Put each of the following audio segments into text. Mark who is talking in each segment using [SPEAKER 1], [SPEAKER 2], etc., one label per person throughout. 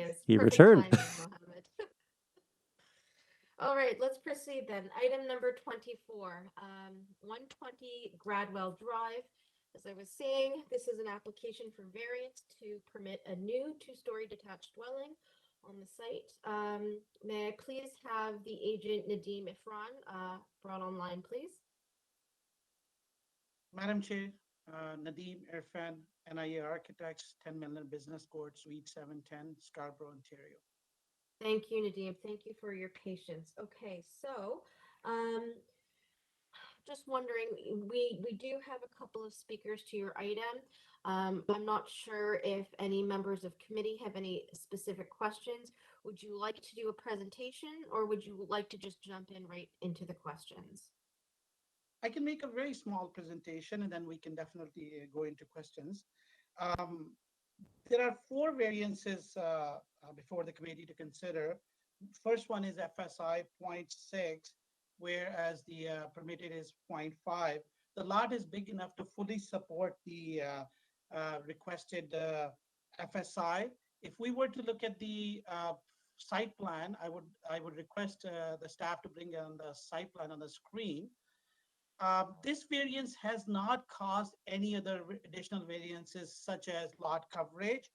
[SPEAKER 1] nice.
[SPEAKER 2] He
[SPEAKER 1] Perfect
[SPEAKER 2] returned.
[SPEAKER 1] timing, Mohammed. All right, let's proceed then. Item number 24, 120 Gradwell Drive. As I was saying, this is an application for variance to permit a new two-story detached dwelling on the site. May I please have the agent Nadeem Ifran brought online, please?
[SPEAKER 3] Madam Chair, Nadeem Irfan, NIA Architects, 10 Million Business Court, Suite 710, Scarborough, Ontario.
[SPEAKER 1] Thank you, Nadeem. Thank you for your patience. Okay, so um, just wondering, we do have a couple of speakers to your item. I'm not sure if any members of committee have any specific questions. Would you like to do a presentation or would you like to just jump in right into the questions?
[SPEAKER 3] I can make a very small presentation and then we can definitely go into questions. Um, there are four variances before the committee to consider. First one is FSI 0.6, whereas the permitted is 0.5. The lot is big enough to fully support the requested FSI. If we were to look at the site plan, I would request the staff to bring on the site plan on the screen. This variance has not caused any other additional variances such as lot coverage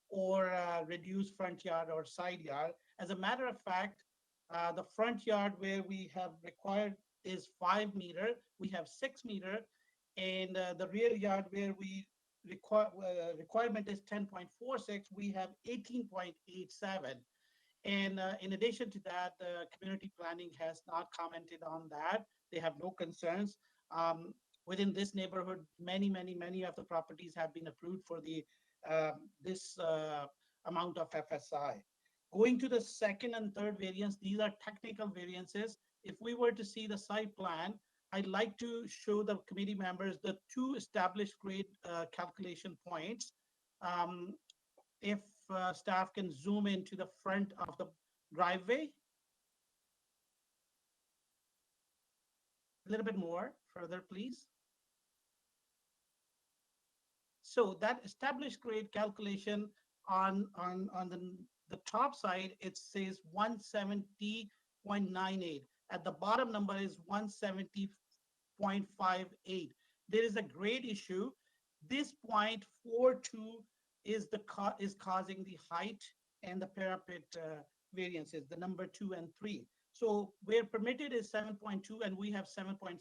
[SPEAKER 3] or reduced front yard or side yard. As a matter of fact, the front yard where we have required is 5 meter, we have 6 meter, and the rear yard where we requirement is 10.46, we have 18.87. And in addition to that, the community planning has not commented on that. They have no concerns. Um, Within this neighborhood, many of the properties have been approved for the this amount of FSI. Going to the second and third variance, these are technical variances. If we were to see the site plan, I'd like to show the committee members the two established grade calculation points. Um, if staff can zoom into the front of the driveway a little bit more further, please. So that established grade calculation on the top side, it says 170.98. At the bottom number is 170.58. There is a grade issue. This 0.42 is causing the height and the parapet variances, the number 2 and 3. So where permitted is 7.2 and we have 7.6.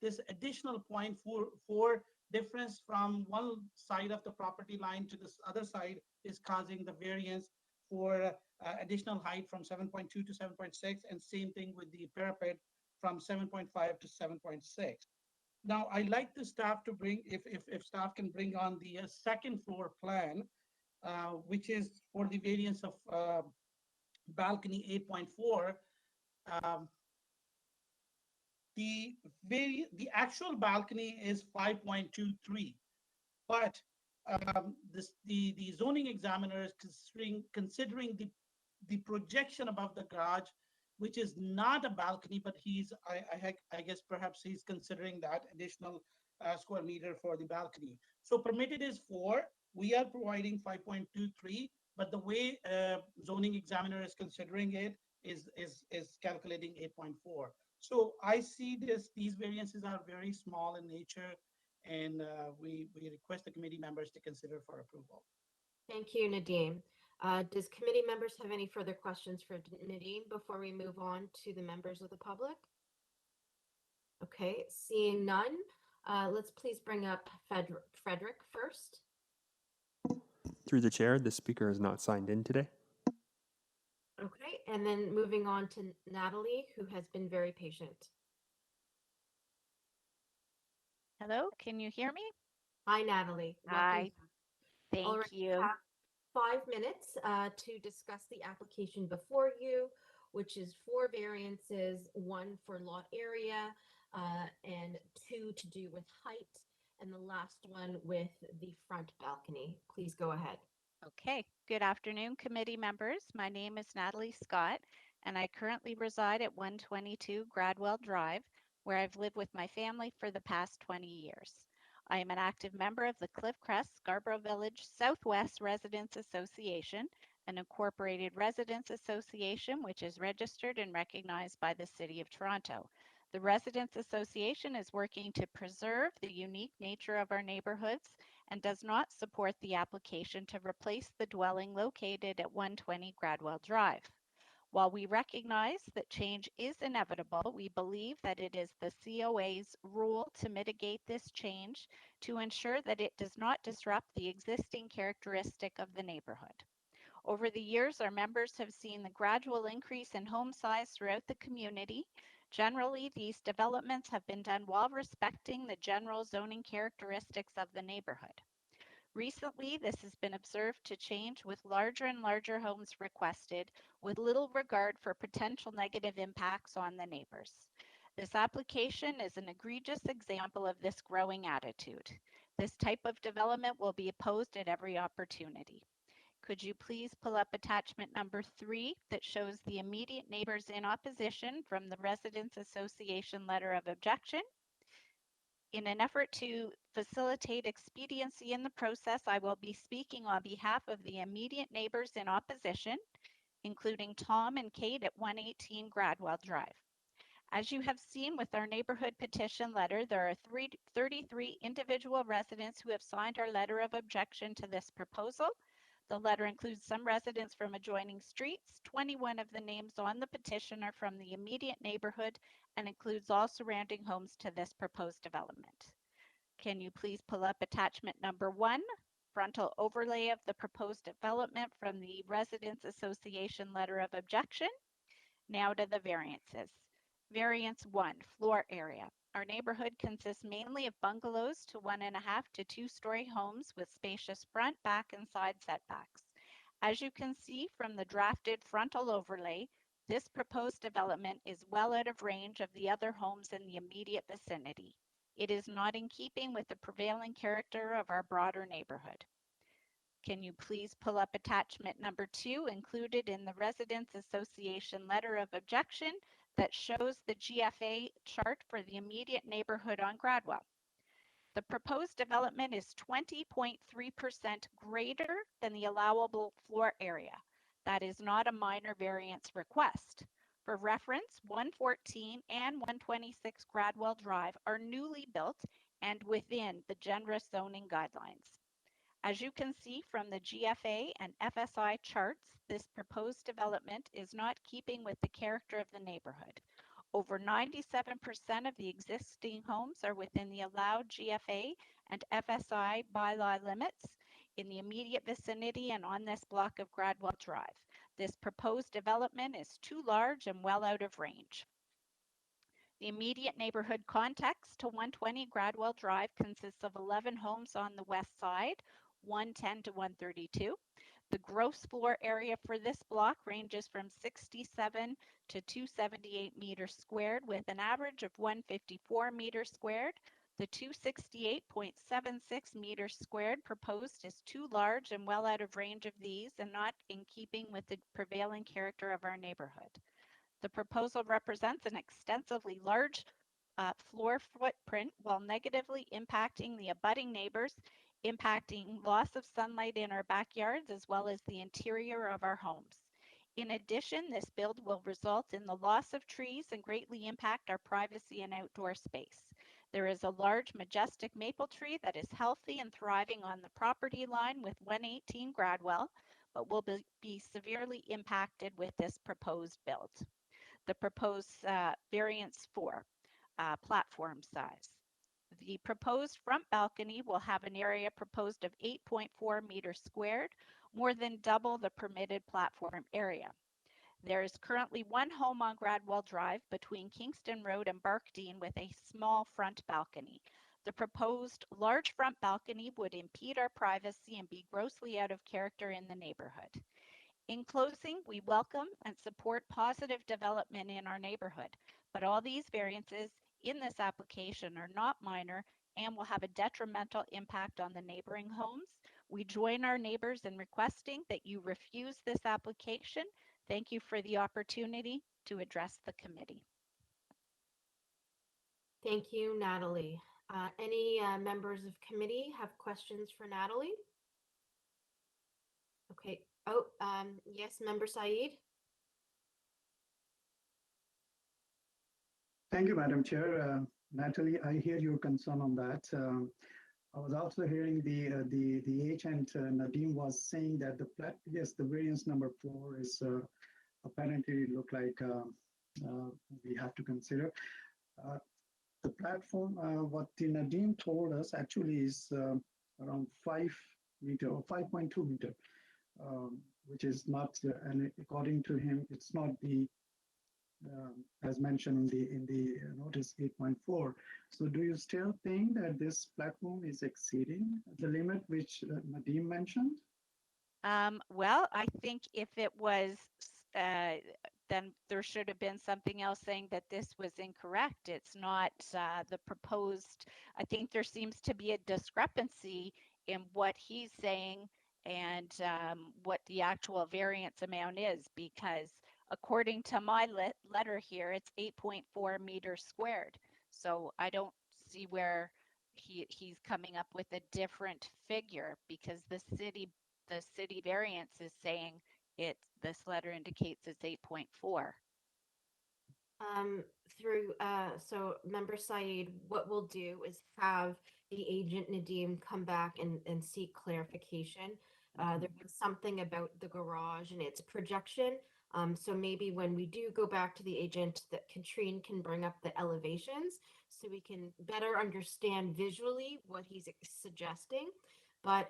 [SPEAKER 3] This additional 0.44 difference from one side of the property line to this other side is causing the variance for additional height from 7.2 to 7.6, and same thing with the parapet from 7.5 to 7.6. Now, I like the staff to bring, if staff can bring on the second floor plan, which is for the variance of balcony 8.4. Um, the actual balcony is 5.23, but the zoning examiner is considering the projection above the garage, which is not a balcony, but I guess perhaps he's considering that additional square meter for the balcony. So permitted is 4. We are providing 5.23, but the way zoning examiner is considering it is calculating 8.4. So I see these variances are very small in nature, and we request the committee members to consider for approval.
[SPEAKER 1] Thank you, Nadeem. Does committee members have any further questions for Nadeem before we move on to the members of the public? Okay, seeing none, let's please bring up Frederick first.
[SPEAKER 2] Through the chair, the speaker is not signed in today.
[SPEAKER 1] Okay, and then moving on to Natalie, who has been very patient.
[SPEAKER 4] Hello, can you hear me?
[SPEAKER 1] Hi, Natalie.
[SPEAKER 4] Hi,
[SPEAKER 1] All
[SPEAKER 4] thank
[SPEAKER 1] right, you
[SPEAKER 4] you.
[SPEAKER 1] have 5 minutes to discuss the application before you, which is 4 variances, 1 for lot area, and 2 to do with height, and the last one with the front balcony. Please go ahead.
[SPEAKER 4] Okay, good afternoon, committee members. My name is Natalie Scott, and I currently reside at 122 Gradwell Drive, where I've lived with my family for the past 20 years. I am an active member of the Cliff Crest Scarborough Village Southwest Residents Association, an incorporated residents association which is registered and recognized by the City of Toronto. The Residents Association is working to preserve the unique nature of our neighborhoods and does not support the application to replace the dwelling located at 120 Gradwell Drive. While we recognize that change is inevitable, we believe that it is the COA's role to mitigate this change to ensure that it does not disrupt the existing characteristic of the neighborhood. Over the years, our members have seen the gradual increase in home size throughout the community. Generally, these developments have been done while respecting the general zoning characteristics of the neighborhood. Recently, this has been observed to change with larger and larger homes requested, with little regard for potential negative impacts on the neighbors. This application is an egregious example of this growing attitude. This type of development will be opposed at every opportunity. Could you please pull up attachment number 3 that shows the immediate neighbors in opposition from the Residents Association letter of objection? In an effort to facilitate expediency in the process, I will be speaking on behalf of the immediate neighbors in opposition, including Tom and Kate at 118 Gradwell Drive. As you have seen with our neighborhood petition letter, there are 33 individual residents who have signed our letter of objection to this proposal. The letter includes some residents from adjoining streets. 21 of the names on the petition are from the immediate neighborhood and includes all surrounding homes to this proposed development. Can you please pull up attachment number 1, frontal overlay of the proposed development from the Residents Association letter of objection? Now to the variances. Variance 1, floor area. Our neighborhood consists mainly of bungalows to 1.5 to 2-story homes with spacious front, back, and side setbacks. As you can see from the drafted frontal overlay, this proposed development is well out of range of the other homes in the immediate vicinity. It is not in keeping with the prevailing character of our broader neighborhood. Can you please pull up attachment number 2 included in the Residents Association letter of objection that shows the GFA chart for the immediate neighborhood on Gradwell? The proposed development is 20.3% greater than the allowable floor area. That is not a minor variance request. For reference, 114 and 126 Gradwell Drive are newly built and within the generous zoning guidelines. As you can see from the GFA and FSI charts, this proposed development is not keeping with the character of the neighborhood. Over 97% of the existing homes are within the allowed GFA and FSI bylaw limits in the immediate vicinity and on this block of Gradwell Drive. This proposed development is too large and well out of range. The immediate neighborhood context to 120 Gradwell Drive consists of 11 homes on the west side, 110 to 132. The gross floor area for this block ranges from 67 to 278 meters squared with an average of 154 meters squared. The 268.76 meters squared proposed is too large and well out of range of these and not in keeping with the prevailing character of our neighborhood. The proposal represents an extensively large floor footprint while negatively impacting the abutting neighbors, impacting loss of sunlight in our backyards as well as the interior of our homes. In addition, this build will result in the loss of trees and greatly impact our privacy and outdoor space. There is a large majestic maple tree that is healthy and thriving on the property line with 118 Gradwell, but will be severely impacted with this proposed build. The proposed variance 4, platform size. The proposed front balcony will have an area proposed of 8.4 meters squared, more than double the permitted platform area. There is currently one home on Gradwell Drive between Kingston Road and Barkdean with a small front balcony. The proposed large front balcony would impede our privacy and be grossly out of character in the neighborhood. In closing, we welcome and support positive development in our neighborhood, but all these variances in this application are not minor and will have a detrimental impact on the neighboring homes. We join our neighbors in requesting that you refuse this application. Thank you for the opportunity to address the committee.
[SPEAKER 1] Thank you, Natalie. Any members of committee have questions for Natalie? Okay, Oh, yes, Member Saeed.
[SPEAKER 5] Thank you, Madam Chair. Natalie, I hear your concern on that. I was also hearing the agent Nadeem was saying that yes, the variance number 4 is apparently look like we have to consider. The platform, what the Nadeem told us actually is around 5 meter or 5.2 meter, which is not, and according to him, it's not the as mentioned in the notice 8.4. So do you still think that this platform is exceeding the limit which Nadeem mentioned?
[SPEAKER 4] Well, I think if it was, then there should have been something else saying that this was incorrect. It's not the proposed. I think there seems to be a discrepancy in what he's saying and what the actual variance amount is, because according to my letter here, it's 8.4 meters squared. So I don't see where he's coming up with a different figure, because the city variance is saying this letter indicates it's 8.4.
[SPEAKER 1] So Member Saeed, what we'll do is have the agent Nadeem come back and seek clarification. There was something about the garage and its projection. So maybe when we do go back to the agent, that Katrine can bring up the elevations so we can better understand visually what he's suggesting. But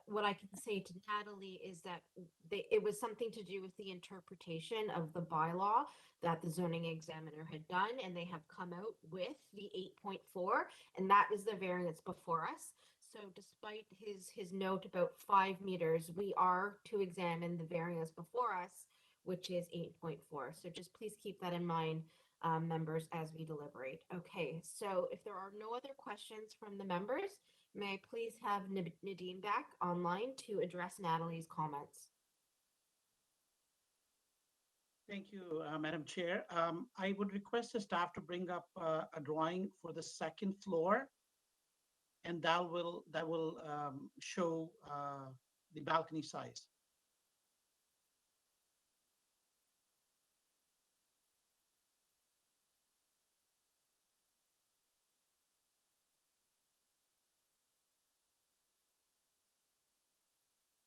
[SPEAKER 1] what I can say to Natalie is that it was something to do with the interpretation of the bylaw that the zoning examiner had done, and they have come out with the 8.4, and that is the variance before us. So despite his note about 5 meters, we are to examine the variance before us, which is 8.4. So just please keep that in mind, members, as we deliberate. Okay, so if there are no other questions from the members, may I please have Nadine back online to address Natalie's comments?
[SPEAKER 3] Thank you, Madam Chair. I would request the staff to bring up a drawing for the second floor, and that will show the balcony size.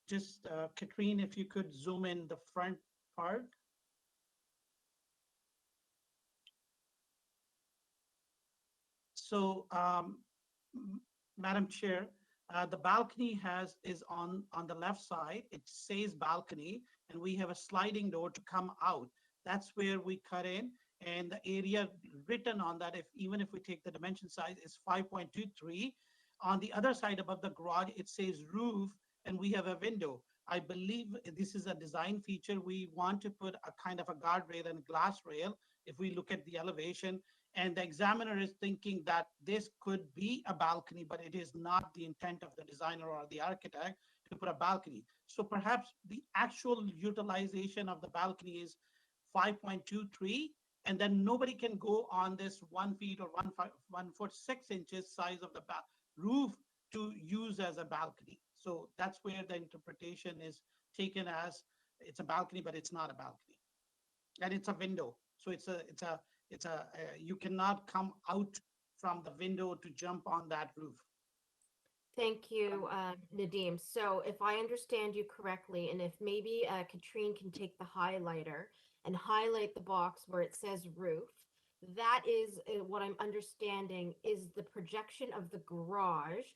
[SPEAKER 3] Just Katrine, if you could zoom in the front part. So, Madam Chair, the balcony is on the left side. It says balcony, and we have a sliding door to come out. That's where we cut in, and the area written on that, even if we take the dimension size, is 5.23. On the other side above the garage, it says roof, and we have a window. I believe this is a design feature. We want to put a kind of a guardrail and glass rail. If we look at the elevation, and the examiner is thinking that this could be a balcony, but it is not the intent of the designer or the architect to put a balcony. So perhaps the actual utilization of the balcony is 5.23, and then nobody can go on this 1 feet or 1 foot 6 inches size of the roof to use as a balcony. So that's where the interpretation is taken as it's a balcony, but it's not a balcony, and it's a window. So you cannot come out from the window to jump on that roof.
[SPEAKER 1] Thank you, Nadeem. So if I understand you correctly, and if maybe Katrine can take the highlighter and highlight the box where it says roof, that is what I'm understanding is the projection of the garage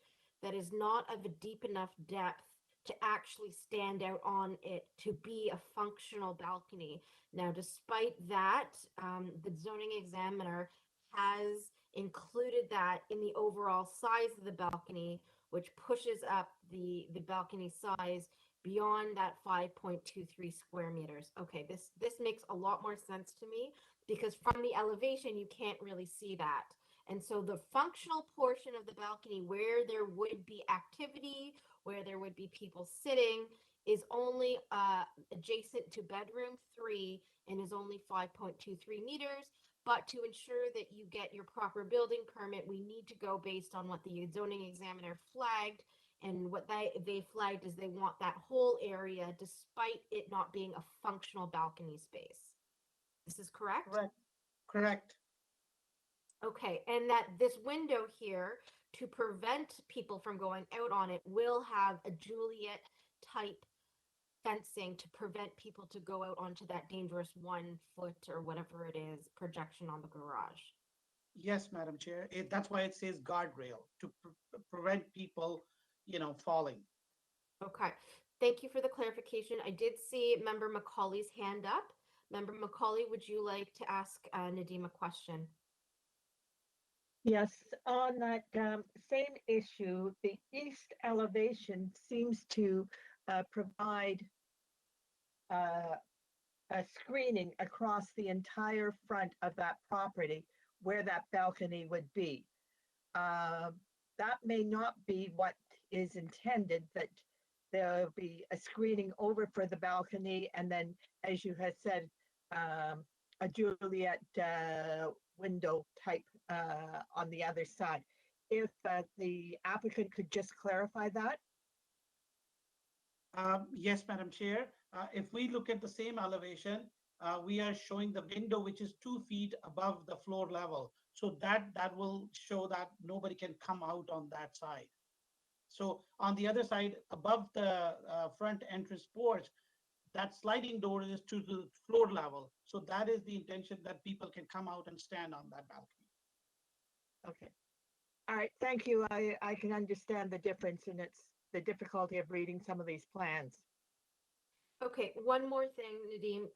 [SPEAKER 1] that is not of a deep enough depth to actually stand out on it to be a functional balcony. Now, despite that, the zoning examiner has included that in the overall size of the balcony, which pushes up the balcony size beyond that 5.23 square meters. Okay, this makes a lot more sense to me, because from the elevation, you can't really see that. And so the functional portion of the balcony where there would be activity, where there would be people sitting, is only adjacent to bedroom 3 and is only 5.23 meters. But to ensure that you get your proper building permit, we need to go based on what the zoning examiner flagged And what they flagged is they want that whole area despite it not being a functional balcony space. This is correct?
[SPEAKER 3] Correct. Correct.
[SPEAKER 1] Okay, and that this window here to prevent people from going out on it will have a Juliet type fencing to prevent people to go out onto that dangerous 1 foot or whatever it is projection on the garage.
[SPEAKER 3] Yes, Madam Chair. That's why it says guardrail to prevent people, falling.
[SPEAKER 1] Okay, thank you for the clarification. I did see Member Macaulay's hand up. Member Macaulay, would you like to ask Nadeem a question?
[SPEAKER 6] Yes, on that same issue, the east elevation seems to provide uh, a screening across the entire front of that property where that balcony would be. That may not be what is intended, that there'll be a screening over for the balcony, and then, as you had said, a Juliet window type on the other side. If the applicant could just clarify that.
[SPEAKER 3] Yes, Madam Chair. If we look at the same elevation, we are showing the window which is 2 feet above the floor level. So that will show that nobody can come out on that side. So on the other side, above the front entrance porch, that sliding door is to the floor level. So that is the intention, that people can come out and stand on that balcony.
[SPEAKER 6] Okay. All right, thank you. I can understand the difference, and it's the difficulty of reading some of these plans.
[SPEAKER 1] Okay, one more thing, Nadeem.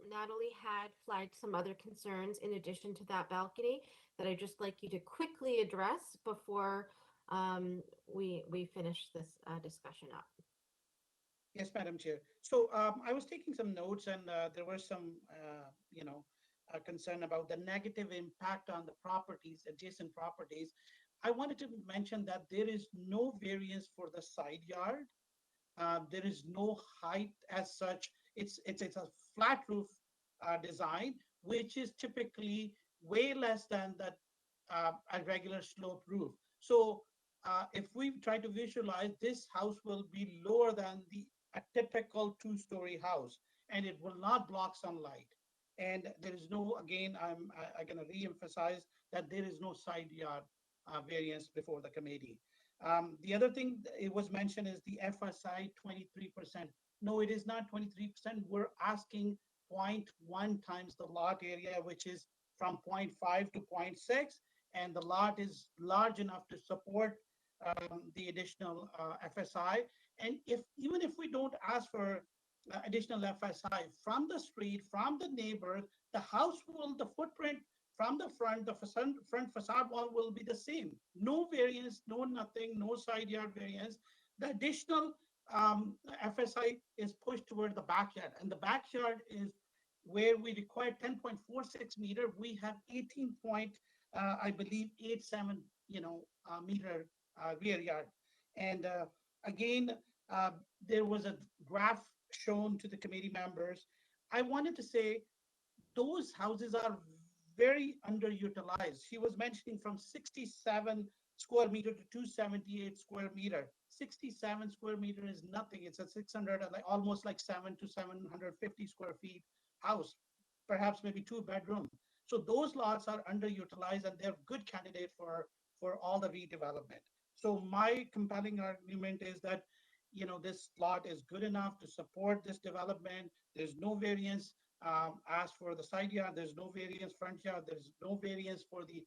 [SPEAKER 1] Natalie had flagged some other concerns in addition to that balcony that I'd just like you to quickly address before we finish this discussion up.
[SPEAKER 3] Yes, Madam Chair. So I was taking some notes, and there were some, concern about the negative impact on the properties, adjacent properties. I wanted to mention that there is no variance for the side yard. There is no height as such. It's a flat roof design, which is typically way less than that a regular slope roof. So if we try to visualize, this house will be lower than a typical two-story house, and it will not block sunlight. And there is no, again, I'm going to re-emphasize that there is no side yard variance before the committee. The other thing it was mentioned is the FSI 23%. No, it is not 23%. We're asking 0.1 times the lot area, which is from 0.5 to 0.6, and the lot is large enough to support the additional FSI. And even if we don't ask for additional FSI from the street, from the neighbor, the footprint from the front, front facade wall will be the same. No variance, no nothing, no side yard variance. The additional FSI is pushed toward the backyard, and the backyard is where we require 10.46 meter. We have 18 point, I believe, 87, meter rear yard. And again, there was a graph shown to the committee members. I wanted to say those houses are very underutilized. She was mentioning from 67 square meter to 278 square meter. 67 square meter is nothing. It's a 600, almost like 7 to 750 square feet house, perhaps maybe 2 bedroom. So those lots are underutilized, and they're good candidate for all the redevelopment. So my compelling argument is that, this lot is good enough to support this development. There's no variance asked for the side yard. There's no variance front yard. There's no variance for the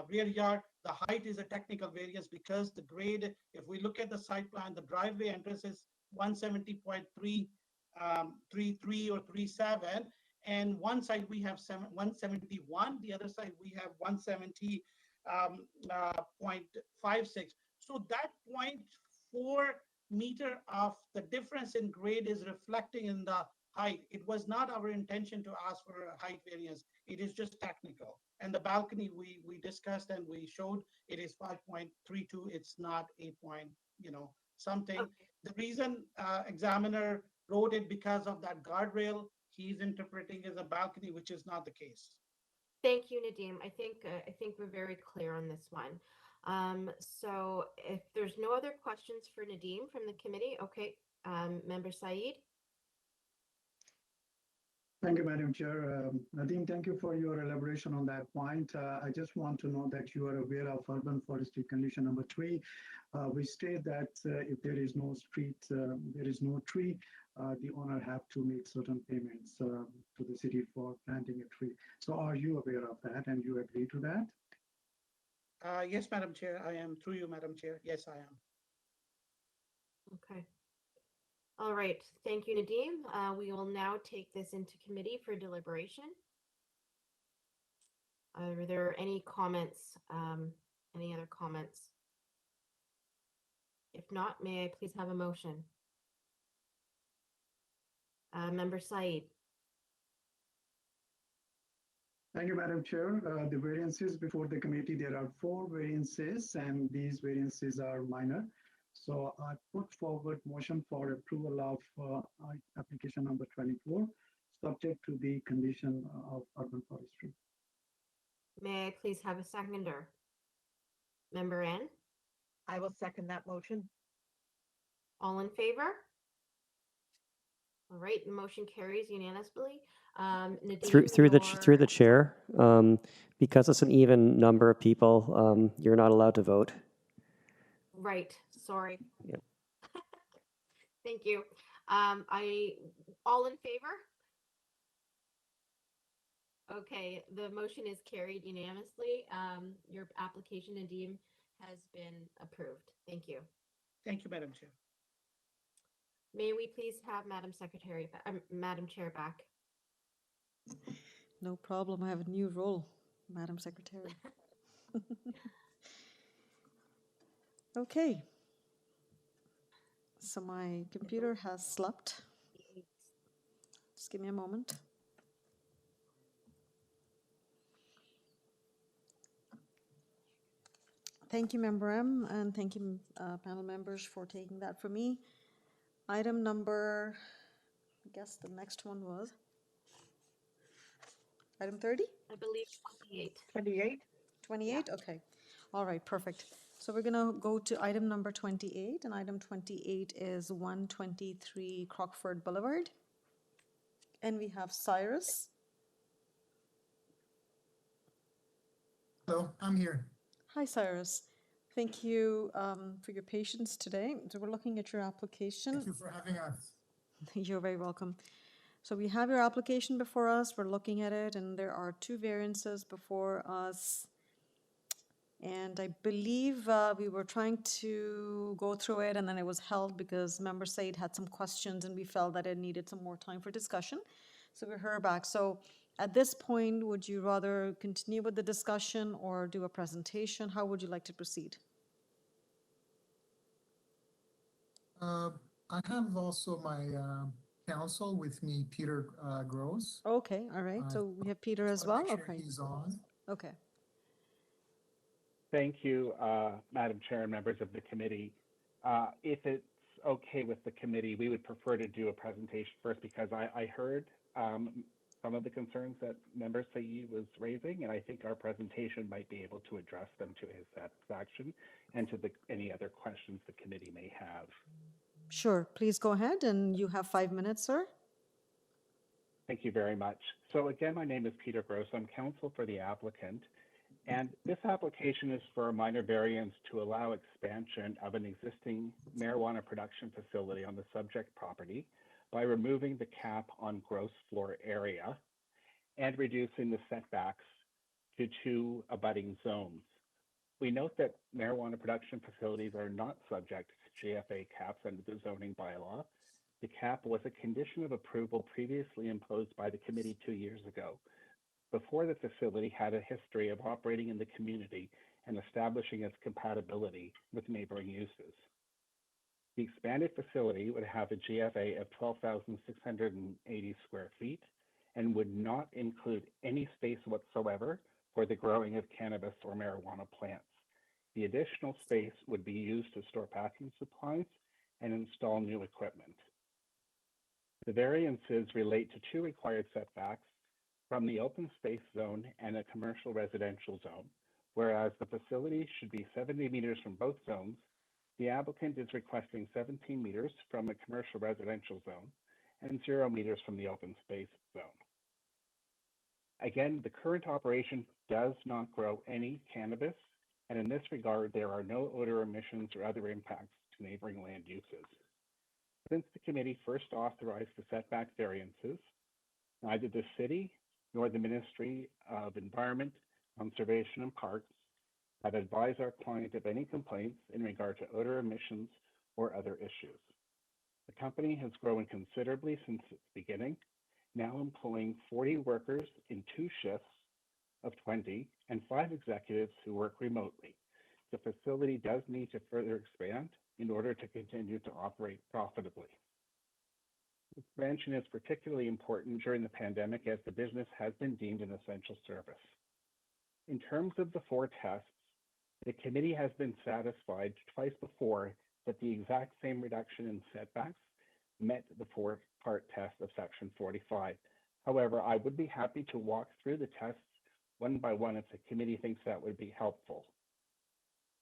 [SPEAKER 3] rear yard. The height is a technical variance because the grade, if we look at the site plan, the driveway entrance is 170.33 or 37. And one side we have 171, the other side we have 170.56. So that 0.4 meter of the difference in grade is reflecting in the height. It was not our intention to ask for a height variance. It is just technical. And the balcony we discussed and we showed, it is 5.32. It's not 8 point, something.
[SPEAKER 1] Okay.
[SPEAKER 3] The reason examiner wrote it because of that guardrail, he's interpreting as a balcony, which is not the case.
[SPEAKER 1] Thank you, Nadeem. I think we're very clear on this one. So if there's no other questions for Nadeem from the committee, okay, Member Saeed?
[SPEAKER 5] Thank you, Madam Chair. Nadeem, thank you for your elaboration on that point. I just want to know that you are aware of urban forestry condition number 3. We state that if there is no street, there is no tree, the owner have to make certain payments to the city for planting a tree. So are you aware of that and you agree to that?
[SPEAKER 3] Yes, Madam Chair, I am. Through you, Madam Chair. Yes, I am.
[SPEAKER 1] Okay. All right. Thank you, Nadeem. We will now take this into committee for deliberation. Are there any comments? Any other comments? If not, may I please have a motion? Member Saeed.
[SPEAKER 5] Thank you, Madam Chair. The variances before the committee, there are 4 variances and these variances are minor. So I put forward motion for approval of application number 24, subject to the condition of urban forestry.
[SPEAKER 1] May I please have a seconder? Member N.
[SPEAKER 6] I will second that motion.
[SPEAKER 1] All in favor? All right, the motion carries unanimously. Nadeem,
[SPEAKER 7] Through the chair, because it's an even number of people, you're not allowed to vote.
[SPEAKER 1] Right, sorry.
[SPEAKER 7] Yep.
[SPEAKER 1] Thank you. All in favor? Okay, the motion is carried unanimously. Your application, Nadeem, has been approved. Thank you.
[SPEAKER 3] Thank you, Madam Chair.
[SPEAKER 1] May we please have Madam Chair back?
[SPEAKER 8] No problem. I have a new role, Madam Secretary. Okay. So my computer has slept. Just give me a moment. Thank you, Member M, and thank you, panel members, for taking that for me. Item number, I guess the next one was item 30?
[SPEAKER 1] I believe 28.
[SPEAKER 6] 28?
[SPEAKER 8] 28? Okay. All right, perfect. So we're going to go to item number 28, and item 28 is 123 Crockford Boulevard. And we have Cyrus.
[SPEAKER 9] Hello, I'm here.
[SPEAKER 8] Hi, Cyrus. Thank you for your patience today. So we're looking at your application.
[SPEAKER 9] Thank you for having us.
[SPEAKER 8] You're very welcome. So we have your application before us. We're looking at it, and there are 2 variances before us. And I believe we were trying to go through it, and then it was held because Member Said had some questions, and we felt that it needed some more time for discussion. So we heard back. So at this point, would you rather continue with the discussion or do a presentation? How would you like to proceed?
[SPEAKER 9] I have also my counsel with me, Peter Gross.
[SPEAKER 8] Okay, all right. So we have Peter as well?
[SPEAKER 9] Make sure
[SPEAKER 8] Okay.
[SPEAKER 9] he's on.
[SPEAKER 8] Okay.
[SPEAKER 10] Thank you, Madam Chair and members of the committee. If it's okay with the committee, we would prefer to do a presentation first because I heard some of the concerns that Member Saeed was raising, and I think our presentation might be able to address them to his satisfaction and to any other questions the committee may have.
[SPEAKER 8] Sure. Please go ahead, and you have 5 minutes, sir.
[SPEAKER 10] Thank you very much. So again, my name is Peter Gross. I'm counsel for the applicant. And this application is for a minor variance to allow expansion of an existing marijuana production facility on the subject property by removing the cap on gross floor area and reducing the setbacks to 2 abutting zones. We note that marijuana production facilities are not subject to GFA caps under the zoning bylaw. The cap was a condition of approval previously imposed by the committee 2 years ago, before the facility had a history of operating in the community and establishing its compatibility with neighboring uses. The expanded facility would have a GFA of 12,680 square feet and would not include any space whatsoever for the growing of cannabis or marijuana plants. The additional space would be used to store packing supplies and install new equipment. The variances relate to 2 required setbacks from the open space zone and a commercial residential zone whereas the facility should be 70 meters from both zones, the applicant is requesting 17 meters from a commercial residential zone and 0 meters from the open space zone. Again, the current operation does not grow any cannabis, and in this regard, there are no odor emissions or other impacts to neighboring land uses. Since the committee first authorized the setback variances, neither the city nor the Ministry of Environment, Conservation and Parks have advised our client of any complaints in regard to odor emissions or other issues. The company has grown considerably since its beginning, now employing 40 workers in 2 shifts of 20 and 5 executives who work remotely. The facility does need to further expand in order to continue to operate profitably. Expansion is particularly important during the pandemic as the business has been deemed an essential service. In terms of the 4 tests, the committee has been satisfied twice before that the exact same reduction in setbacks met the 4-part test of Section 45. However, I would be happy to walk through the tests one by one if the committee thinks that would be helpful.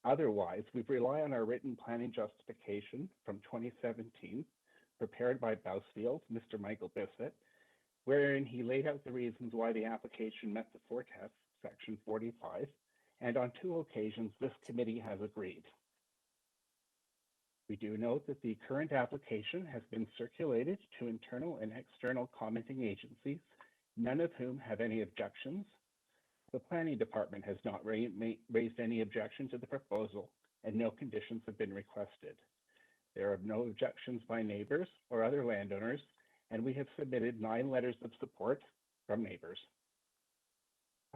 [SPEAKER 10] Otherwise, we rely on our written planning justification from 2017, prepared by Bousfield, Mr. Michael Bissett, wherein he laid out the reasons why the application met the 4 tests, Section 45, and on 2 occasions, this committee has agreed. We do note that the current application has been circulated to internal and external commenting agencies, none of whom have any objections. The planning department has not raised any objection to the proposal, and no conditions have been requested. There are no objections by neighbors or other landowners, and we have submitted 9 letters of support from neighbors.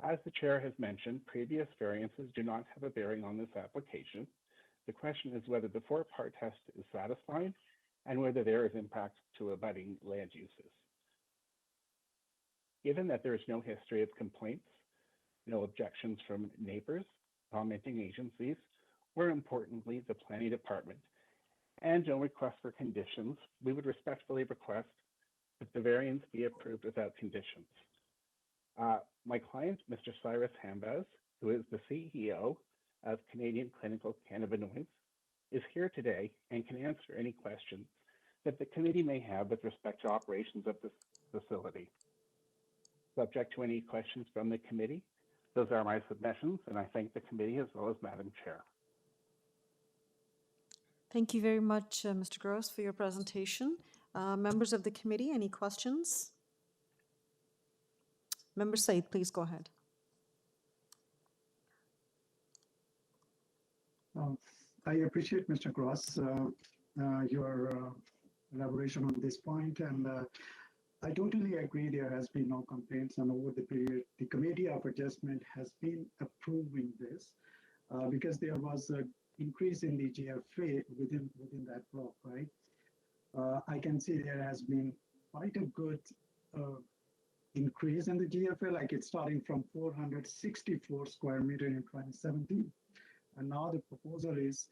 [SPEAKER 10] As the chair has mentioned, previous variances do not have a bearing on this application. The question is whether the 4-part test is satisfied and whether there is impact to abutting land uses. Given that there is no history of complaints, no objections from neighbors, commenting agencies, or importantly, the planning department, and no request for conditions, we would respectfully request that the variance be approved without conditions. My client, Mr. Cyrus Hambaz, who is the CEO of Canadian Clinical Cannabinoids, is here today and can answer any questions that the committee may have with respect to operations of this facility. Subject to any questions from the committee, those are my submissions, and I thank the committee as well as Madam Chair.
[SPEAKER 8] Thank you very much, Mr. Gross, for your presentation. Members of the committee, any questions? Member Said, please go ahead.
[SPEAKER 5] I appreciate, Mr. Gross, your elaboration on this point, and I totally agree there has been no complaints, and over the period, the Committee of Adjustment has been approving this because there was an increase in the GFA within that block, right? I can see there has been quite a good increase in the GFA, like it's starting from 464 square meter in 2017. And now the proposal is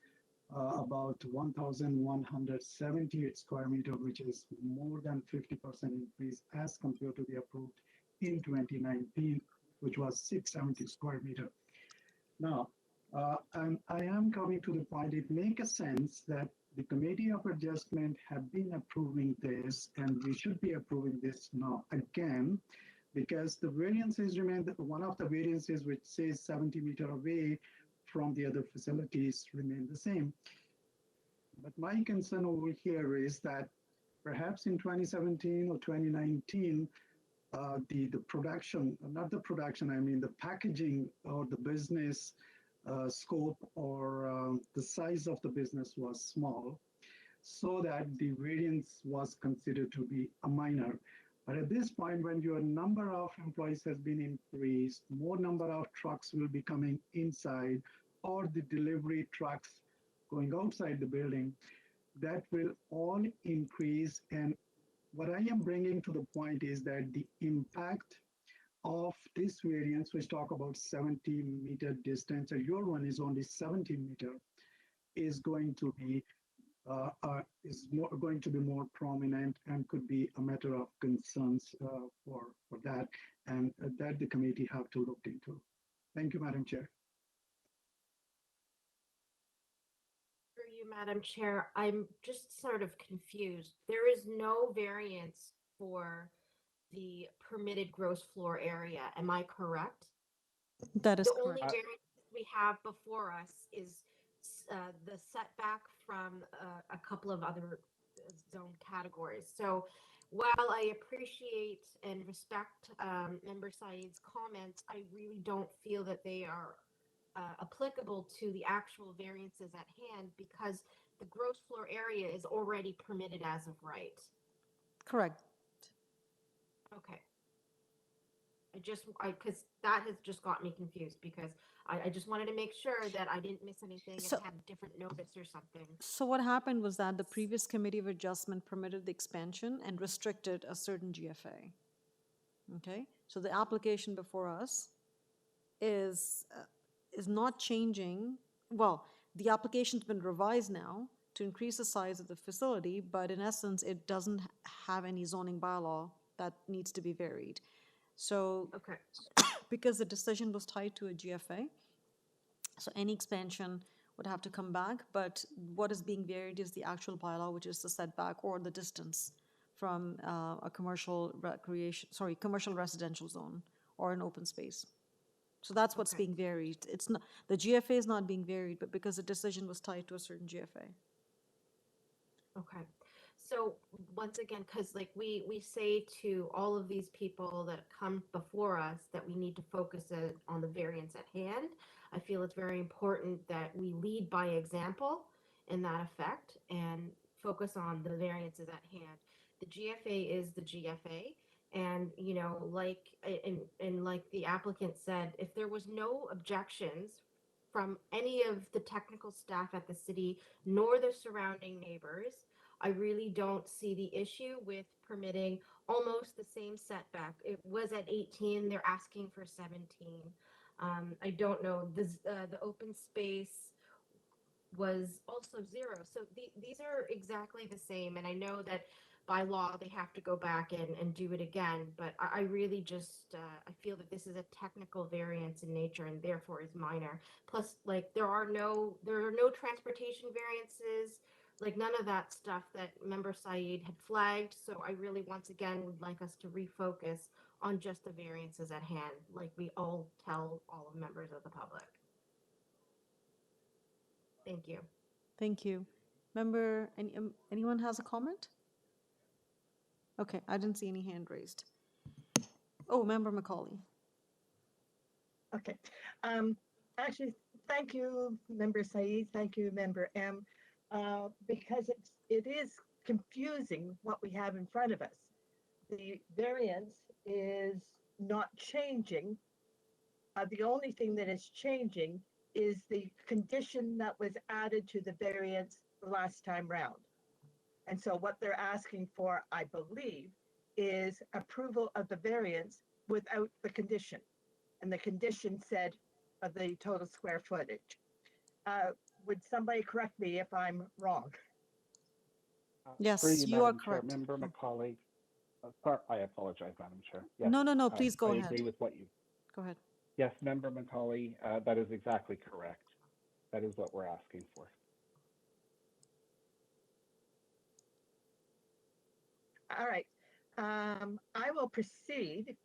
[SPEAKER 5] about 1,178 square meter, which is more than 50% increase as compared to the approved in 2019, which was 670 square meter. Now, I am coming to the point, it makes sense that the Committee of Adjustment have been approving this, and we should be approving this now again, because the variances remain, one of the variances which says 70 meter away from the other facilities remain the same. But my concern over here is that perhaps in 2017 or 2019, the production, not the production, I mean the packaging or the business scope or the size of the business was small, so that the variance was considered to be a minor. But at this point, when your number of employees has been increased, more number of trucks will be coming inside, or the delivery trucks going outside the building, that will all increase. And what I am bringing to the point is that the impact of this variance, which talk about 70 meter distance, and your one is only 70 meter, is going to be more prominent and could be a matter of concerns for that, and that the committee have to look into. Thank you, Madam Chair.
[SPEAKER 1] Madam Chair. I'm just sort of confused. There is no variance for the permitted gross floor area. Am I correct?
[SPEAKER 8] That is
[SPEAKER 1] The only
[SPEAKER 8] correct.
[SPEAKER 1] variance we have before us is the setback from a couple of other zone categories. So while I appreciate and respect Member Saeed's comments, I really don't feel that they are applicable to the actual variances at hand because the gross floor area is already permitted as of right.
[SPEAKER 8] Correct.
[SPEAKER 1] Okay. Because that has just got me confused because I just wanted to make sure that I didn't miss anything
[SPEAKER 8] So-
[SPEAKER 1] and had a different notice or something.
[SPEAKER 8] So what happened was that the previous committee of adjustment permitted the expansion and restricted a certain GFA. Okay, so the application before us is not changing. Well, the application's been revised now to increase the size of the facility, but in essence, it doesn't have any zoning bylaw that needs to be varied. So
[SPEAKER 1] Okay.
[SPEAKER 8] because the decision was tied to a GFA, so any expansion would have to come back, but what is being varied is the actual bylaw, which is the setback or the distance from a commercial commercial residential zone or an open space. So that's what's
[SPEAKER 1] Okay.
[SPEAKER 8] being varied. It's not, the GFA is not being varied, but because the decision was tied to a certain GFA.
[SPEAKER 1] Okay. So once again, because like we say to all of these people that come before us that we need to focus on the variance at hand. I feel it's very important that we lead by example in that effect and focus on the variances at hand. The GFA is the GFA. And like the applicant said, if there was no objections from any of the technical staff at the city nor the surrounding neighbors, I really don't see the issue with permitting almost the same setback. It was at 18, they're asking for 17. I don't know, the open space was also 0. So these are exactly the same. And I know that by law they have to go back and do it again. But I really just, I feel that this is a technical variance in nature and therefore is minor. Plus, like, there are no transportation variances, like none of that stuff that Member Saeed had flagged. So I really, once again, would like us to refocus on just the variances at hand, like we all tell all of members of the public. Thank you.
[SPEAKER 8] Thank you. Member, anyone has a comment? Okay, I didn't see any hand raised. Oh, Member Macaulay.
[SPEAKER 6] Okay. Actually, thank you, Member Saeed. Thank you, Member M. Because it is confusing what we have in front of us. The variance is not changing. The only thing that is changing is the condition that was added to the variance the last time round. And so what they're asking for, I believe, is approval of the variance without the condition. And the condition said of the total square footage. Would somebody correct me if I'm wrong?
[SPEAKER 8] Yes,
[SPEAKER 10] Through you,
[SPEAKER 8] you are
[SPEAKER 10] Madam Chair,
[SPEAKER 8] correct.
[SPEAKER 10] Member Macaulay. Sorry, I apologize, Madam Chair. Yes,
[SPEAKER 8] No, please go
[SPEAKER 10] I
[SPEAKER 8] ahead.
[SPEAKER 10] agree with what you.
[SPEAKER 8] Go ahead.
[SPEAKER 10] Yes, Member Macaulay, that is exactly correct. That is what we're asking for.
[SPEAKER 6] All right. I will proceed.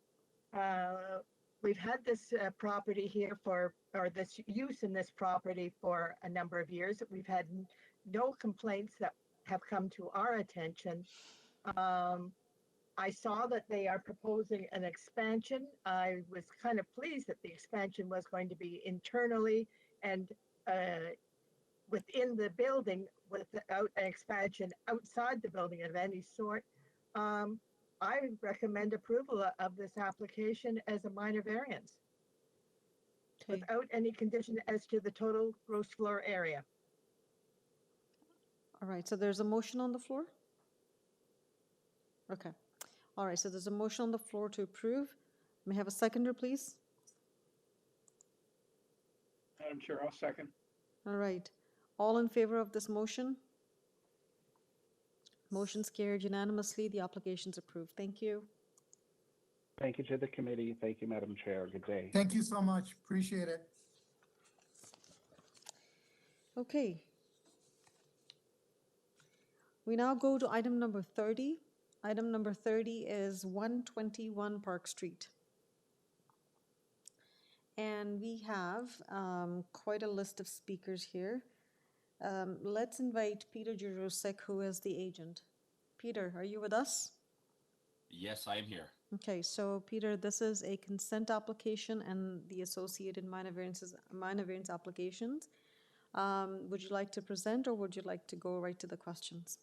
[SPEAKER 6] We've had this property here or this use in this property for a number of years. We've had no complaints that have come to our attention. I saw that they are proposing an expansion. I was kind of pleased that the expansion was going to be internally and within the building without an expansion outside the building of any sort. I recommend approval of this application as a minor variance
[SPEAKER 8] Okay.
[SPEAKER 6] without any condition as to the total gross floor area.
[SPEAKER 8] All right, so there's a motion on the floor? Okay. All right, so there's a motion on the floor to approve. May I have a seconder, please?
[SPEAKER 11] Madam Chair, I'll second.
[SPEAKER 8] All right. All in favor of this motion? Motion's carried unanimously. The application's approved. Thank you.
[SPEAKER 10] Thank you to the committee. Thank you, Madam Chair. Good day.
[SPEAKER 9] Thank you so much. Appreciate it.
[SPEAKER 8] Okay. We now go to item number 30. Item number 30 is 121 Park Street. And we have quite a list of speakers here. Let's invite Peter Jurusek, who is the agent. Peter, are you with us?
[SPEAKER 12] Yes, I am here.
[SPEAKER 8] Okay, so Peter, this is a consent application and the associated minor variance applications. Would you like to present or would you like to go right to the questions?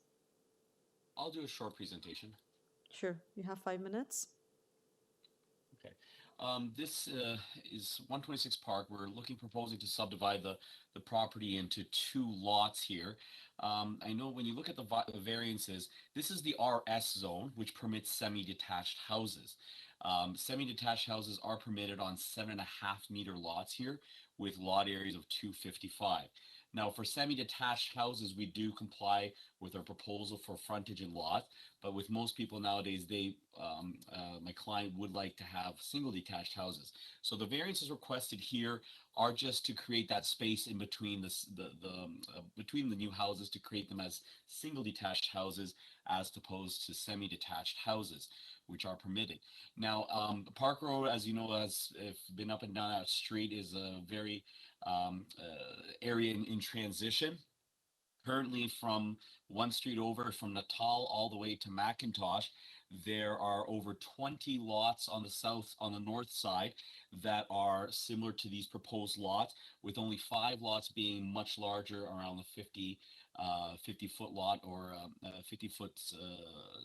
[SPEAKER 12] I'll do a short presentation.
[SPEAKER 8] Sure, you have 5 minutes.
[SPEAKER 12] Okay. This is 126 Park. We're proposing to subdivide the property into 2 lots here. I know when you look at the variances, this is the RS zone, which permits semi-detached houses. Semi-detached houses are permitted on 7.5 meter lots here with lot areas of 255. Now, for semi-detached houses, we do comply with our proposal for frontage and lot, but with most people nowadays, my client would like to have single detached houses. So the variances requested here are just to create that space in between between the new houses to create them as single detached houses as opposed to semi-detached houses, which are permitted. Now, Park Road, as you know, has been up and down that street, is a very area in transition. Currently, from one street over from Natal all the way to McIntosh, there are over 20 lots on the north side that are similar to these proposed lots, with only 5 lots being much larger, around the 50-foot lot or 50-foot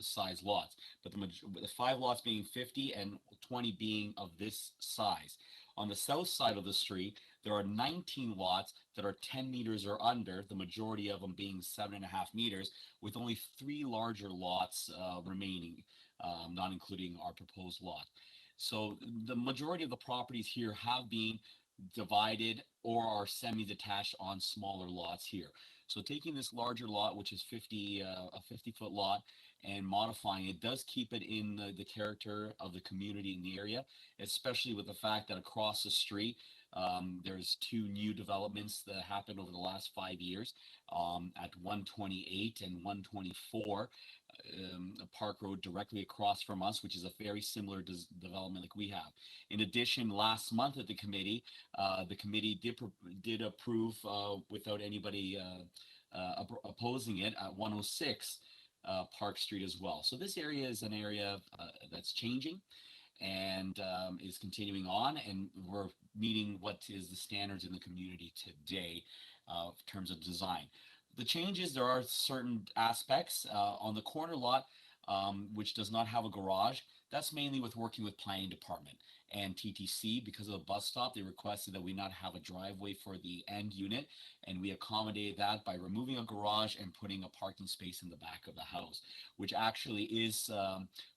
[SPEAKER 12] size lots. But the 5 lots being 50 and 20 being of this size. On the south side of the street, there are 19 lots that are 10 meters or under, the majority of them being 7.5 meters, with only 3 larger lots remaining, not including our proposed lot. So the majority of the properties here have been divided or are semi-detached on smaller lots here. So taking this larger lot, which is a 50-foot lot, and modifying it does keep it in the character of the community in the area, especially with the fact that across the street, there's 2 new developments that happened over the last 5 years at 128 and 124. Park Road directly across from us, which is a very similar development like we have. In addition, last month at the committee did approve without anybody opposing it at 106 Park Street as well. So this area is an area that's changing and is continuing on, and we're meeting what is the standards in the community today in terms of design. The changes, there are certain aspects on the corner lot, which does not have a garage. That's mainly with working with planning department and TTC. Because of the bus stop, they requested that we not have a driveway for the end unit, and we accommodated that by removing a garage and putting a parking space in the back of the house, which actually is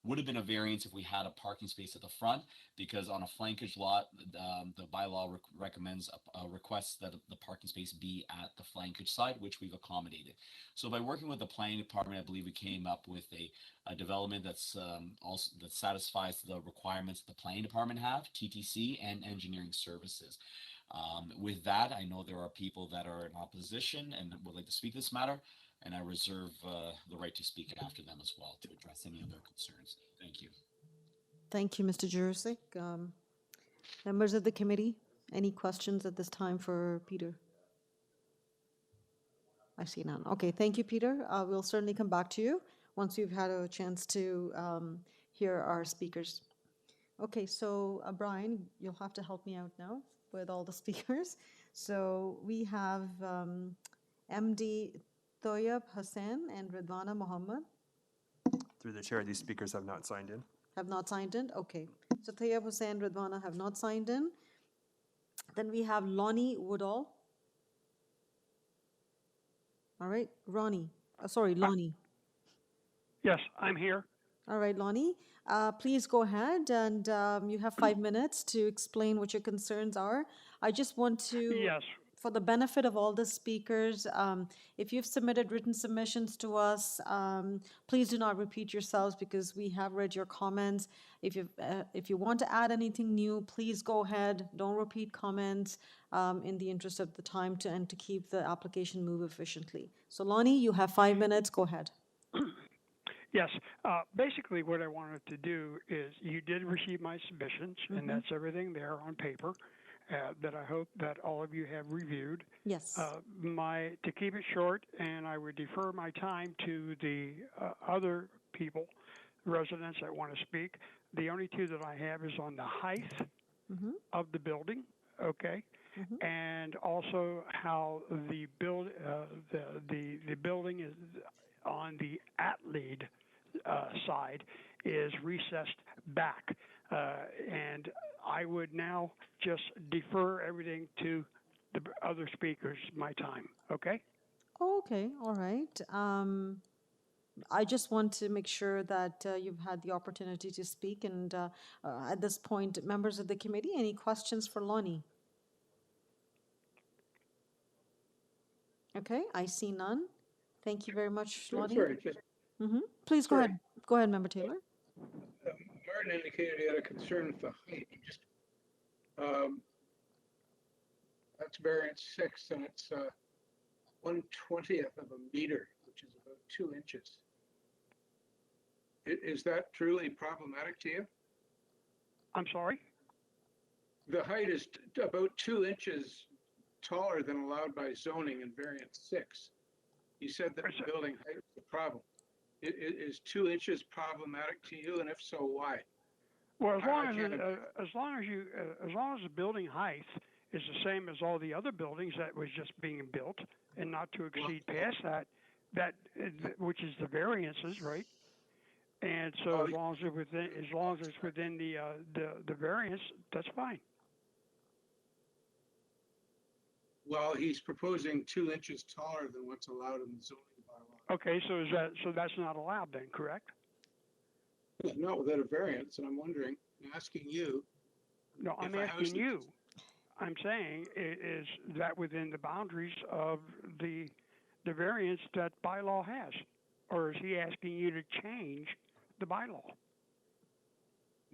[SPEAKER 12] would have been a variance if we had a parking space at the front, because on a flankage lot, the bylaw recommends requests that the parking space be at the flankage side, which we've accommodated. So by working with the planning department, I believe we came up with a development that's also that satisfies the requirements the planning department have, TTC, and engineering services. With that, I know there are people that are in opposition and would like to speak this matter, and I reserve the right to speak after them as well to address any other concerns. Thank you.
[SPEAKER 8] Thank you, Mr. Jurusik. Members of the committee, any questions at this time for Peter? I see none. Okay, thank you, Peter. We'll certainly come back to you once you've had a chance to hear our speakers. Okay, so Brian, you'll have to help me out now with all the speakers. So we have MD Thoyab Hassan and Ridwana Muhammad.
[SPEAKER 2] Through the chair, these speakers have not signed in.
[SPEAKER 8] Have not signed in? Okay. So Thoyab Hussain, Ridwana have not signed in. Then we have Lonnie Woodall. All right, Lonnie.
[SPEAKER 11] Yes, I'm here.
[SPEAKER 8] All right, Lonnie. Please go ahead, and you have 5 minutes to explain what your concerns are. I just want to,
[SPEAKER 11] Yes.
[SPEAKER 8] for the benefit of all the speakers, if you've submitted written submissions to us, please do not repeat yourselves because we have read your comments. If you want to add anything new, please go ahead. Don't repeat comments in the interest of the time and to keep the application move efficiently. So Lonnie, you have 5 minutes. Go ahead.
[SPEAKER 13] Yes. Basically, what I wanted to do is you did receive my submissions, and that's everything there on paper that I hope that all of you have reviewed.
[SPEAKER 8] Yes.
[SPEAKER 13] To keep it short, and I would defer my time to the other people, residents that want to speak. The only two that I have is on the height of the building, okay, and also how the the building is on the at-lead side is recessed back, and I would now just defer everything to the other speakers, my time, okay?
[SPEAKER 8] Okay, all right. I just want to make sure that you've had the opportunity to speak. And at this point, members of the committee, any questions for Lonnie? Okay, I see none. Thank you very much, Lonnie.
[SPEAKER 11] Sorry, just,
[SPEAKER 8] Please go
[SPEAKER 11] sorry.
[SPEAKER 8] ahead. Go ahead, Member Taylor.
[SPEAKER 11] Martin indicated he had a concern with the height. Just, that's variance 6, and it's 1/20th of a meter, which is about 2 inches. Is that truly problematic to you?
[SPEAKER 13] I'm sorry?
[SPEAKER 11] The height is about 2 inches taller than allowed by zoning in variance 6. You said that the building height was the problem. Is 2 inches problematic to you, and if so, why?
[SPEAKER 13] Well, as long as the building height is the same as all the other buildings that was just being built, and not to exceed past that which is the variances, right? And so as long as it's within the variance, that's fine.
[SPEAKER 11] Well, he's proposing 2 inches taller than what's allowed in the zoning bylaw.
[SPEAKER 13] Okay, so that's not allowed then, correct?
[SPEAKER 11] Not without a variance, and I'm wondering, I'm asking you.
[SPEAKER 13] No, I'm asking you. I'm saying, is that within the boundaries of the variance that bylaw has? Or is he asking you to change the bylaw?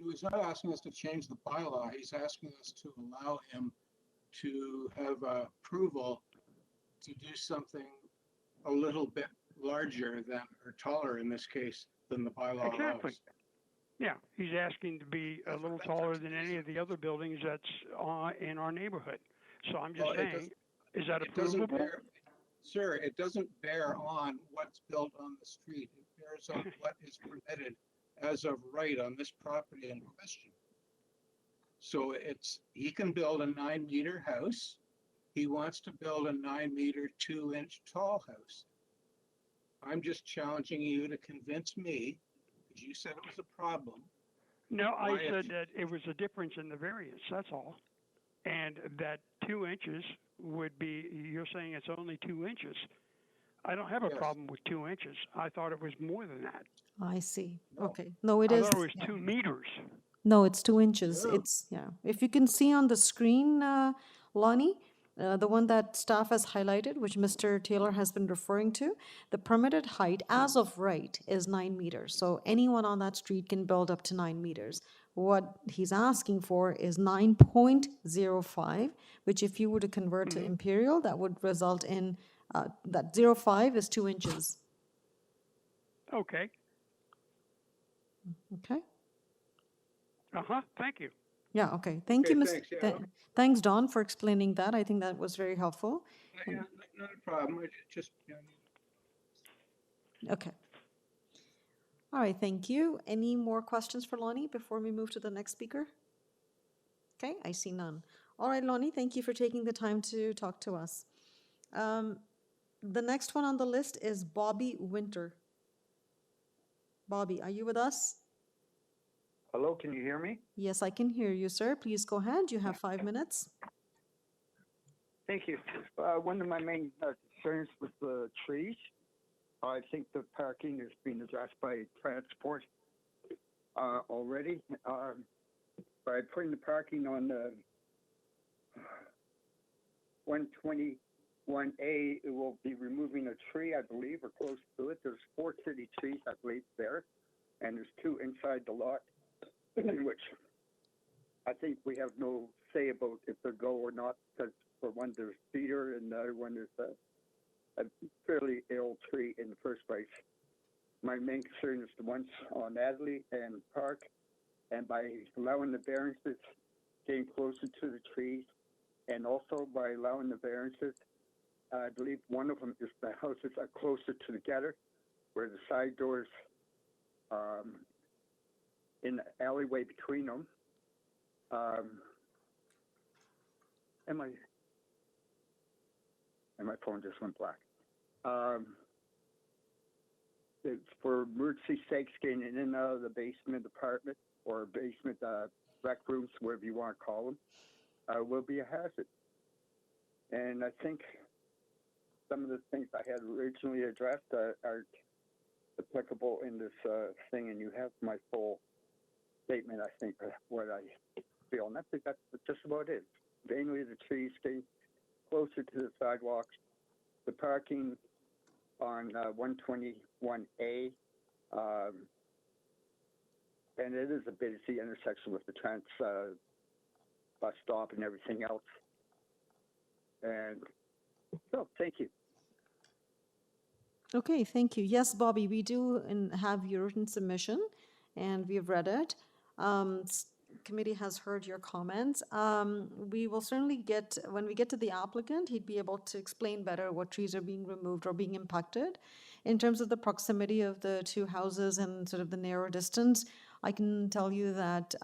[SPEAKER 11] He's not asking us to change the bylaw. He's asking us to allow him to have approval to do something a little bit larger than, or taller in this case, than the bylaw
[SPEAKER 13] Exactly.
[SPEAKER 11] allows.
[SPEAKER 13] Yeah, he's asking to be a little taller than any of the other buildings that's in our neighborhood. So I'm just saying, is that approvable?
[SPEAKER 11] Sir, it doesn't bear on what's built on the street. It bears on what is permitted as of right on this property in question. So he can build a 9-meter house. He wants to build a 9-meter, 2-inch tall house. I'm just challenging you to convince me, because you said it was a problem.
[SPEAKER 13] No, I said that it was a difference in the variance, that's all. And that 2 inches would be, you're saying it's only 2 inches. I don't have a problem with 2 inches. I thought it was more than that.
[SPEAKER 8] I see. Okay. No, it is.
[SPEAKER 13] I thought it was 2 meters.
[SPEAKER 8] No, it's 2 inches. It's, yeah. If you can see on the screen, Lonnie, the one that staff has highlighted, which Mr. Taylor has been referring to, the permitted height as of right is 9 meters. So anyone on that street can build up to 9 meters. What he's asking for is 9.05, which if you were to convert to imperial, that would result in that 0.5 is 2 inches.
[SPEAKER 13] Okay.
[SPEAKER 8] Okay.
[SPEAKER 13] Thank you.
[SPEAKER 8] Yeah, okay. Thank you, Ms.
[SPEAKER 11] Thanks, yeah.
[SPEAKER 8] Thanks, Don, for explaining that. I think that was very helpful.
[SPEAKER 11] Yeah, not a problem. I just,
[SPEAKER 8] Okay. All right, thank you. Any more questions for Lonnie before we move to the next speaker? Okay, I see none. All right, Lonnie, thank you for taking the time to talk to us. The next one on the list is Bobby Winter. Bobby, are you with us?
[SPEAKER 14] Hello, can you hear me?
[SPEAKER 8] Yes, I can hear you, sir. Please go ahead. You have 5 minutes.
[SPEAKER 14] Thank you. One of my main concerns with the trees, I think the parking is being addressed by transport already. By putting the parking on the 121A, it will be removing a tree, I believe, or close to it. There's 4 city trees, I believe, there, and there's 2 inside the lot, which I think we have no say about if they go or not, because for one, there's cedar, and the other one is a fairly ill tree in the first place. my main concern is the ones on Natalie and Park, and by allowing the variances, getting closer to the trees, and also by allowing the variances, I believe one of them is the houses are closer together, where the side doors, in the alleyway between them. And my phone just went black. It's for emergency sakes, getting in and out of the basement apartment or basement rec rooms, whatever you want to call them, will be a hazard. And I think some of the things I had originally addressed are applicable in this thing, and you have my full statement, I think, of what I feel. And I think that's just about it. Mainly the trees stay closer to the sidewalks, the parking on 121A, and it is a busy intersection with the trans bus stop and everything else. And so, thank you.
[SPEAKER 8] Okay, thank you. Yes, Bobby, we do have your written submission, and we've read it. Committee has heard your comments. We will certainly when we get to the applicant, he'd be able to explain better what trees are being removed or being impacted. In terms of the proximity of the two houses and sort of the narrow distance, I can tell you that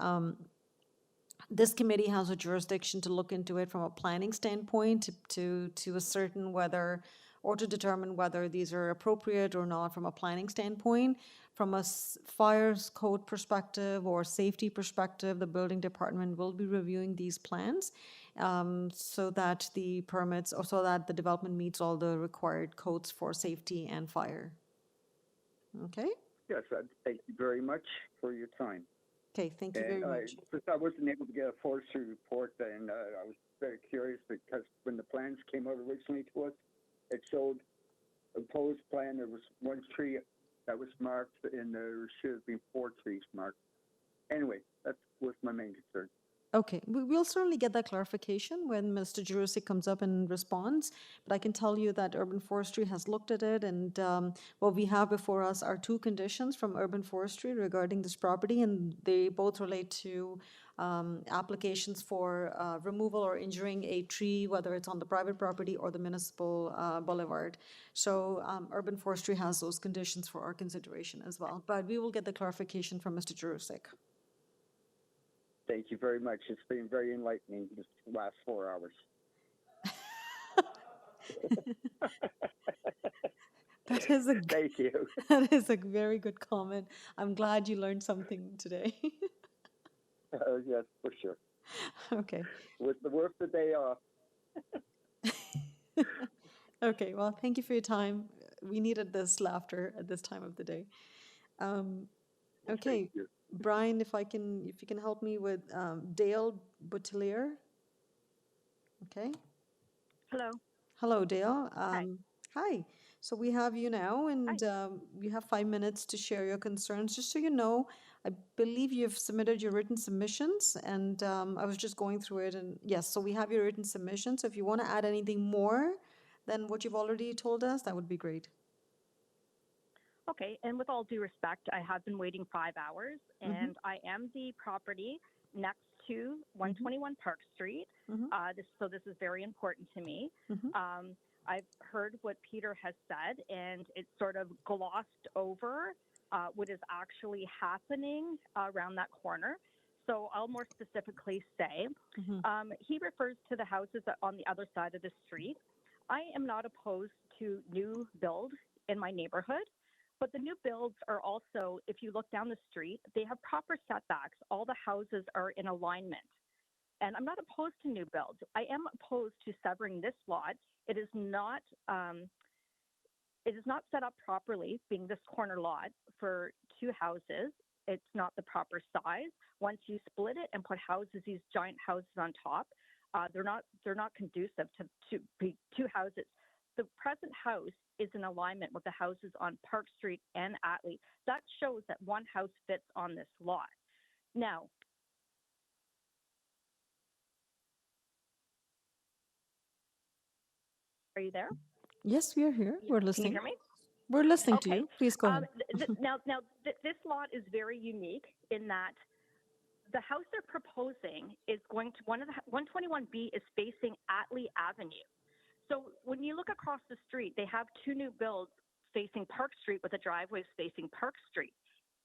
[SPEAKER 8] this committee has a jurisdiction to look into it from a planning standpoint to ascertain whether or to determine whether these are appropriate or not from a planning standpoint. From a fire code perspective or safety perspective, the building department will be reviewing these plans so that the permits or so that the development meets all the required codes for safety and fire. Okay?
[SPEAKER 14] Yes, thank you very much for your time.
[SPEAKER 8] Okay, thank you very much.
[SPEAKER 14] Since I wasn't able to get a forestry report, and I was very curious because when the plans came out originally to us, it showed a proposed plan. There was one tree that was marked, and there should have been 4 trees marked. Anyway, that was my main concern.
[SPEAKER 8] Okay, we'll certainly get that clarification when Mr. Jurusik comes up and responds, but I can tell you that Urban Forestry has looked at it, and what we have before us are 2 conditions from Urban Forestry regarding this property, and they both relate to applications for removal or injuring a tree, whether it's on the private property or the municipal boulevard. So Urban Forestry has those conditions for our consideration as well, but we will get the clarification from Mr. Jurusik.
[SPEAKER 14] Thank you very much. It's been very enlightening this last 4 hours. Thank you.
[SPEAKER 8] That is a very good comment. I'm glad you learned something today.
[SPEAKER 14] Yes, for sure.
[SPEAKER 8] Okay.
[SPEAKER 14] With the work the day off.
[SPEAKER 8] Okay, well, thank you for your time. We needed this laughter at this time of the day. Okay, Brian, if you can help me with Dale Boutillier. Okay.
[SPEAKER 15] Hello.
[SPEAKER 8] Hello, Dale. Hi. So we have you now, and you have 5 minutes to share your concerns. Just so you know, I believe you've submitted your written submissions, and I was just going through it, and yes, so we have your written submissions. So if you want to add anything more than what you've already told us, that would be great.
[SPEAKER 15] Okay, and with all due respect, I have been waiting 5 hours, and I am the property next to 121 Park Street. This is very important to me. I've heard what Peter has said, and it sort of glossed over what is actually happening around that corner. So I'll more specifically say, he refers to the houses on the other side of the street. I am not opposed to new build in my neighborhood, but the new builds are also, if you look down the street, they have proper setbacks. All the houses are in alignment. And I'm not opposed to new builds. I am opposed to severing this lot. It is not set up properly, being this corner lot for 2 houses. It's not the proper size. Once you split it and put houses, these giant houses on top, they're not conducive to be 2 houses. The present house is in alignment with the houses on Park Street and Atlee. That shows that one house fits on this lot. Now, are you there?
[SPEAKER 8] Yes, we are here. We're listening.
[SPEAKER 15] Can you hear me?
[SPEAKER 8] We're listening to
[SPEAKER 15] Okay.
[SPEAKER 8] you. Please go ahead.
[SPEAKER 15] This lot is very unique in that the house they're proposing is going to 121B is facing Atlee Avenue. So when you look across the street, they have two new builds facing Park Street with the driveways facing Park Street.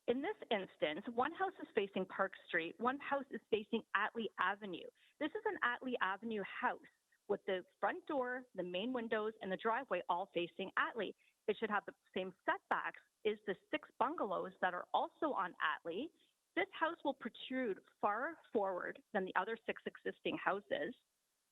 [SPEAKER 15] In this instance, one house is facing Park Street, one house is facing Atlee Avenue. This is an Atlee Avenue house with the front door, the main windows, and the driveway all facing Atlee. It should have the same setbacks as the 6 bungalows that are also on Atlee. This house will protrude far forward than the other 6 existing houses,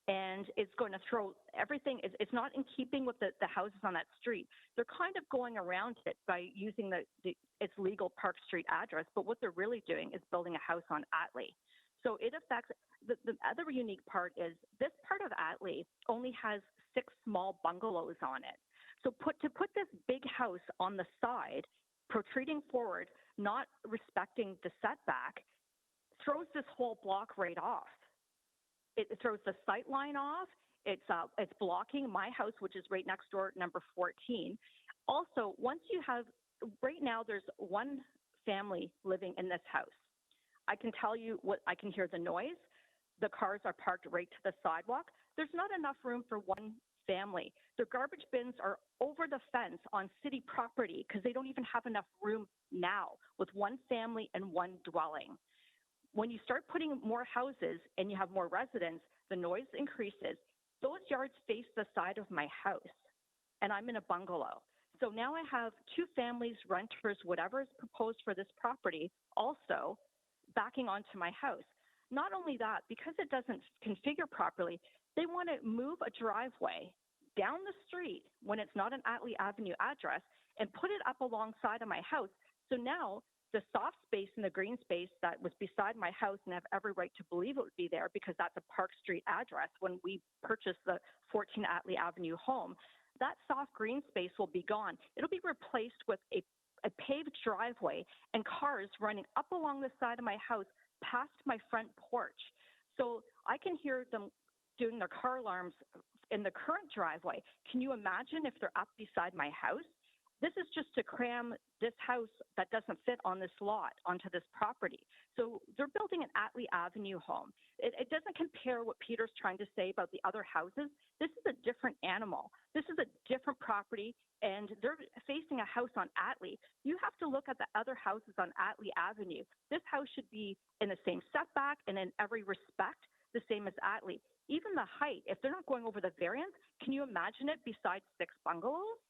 [SPEAKER 15] and it's going to throw everything. It's not in keeping with the houses on that street. They're kind of going around it by using its legal Park Street address, but what they're really doing is building a house on Atlee. So it affects, the other unique part is this part of Atlee only has 6 small bungalows on it. So to put this big house on the side, protruding forward, not respecting the setback, throws this whole block right off. It throws the sight line off. It's blocking my house, which is right next door, number 14. Also, once you have, right now there's one family living in this house. I can tell you what, I can hear the noise. The cars are parked right to the sidewalk. There's not enough room for one family. Their garbage bins are over the fence on city property because they don't even have enough room now with one family and one dwelling. When you start putting more houses and you have more residents, the noise increases. Those yards face the side of my house, and I'm in a bungalow. So now I have 2 families, renters, whatever is proposed for this property, also backing onto my house. Not only that, because it doesn't configure properly, they want to move a driveway down the street when it's not an Atlee Avenue address and put it up alongside of my house. So now the soft space and the green space that was beside my house, and I have every right to believe it would be there because that's a Park Street address when we purchased the 14 Atlee Avenue home, that soft green space will be gone. It'll be replaced with a paved driveway and cars running up along the side of my house past my front porch. So I can hear them doing their car alarms in the current driveway. Can you imagine if they're up beside my house? This is just to cram this house that doesn't fit on this lot onto this property. So they're building an Atlee Avenue home. It doesn't compare what Peter's trying to say about the other houses. This is a different animal. This is a different property, and they're facing a house on Atlee. You have to look at the other houses on Atlee Avenue. This house should be in the same setback and in every respect the same as Atlee. Even the height, if they're not going over the variance, can you imagine it besides 6 bungalows?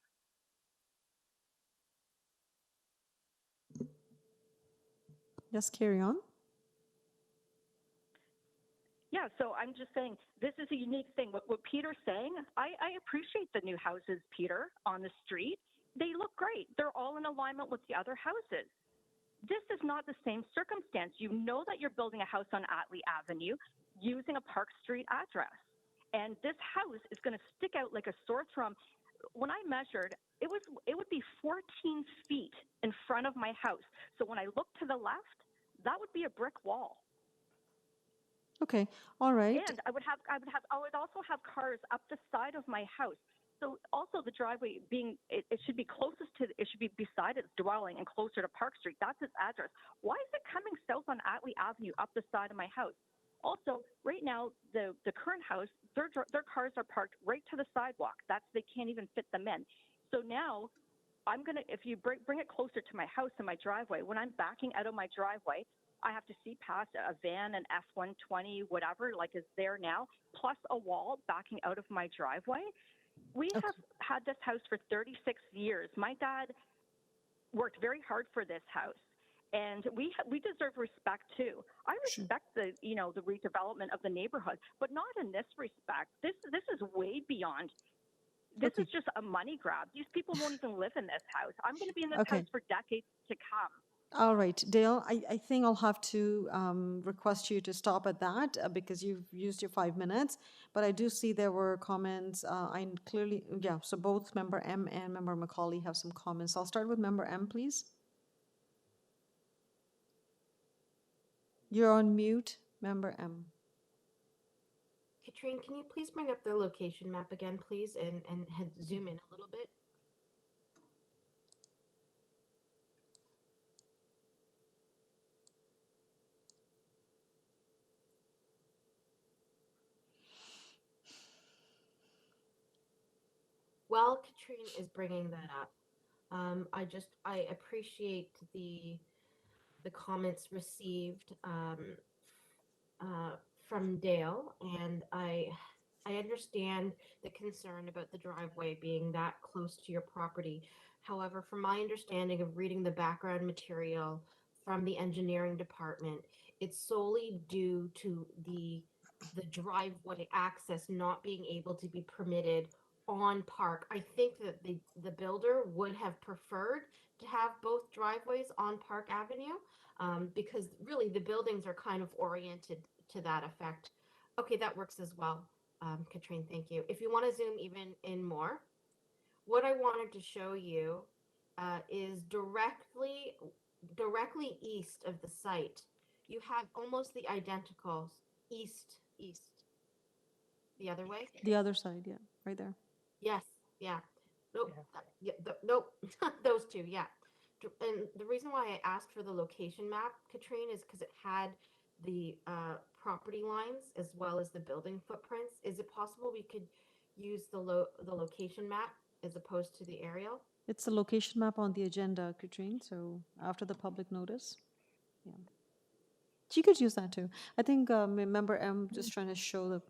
[SPEAKER 8] Yes, carry on.
[SPEAKER 15] Yeah, so I'm just saying this is a unique thing. What Peter's saying, I appreciate the new houses, Peter, on the street. They look great. They're all in alignment with the other houses. This is not the same circumstance. You know that you're building a house on Atlee Avenue using a Park Street address. And this house is going to stick out like a sore thumb. When I measured, it would be 14 feet in front of my house. So when I look to the left, that would be a brick wall.
[SPEAKER 8] Okay, all right.
[SPEAKER 15] And I would also have cars up the side of my house. So also the driveway being, it should be closest to, it should be beside its dwelling and closer to Park Street. That's its address. Why is it coming south on Atlee Avenue up the side of my house? Also, right now, the current house, their cars are parked right to the sidewalk. They can't even fit them in. So now I'm going to, if you bring it closer to my house and my driveway, when I'm backing out of my driveway, I have to see past a van, an F-120, whatever, like is there now, plus a wall backing out of my driveway. We have had this house for 36 years. My dad worked very hard for this house, and we deserve respect too. I respect the redevelopment of the neighborhood, but not in this respect. This is way beyond. This is just a money grab. These people won't even live in this house. I'm going to be in this house for decades to come.
[SPEAKER 8] All right, Dale, I think I'll have to request you to stop at that because you've used your 5 minutes. But I do see there were comments. So both Member M and Member Macaulay have some comments. I'll start with Member M, please. You're on mute, Member M.
[SPEAKER 1] Katrine, can you please bring up the location map again, please, and zoom in a little bit? While Katrine is bringing that up, I appreciate the comments received from Dale, and I understand the concern about the driveway being that close to your property. However, from my understanding of reading the background material from the engineering department, it's solely due to the driveway access not being able to be permitted on Park. I think that the builder would have preferred to have both driveways on Park Avenue, because really the buildings are kind of oriented to that effect. Okay, that works as well. Katrine, thank you. If you want to zoom even in more, what I wanted to show you is directly east of the site. You have almost the identical east, the other way.
[SPEAKER 8] The other side, yeah, right there.
[SPEAKER 1] Yes, yeah. Nope, nope, those two, yeah. And the reason why I asked for the location map, Katrine, is because it had the property lines as well as the building footprints. Is it possible we could use the location map as opposed to the aerial?
[SPEAKER 8] It's the location map on the agenda, Katrine, so after the public notice. Yeah. She could use that too. I think member M just trying to show the.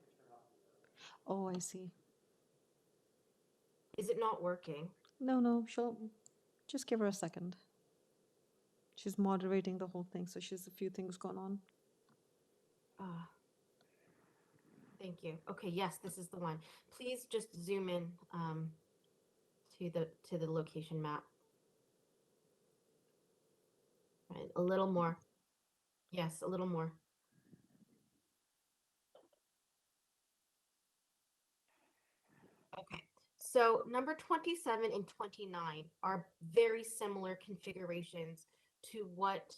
[SPEAKER 8] Oh, I see.
[SPEAKER 1] Is it not working?
[SPEAKER 8] No, she'll just give her a second. She's moderating the whole thing, so she's a few things going on.
[SPEAKER 1] Thank you. Okay, yes, this is the one. Please just zoom in to the location map. Right, a little more. Yes, a little more. Okay, so number 27 and 29 are very similar configurations to what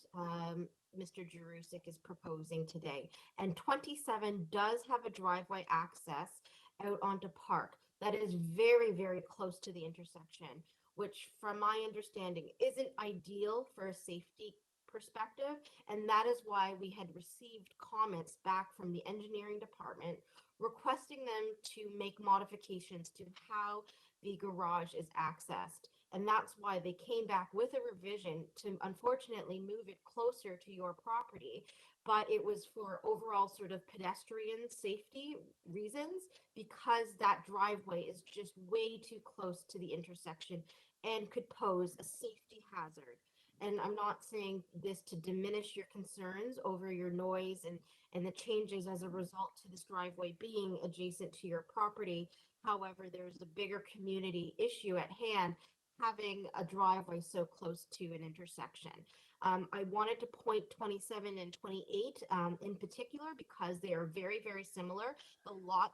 [SPEAKER 1] Mr. Jerusik is proposing today. And 27 does have a driveway access out onto Park that is very, very close to the intersection, which from my understanding isn't ideal for a safety perspective. And that is why we had received comments back from the engineering department requesting them to make modifications to how the garage is accessed. And that's why they came back with a revision to unfortunately move it closer to your property. But it was for overall sort of pedestrian safety reasons, because that driveway is just way too close to the intersection and could pose a safety hazard. And I'm not saying this to diminish your concerns over your noise and the changes as a result to this driveway being adjacent to your property. However, there's a bigger community issue at hand, having a driveway so close to an intersection. I wanted to point 27 and 28 in particular because they are very, very similar. The lot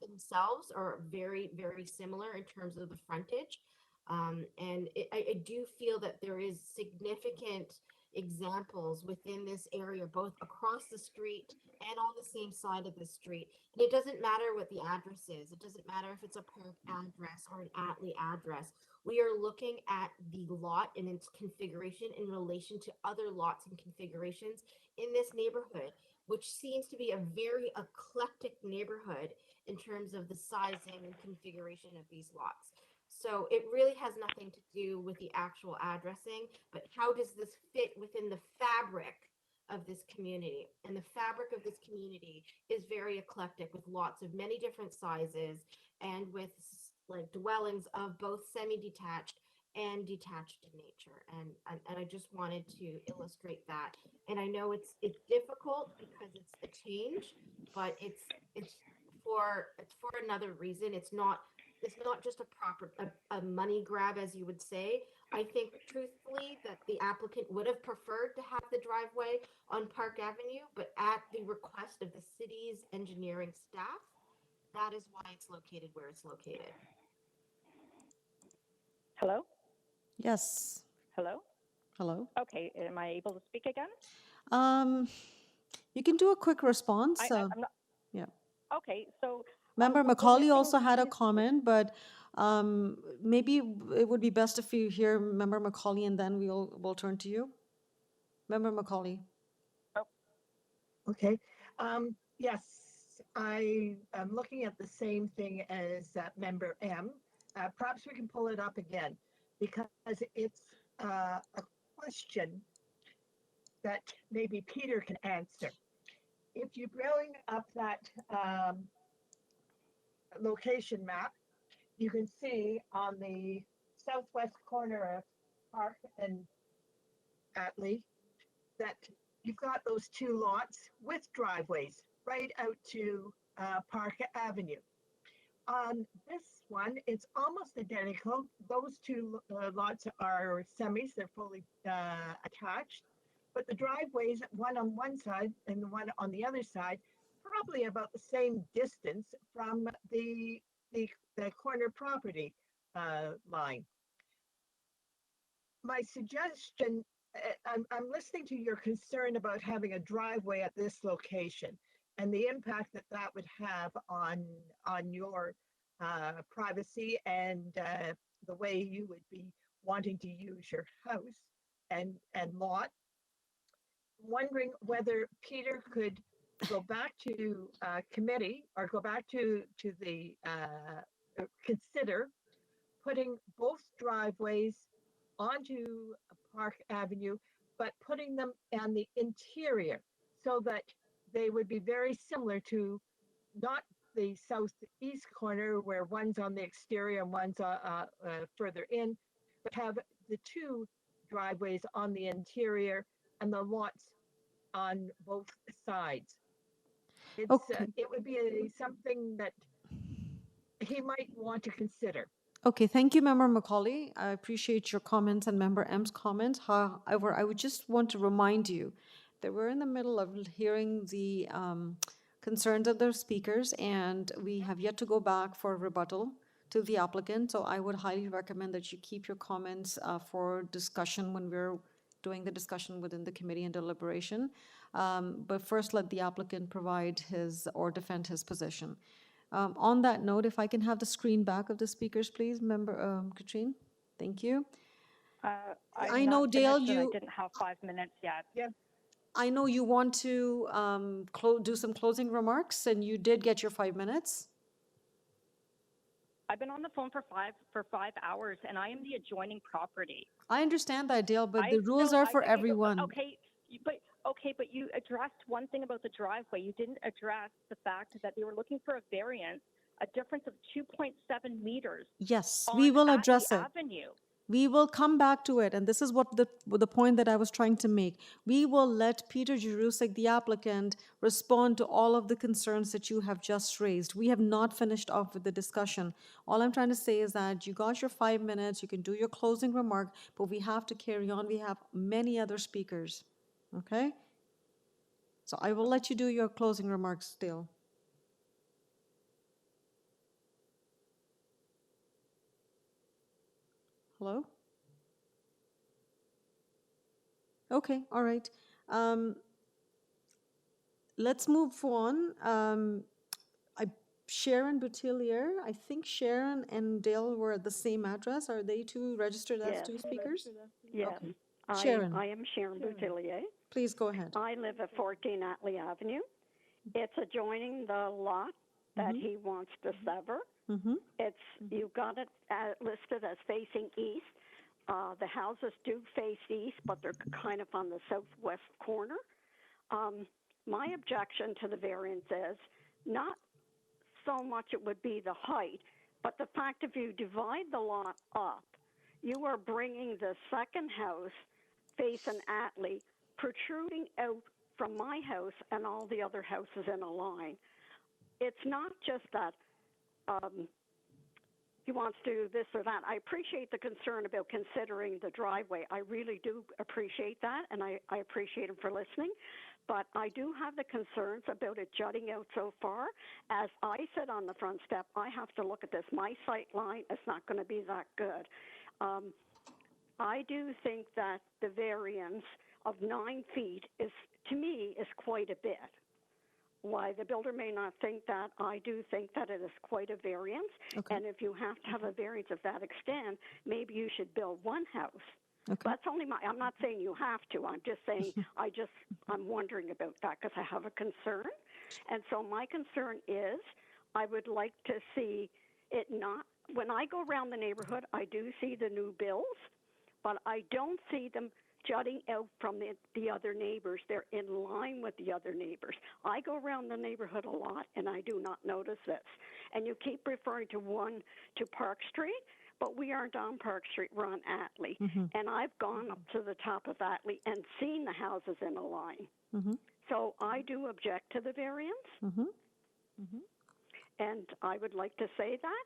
[SPEAKER 1] themselves are very, very similar in terms of the frontage. I do feel that there is significant examples within this area, both across the street and on the same side of the street. And it doesn't matter what the address is. It doesn't matter if it's a Park address or an Atlee address. We are looking at the lot and its configuration in relation to other lots and configurations in this neighborhood, which seems to be a very eclectic neighborhood in terms of the sizing and configuration of these lots. So it really has nothing to do with the actual addressing, but how does this fit within the fabric of this community? And the fabric of this community is very eclectic, with lots of many different sizes and with like dwellings of both semi-detached and detached in nature. And I just wanted to illustrate that. And I know it's difficult because it's a change, but it's for another reason. It's not just a money grab, as you would say. I think truthfully that the applicant would have preferred to have the driveway on Park Avenue, but at the request of the city's engineering staff, that is why it's located where it's located.
[SPEAKER 15] Hello?
[SPEAKER 8] Yes.
[SPEAKER 15] Hello?
[SPEAKER 8] Hello.
[SPEAKER 15] Okay, am I able to speak again?
[SPEAKER 8] You can do a quick response.
[SPEAKER 15] I'm not.
[SPEAKER 8] Yeah.
[SPEAKER 15] Okay, so.
[SPEAKER 8] Member
[SPEAKER 15] we're
[SPEAKER 8] Macaulay
[SPEAKER 15] missing
[SPEAKER 8] also had a
[SPEAKER 15] pieces.
[SPEAKER 8] comment, but maybe it would be best if you hear Member Macaulay and then we'll turn to you. Member Macaulay.
[SPEAKER 6] Okay. Yes, I am looking at the same thing as member M. perhaps we can pull it up again because it's a question that maybe Peter can answer. If you bring up that location map, you can see on the southwest corner of Park and Atlee that you've got those two lots with driveways right out to Park Avenue. On this one, it's almost identical. Those two lots are semis, they're fully attached, but the driveways, one on one side and the one on the other side, probably about the same distance from the corner property line. My suggestion, I'm listening to your concern about having a driveway at this location and the impact that that would have on your privacy and the way you would be wanting to use your house and lot. Wondering whether Peter could go back to committee or go back to the consider putting both driveways onto Park Avenue, but putting them on the interior so that they would be very similar to not the southeast corner where one's on the exterior and one's further in, but have the two driveways on the interior and the lots on both sides. It's it would be something that he might want to consider.
[SPEAKER 8] Okay, thank you, Member Macaulay. I appreciate your comments and Member M's comments. However, I would just want to remind you that we're in the middle of hearing the concerns of the speakers, and we have yet to go back for rebuttal to the applicant. So I would highly recommend that you keep your comments for discussion when we're doing the discussion within the committee and deliberation. But first, let the applicant provide his or defend his position. On that note, if I can have the screen back of the speakers, please, Member Katrine. Thank you. I know, Dale, you...
[SPEAKER 15] I didn't have 5 minutes yet.
[SPEAKER 6] Yeah.
[SPEAKER 8] I know you want to do some closing remarks, and you did get your 5 minutes.
[SPEAKER 15] I've been on the phone for 5 hours, and I am the adjoining property.
[SPEAKER 8] I understand that, Dale, but the rules are for everyone.
[SPEAKER 15] Okay, but you addressed one thing about the driveway. You didn't address the fact that they were looking for a variance, a difference of 2.7 meters.
[SPEAKER 8] Yes, we will address it.
[SPEAKER 15] Avenue.
[SPEAKER 8] We will come back to it, and this is what the point that I was trying to make. We will let Peter Jerusek, the applicant, respond to all of the concerns that you have just raised. We have not finished off with the discussion. All I'm trying to say is that you got your 5 minutes, you can do your closing remark, but we have to carry on. We have many other speakers, okay? So I will let you do your closing remarks still. Hello? Okay, all right. Let's move on. Sharon Boutillier, I think Sharon and Dale were at the same address. Are they two registered as two speakers?
[SPEAKER 16] Yes.
[SPEAKER 8] Okay.
[SPEAKER 16] Sharon. I am Sharon Boutillier.
[SPEAKER 8] Please go ahead.
[SPEAKER 16] I live at 14 Atlee Avenue. It's adjoining the lot that he wants to sever. You've got it listed as facing east. The houses do face east, but they're kind of on the southwest corner. My objection to the variance is not so much it would be the height, but the fact if you divide the lot up, you are bringing the second house facing Atlee protruding out from my house and all the other houses in a line. It's not just that he wants to do this or that. I appreciate the concern about considering the driveway. I really do appreciate that, and I appreciate him for listening. But I do have the concerns about it jutting out so far. As I sit on the front step, I have to look at this. My sight line is not going to be that good. I do think that the variance of 9 feet is, to me, is quite a bit. Why the builder may not think that, I do think that it is quite a variance.
[SPEAKER 8] Okay.
[SPEAKER 16] And if you have to have a variance of that extent, maybe you should build one house.
[SPEAKER 8] Okay.
[SPEAKER 16] That's only I'm not saying you have to. I'm just saying I'm wondering about that because I have a concern. And so my concern is I would like to see it not when I go around the neighborhood, I do see the new bills, but I don't see them jutting out from the other neighbors. They're in line with the other neighbors. I go around the neighborhood a lot, and I do not notice this. And you keep referring to Park Street, but we aren't on Park Street. We're on Atlee. And I've gone up to the top of Atlee and seen the houses in a line. So I do object to the variance. And I would like to say that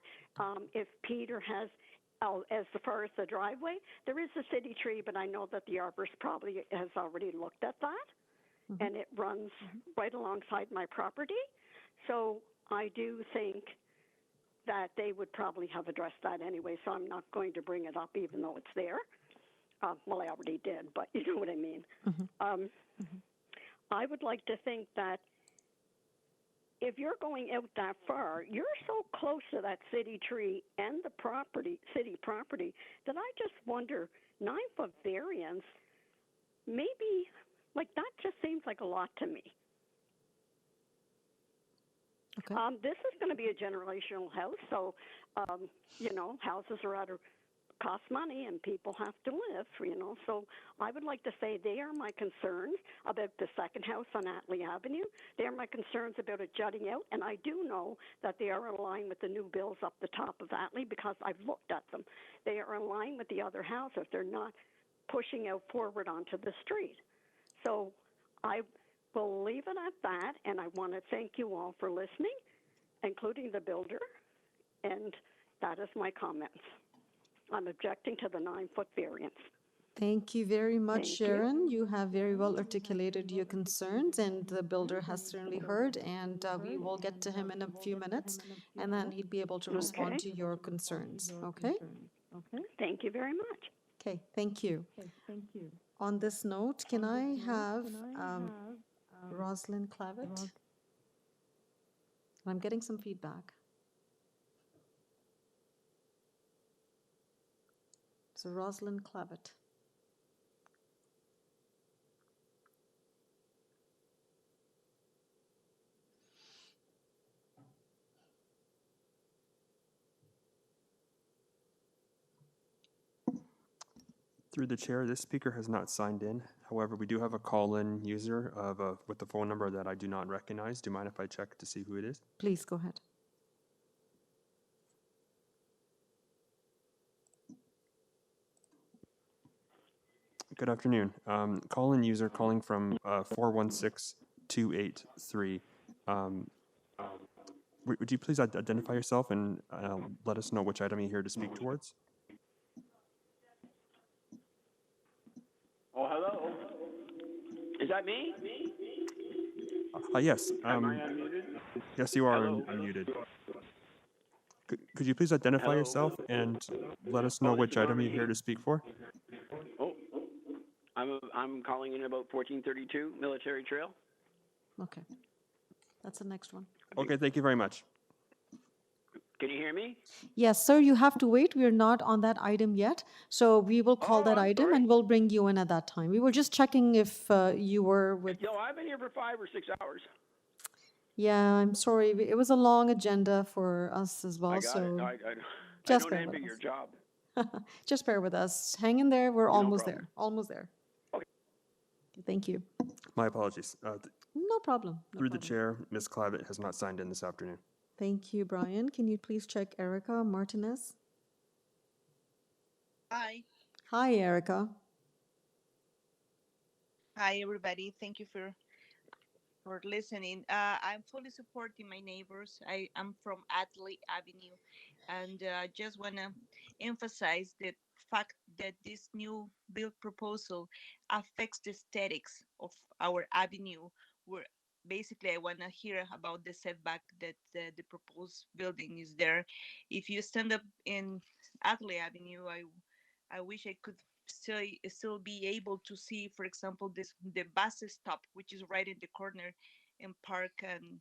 [SPEAKER 16] if Peter has, as far as the driveway, there is a city tree, but I know that the arborist probably has already looked at that, and it runs right alongside my property. So I do think that they would probably have addressed that anyway, so I'm not going to bring it up even though it's there. Well, I already did, but you know what I mean. I would like to think that if you're going out that far, you're so close to that city tree and the city property, that I just wonder, 9-foot variance, maybe, like, that just seems like a lot to me.
[SPEAKER 8] Okay.
[SPEAKER 16] This is going to be a generational house, so, houses are out of cost money and people have to live, So I would like to say they are my concerns about the second house on Atlee Avenue. They are my concerns about it jutting out, and I do know that they are in line with the new bills up the top of Atlee because I've looked at them. They are in line with the other houses. They're not pushing out forward onto the street. So I will leave it at that, and I want to thank you all for listening, including the builder, and that is my comments. I'm objecting to the 9-foot variance.
[SPEAKER 8] Thank you very much,
[SPEAKER 16] Thank
[SPEAKER 8] Sharon. You have very well articulated your concerns, and the builder has certainly heard, and we will get to him in a few minutes, and then he'd be able to respond to your concerns. Okay?
[SPEAKER 16] Thank you very much.
[SPEAKER 8] Okay, thank you. On this note, can I have Rosalind Clavitt? I'm getting some feedback. So Rosalind Clavitt.
[SPEAKER 2] Through the chair, this speaker has not signed in. However, we do have a call-in user with the phone number that I do not recognize. Do you mind if I check to see who it is?
[SPEAKER 8] Please go ahead.
[SPEAKER 2] Good afternoon. Call-in user calling from 416283. Would you please identify yourself and let us know which item you're here to speak towards?
[SPEAKER 17] Oh, hello. Is that me?
[SPEAKER 2] Yes.
[SPEAKER 17] Am I unmuted?
[SPEAKER 2] Yes, you are
[SPEAKER 17] Hello?
[SPEAKER 2] unmuted. Could you please identify
[SPEAKER 17] Hello?
[SPEAKER 2] yourself and let us know
[SPEAKER 17] this
[SPEAKER 2] which
[SPEAKER 17] is
[SPEAKER 2] item
[SPEAKER 17] Army.
[SPEAKER 2] you're here to speak for?
[SPEAKER 17] Oh, I'm calling in about 1432 Military Trail.
[SPEAKER 8] Okay. That's the next one.
[SPEAKER 2] Okay, thank you very much.
[SPEAKER 17] Can you hear me?
[SPEAKER 8] Yes, sir, you have to wait. We're not on that item yet. So we will call that
[SPEAKER 17] I'm
[SPEAKER 8] item
[SPEAKER 17] sorry.
[SPEAKER 8] and we'll bring you in at that time. We were just checking if you were with.
[SPEAKER 17] No, I've been here for 5 or 6 hours.
[SPEAKER 8] Yeah, I'm sorry. It was a long agenda for us as well.
[SPEAKER 17] I got
[SPEAKER 8] so
[SPEAKER 17] it. I
[SPEAKER 8] just
[SPEAKER 17] don't
[SPEAKER 8] bear
[SPEAKER 17] envy
[SPEAKER 8] with
[SPEAKER 17] your
[SPEAKER 8] us.
[SPEAKER 17] job.
[SPEAKER 8] Just bear with us. Hang in there. We're
[SPEAKER 17] No
[SPEAKER 8] almost
[SPEAKER 17] problem.
[SPEAKER 8] there. Almost there.
[SPEAKER 17] Okay.
[SPEAKER 8] Thank you.
[SPEAKER 2] My apologies.
[SPEAKER 8] No problem. No
[SPEAKER 2] Through the
[SPEAKER 8] problem.
[SPEAKER 2] chair, Ms. Clavitt has not signed in this afternoon.
[SPEAKER 8] Thank you, Brian. Can you please check Erica Martinez?
[SPEAKER 18] Hi.
[SPEAKER 8] Hi, Erica.
[SPEAKER 18] Hi, everybody. Thank you for listening. I'm fully supporting my neighbors. I'm from Atlee Avenue, and just want to emphasize the fact that this new bill proposal affects the aesthetics of our avenue. Where basically I want to hear about the setback that the proposed building is there. If you stand up in Atlee Avenue, I wish I could still be able to see, for example, the bus stop, which is right in the corner in Park and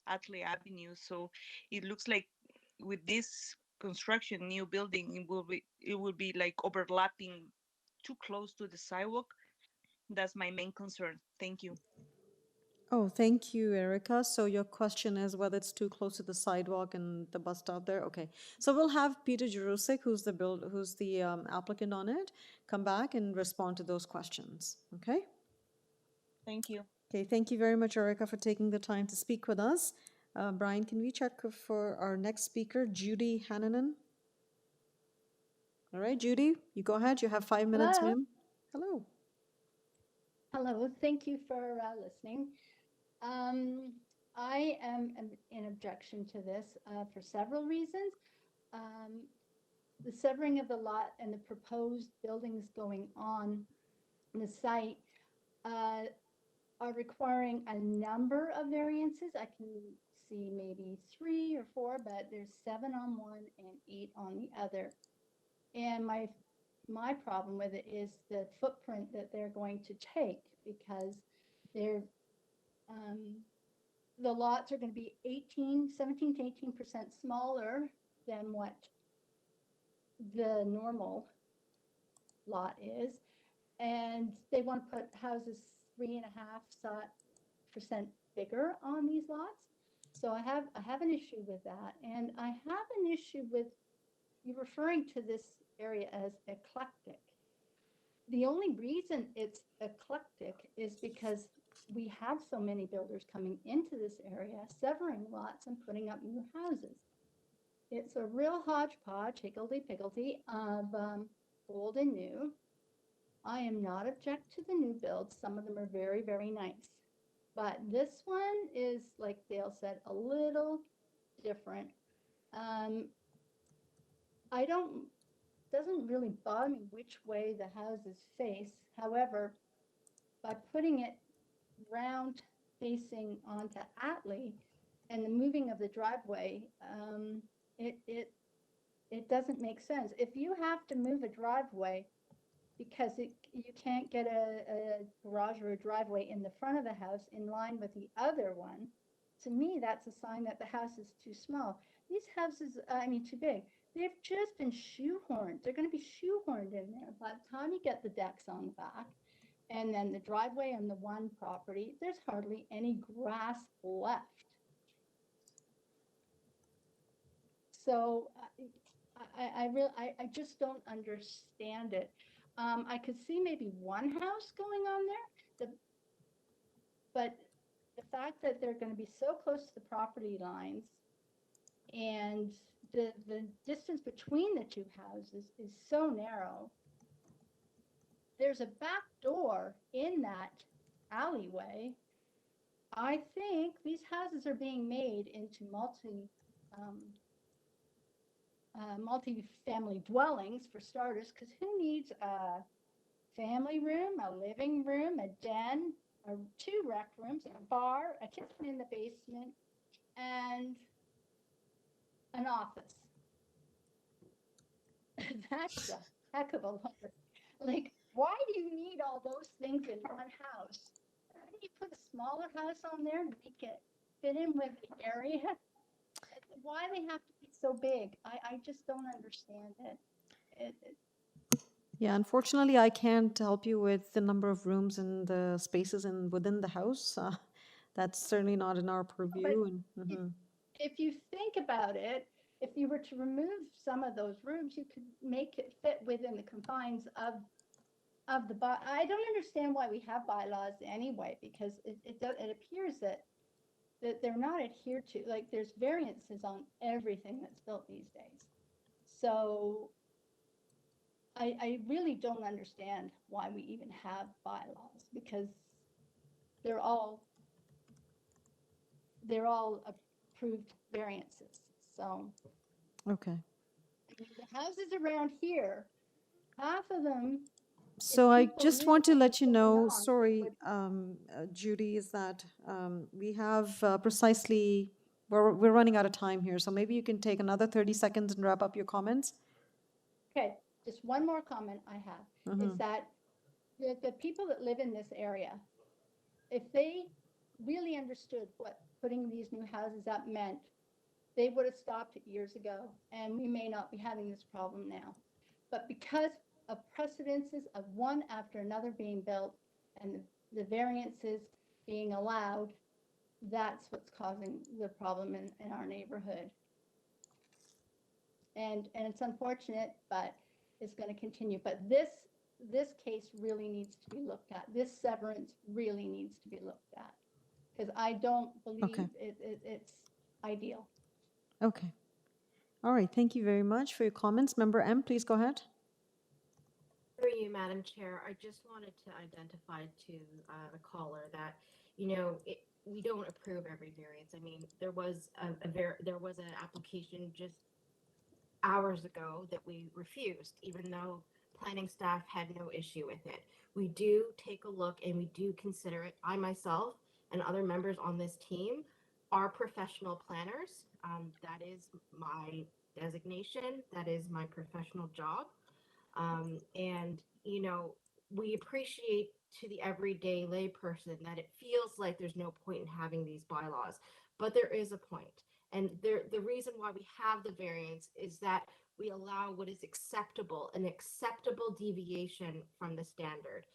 [SPEAKER 18] Atlee Avenue. So it looks like with this construction, new building, it will be like overlapping too close to the sidewalk. That's my main concern. Thank you.
[SPEAKER 8] Oh, thank you, Erica. So your question is whether it's too close to the sidewalk and the bus stop there? Okay. So we'll have Peter Jarusik, who's the applicant on it, come back and respond to those questions. Okay?
[SPEAKER 18] Thank you.
[SPEAKER 8] Okay, thank you very much, Erica, for taking the time to speak with us. Brian, can we check for our next speaker, Judy Hannanen? All right, Judy, you go ahead. You have 5 minutes,
[SPEAKER 19] Hello.
[SPEAKER 8] ma'am. Hello.
[SPEAKER 19] Hello. Thank you for listening. I am in objection to this for several reasons. The severing of the lot and the proposed buildings going on the site are requiring a number of variances. I can see maybe 3 or 4, but there's 7 on one and 8 on the other. And my problem with it is the footprint that they're going to take, because they're the lots are going to be 17 to 18% smaller than what the normal lot is, and they want to put houses 3.5% bigger on these lots. So I have an issue with that, and I have an issue with you referring to this area as eclectic. The only reason it's eclectic is because we have so many builders coming into this area, severing lots and putting up new houses. It's a real hodgepodge, higgledy-piggledy of old and new. I am not object to the new builds. Some of them are very, very nice. But this one is, like Dale said, a little different. Doesn't really bother me which way the houses face. However, by putting it round facing onto Atlee and the moving of the driveway, it doesn't make sense. If you have to move a driveway because you can't get a garage or a driveway in the front of the house in line with the other one, to me, that's a sign that the house is too small. These houses, too big. They've just been shoehorned. They're going to be shoehorned in there. By the time you get the decks on the back and then the driveway on the one property, there's hardly any grass left. So I just don't understand it. I could see maybe one house going on there, but the fact that they're going to be so close to the property lines and the distance between the two houses is so narrow. There's a back door in that alleyway. I think these houses are being made into multi-family dwellings for starters, because who needs a family room, a living room, a den, 2 rec rooms, a bar, a kitchen in the basement, and an office? That's a heck of a lot. Like, why do you need all those things in one house? Why don't you put a smaller house on there and make it fit in with the area? Why they have to be so big? I just don't understand it.
[SPEAKER 8] Yeah, unfortunately, I can't help you with the number of rooms and the spaces within the house. That's certainly not in our purview.
[SPEAKER 19] If you think about it, if you were to remove some of those rooms, you could make it fit within the confines of the by. I don't understand why we have bylaws anyway, because it appears that they're not adhered to. Like, there's variances on everything that's built these days. So I really don't understand why we even have bylaws, because they're all approved variances. So
[SPEAKER 8] Okay.
[SPEAKER 19] the houses around here, half of them.
[SPEAKER 8] So I just want to let you know, sorry, Judy, is that we have precisely, we're running out of time here. So maybe you can take another 30 seconds and wrap up your comments.
[SPEAKER 19] Okay, just one more comment I have is that the people that live in this area, if they really understood what putting these new houses up meant, they would have stopped it years ago, and we may not be having this problem now. But because of precedences of one after another being built and the variances being allowed, that's what's causing the problem in our neighborhood. And it's unfortunate, but it's going to continue. But this case really needs to be looked at. This severance really needs to be looked at, because I don't believe
[SPEAKER 8] Okay.
[SPEAKER 19] it's ideal.
[SPEAKER 8] Okay. All right. Thank you very much for your comments. Member M, please go ahead.
[SPEAKER 1] Through you, Madam Chair, I just wanted to identify to the caller that, you know, we don't approve every variance. I mean, there was there was an application just hours ago that we refused, even though planning staff had no issue with it. We do take a look and we do consider it. I myself and other members on this team are professional planners. That is my designation. That is my professional job. And, you know, we appreciate to the everyday layperson that it feels like there's no point in having these bylaws, but there is a point. And the reason why we have the variance is that we allow what is acceptable, an acceptable deviation from the standard.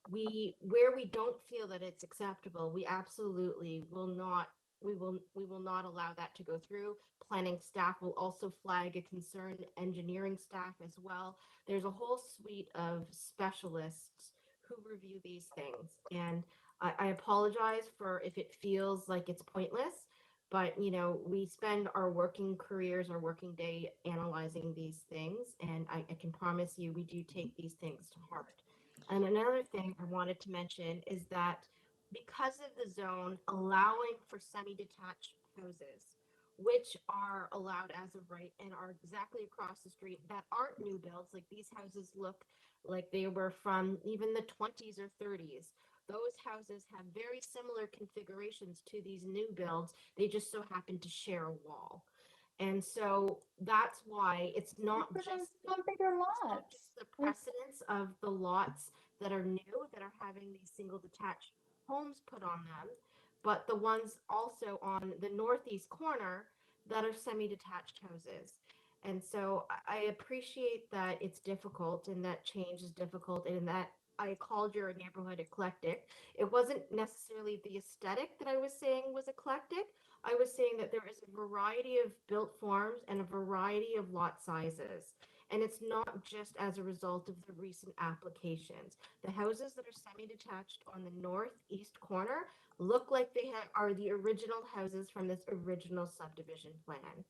[SPEAKER 1] Where we don't feel that it's acceptable, we absolutely will not, we will not allow that to go through. Planning staff will also flag a concern, engineering staff as well. There's a whole suite of specialists who review these things. And I apologize for if it feels like it's pointless, but you know, we spend our working careers, our working day analyzing these things. And I can promise you, we do take these things to heart. And another thing I wanted to mention is that because of the zone allowing for semi-detached houses, which are allowed as of right and are exactly across the street, that aren't new builds, like these houses look like they were from even the 20s or 30s. Those houses have very similar configurations to these new builds. They just so happen to share a wall. And so that's why it's not just
[SPEAKER 19] bigger lots.
[SPEAKER 1] The precedence of the lots that are new that are having these single detached homes put on them, but the ones also on the northeast corner that are semi-detached houses. And so I appreciate that it's difficult and that change is difficult and that I called your neighborhood eclectic. It wasn't necessarily the aesthetic that I was saying was eclectic. I was saying that there is a variety of built forms and a variety of lot sizes. And it's not just as a result of the recent applications. The houses that are semi-detached on the northeast corner look like they are the original houses from this original subdivision plan.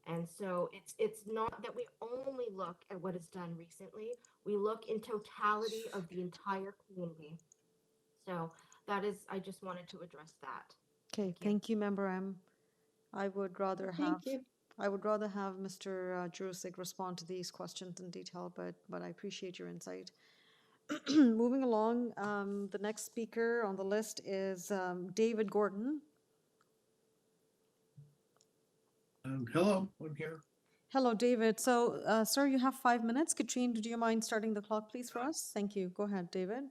[SPEAKER 1] And so it's not that we only look at what is done recently. We look in totality of the entire community. So that is, I just wanted to address that.
[SPEAKER 8] Okay. Thank you, Member M. I would rather have.
[SPEAKER 19] Thank you.
[SPEAKER 8] I would rather have Mr. Jurusik respond to these questions in detail, but I appreciate your insight. Moving along, the next speaker on the list is David Gordon.
[SPEAKER 20] Hello, I'm here.
[SPEAKER 8] Hello, David. So, sir, you have 5 minutes. Katrine, do you mind starting the clock, please, for us? Thank you. Go ahead, David.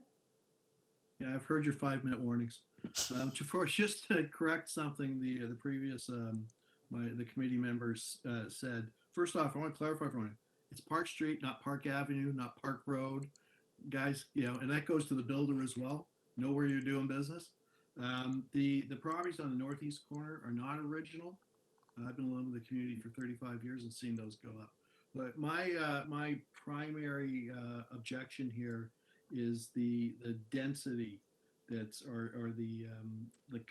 [SPEAKER 20] Yeah, I've heard your 5-minute warnings. Just to correct something the previous the committee members said. First off, I want to clarify for you. It's Park Street, not Park Avenue, not Park Road, guys. You know, and that goes to the builder as well. Know where you're doing business. The properties on the northeast corner are not original. I've been along with the community for 35 years and seen those go up. But my primary objection here is the density that's or the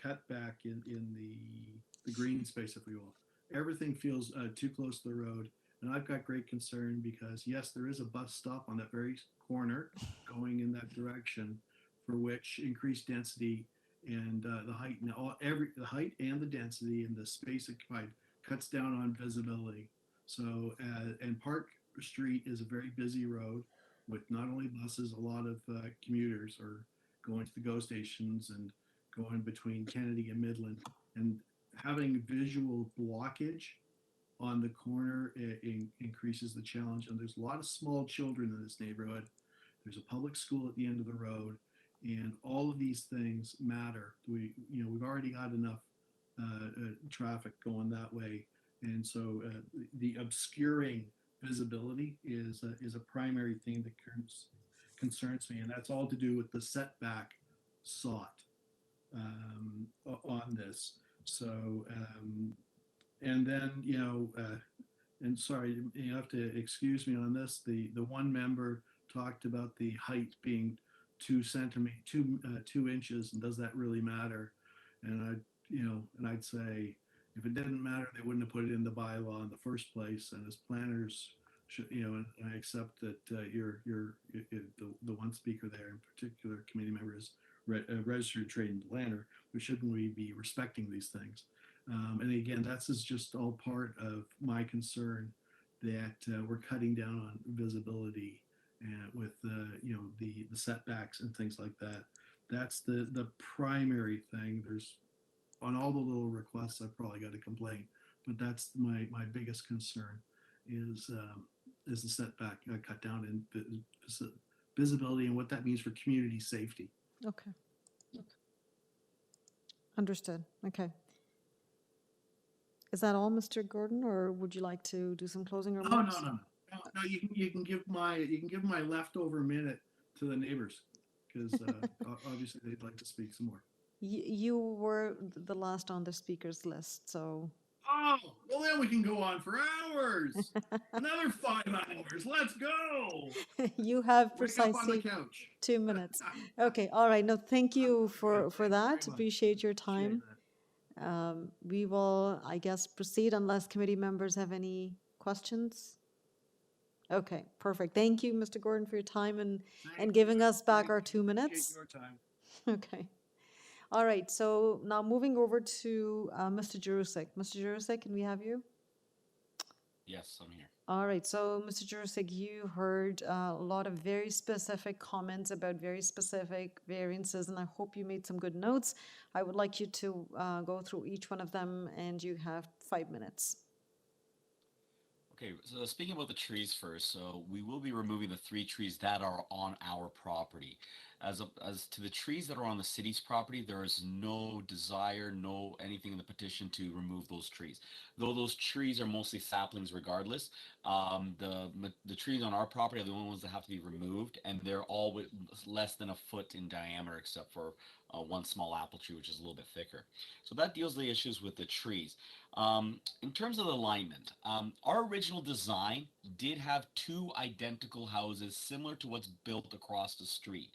[SPEAKER 20] cutback in the green space, if we will. Everything feels too close to the road, and I've got great concern because yes, there is a bus stop on that very corner going in that direction, for which increased density and the height and the height and the density and the space occupied cuts down on visibility. So and Park Street is a very busy road with not only buses, a lot of commuters are going to the GO stations and going between Kennedy and Midland, and having visual blockage on the corner increases the challenge. And there's a lot of small children in this neighborhood. There's a public school at the end of the road, and all of these things matter. We've already got enough traffic going that way, and so the obscuring visibility is a primary thing that concerns me, and that's all to do with the setback sought on this. So, and then, and sorry, you have to excuse me on this. The one member talked about the height being 2 inches, and does that really matter? And and I'd say if it didn't matter, they wouldn't have put it in the bylaw in the first place. And as planners, and I accept that the one speaker there in particular, committee member, is a registered trade planner, but shouldn't we be respecting these things? And again, that's just all part of my concern that we're cutting down on visibility and with the setbacks and things like that. That's the primary thing. There's on all the little requests, I've probably got a complaint, but that's my biggest concern is the setback cut down in visibility and what that means for community safety.
[SPEAKER 8] Okay. Understood. Okay. Is that all, Mr. Gordon, or would you like to do some closing
[SPEAKER 20] Oh,
[SPEAKER 8] remarks?
[SPEAKER 20] no. You can give my leftover minute to the neighbors because obviously they'd like to speak some more.
[SPEAKER 8] You were the last on the speakers list, so.
[SPEAKER 20] Oh, well then we can go on for hours. Another 5 hours. Let's go.
[SPEAKER 8] You have
[SPEAKER 20] Wake up on the
[SPEAKER 8] precisely
[SPEAKER 20] couch.
[SPEAKER 8] 2 minutes. Okay, all right. No, thank you for
[SPEAKER 20] Thank you
[SPEAKER 8] that.
[SPEAKER 20] very much.
[SPEAKER 8] Appreciate your time. We will, I guess, proceed unless committee members have any questions. Okay, perfect. Thank you, Mr. Gordon, for your time and giving us back our 2 minutes.
[SPEAKER 20] Appreciate your time.
[SPEAKER 8] Okay. All right, so now moving over to Mr. Jurusik. Mr. Jurusik, can we have you?
[SPEAKER 12] Yes, I'm here.
[SPEAKER 8] All right, so Mr. Jurusik, you heard a lot of very specific comments about very specific variances, and I hope you made some good notes. I would like you to go through each one of them, and you have 5 minutes.
[SPEAKER 12] Okay, so speaking about the trees first, so we will be removing the 3 trees that are on our property. As to the trees that are on the city's property, there is no desire, no anything in the petition to remove those trees. Though those trees are mostly saplings regardless, the trees on our property are the only ones that have to be removed, and they're all less than a foot in diameter except for one small apple tree, which is a little bit thicker. So that deals with the issues with the trees. In terms of the alignment, our original design did have 2 identical houses similar to what's built across the street.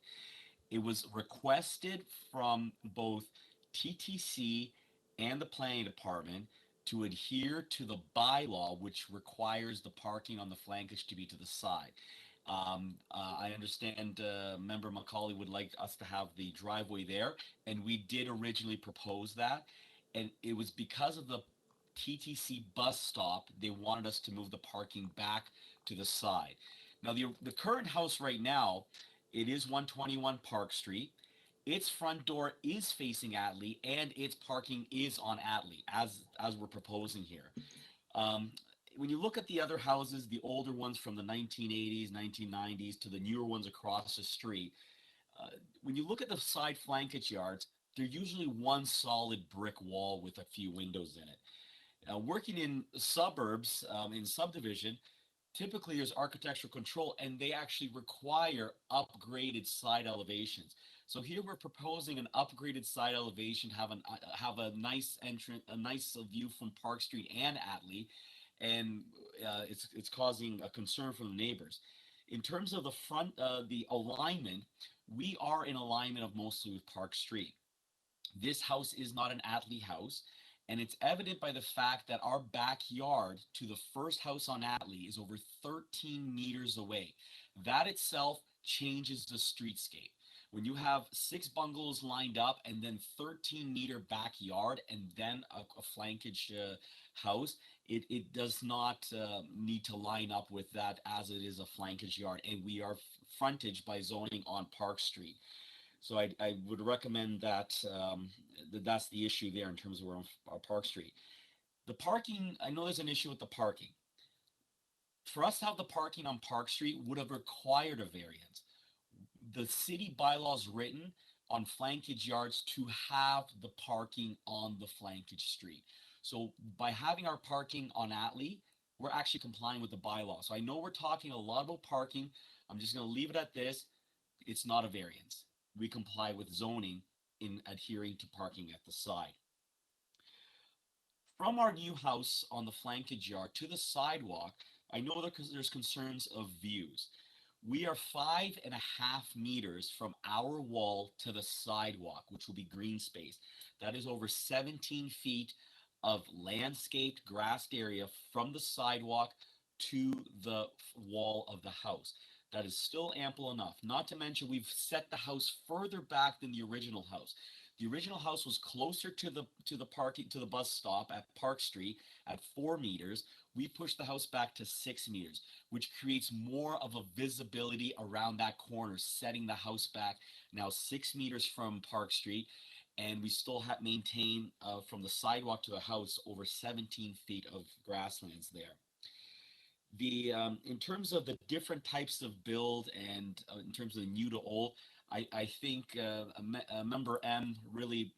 [SPEAKER 12] It was requested from both TTC and the planning department to adhere to the bylaw, which requires the parking on the flankage to be to the side. I understand Member Macaulay would like us to have the driveway there, and we did originally propose that. And it was because of the TTC bus stop, they wanted us to move the parking back to the side. Now, the current house right now, it is 121 Park Street. Its front door is facing Atlee, and its parking is on Atlee, as we're proposing here. When you look at the other houses, the older ones from the 1980s, 1990s, to the newer ones across the street, when you look at the side flankage yards, they're usually one solid brick wall with a few windows in it. Working in suburbs, in subdivision, typically there's architectural control, and they actually require upgraded side elevations. So here we're proposing an upgraded side elevation, have a nice entrance, a nice view from Park Street and Atlee, and it's causing a concern from the neighbors. In terms of the front, the alignment, we are in alignment of mostly with Park Street. This house is not an Atlee house, and it's evident by the fact that our backyard to the first house on Atlee is over 13 meters away. That itself changes the streetscape. When you have 6 bungalows lined up and then 13-meter backyard and then a flankage house, it does not need to line up with that as it is a flankage yard, and we are frontage by zoning on Park Street. So I would recommend that that's the issue there in terms of we're on Park Street. The parking, I know there's an issue with the parking. For us to have the parking on Park Street would have required a variance. The city bylaws written on flankage yards to have the parking on the flankage street. So by having our parking on Atlee, we're actually complying with the bylaw. So I know we're talking a lot about parking. I'm just going to leave it at this. It's not a variance. We comply with zoning in adhering to parking at the side. From our new house on the flankage yard to the sidewalk, I know there's concerns of views. We are 5.5 meters from our wall to the sidewalk, which will be green space. That is over 17 feet of landscaped grassed area from the sidewalk to the wall of the house. That is still ample enough. Not to mention, we've set the house further back than the original house. The original house was closer to the bus stop at Park Street at 4 meters. We pushed the house back to 6 meters, which creates more of a visibility around that corner, setting the house back now 6 meters from Park Street. And we still have maintained from the sidewalk to the house over 17 feet of grasslands there. In terms of the different types of build and in terms of the new to old, I think member M really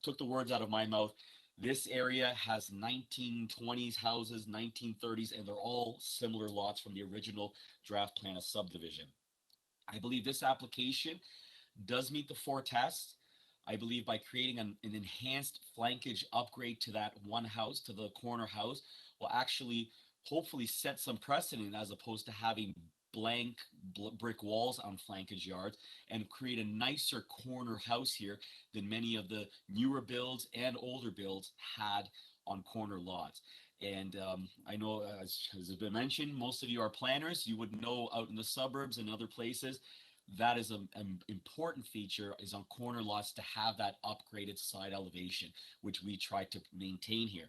[SPEAKER 12] took the words out of my mouth. This area has 1920s houses, 1930s, and they're all similar lots from the original draft plan of subdivision. I believe this application does meet the 4 tests. I believe by creating an enhanced flankage upgrade to that one house, to the corner house, will actually hopefully set some precedent as opposed to having blank brick walls on flankage yards, and create a nicer corner house here than many of the newer builds and older builds had on corner lots. And I know, as has been mentioned, most of you are planners. You would know out in the suburbs and other places, that is an important feature, is on corner lots to have that upgraded side elevation, which we try to maintain here.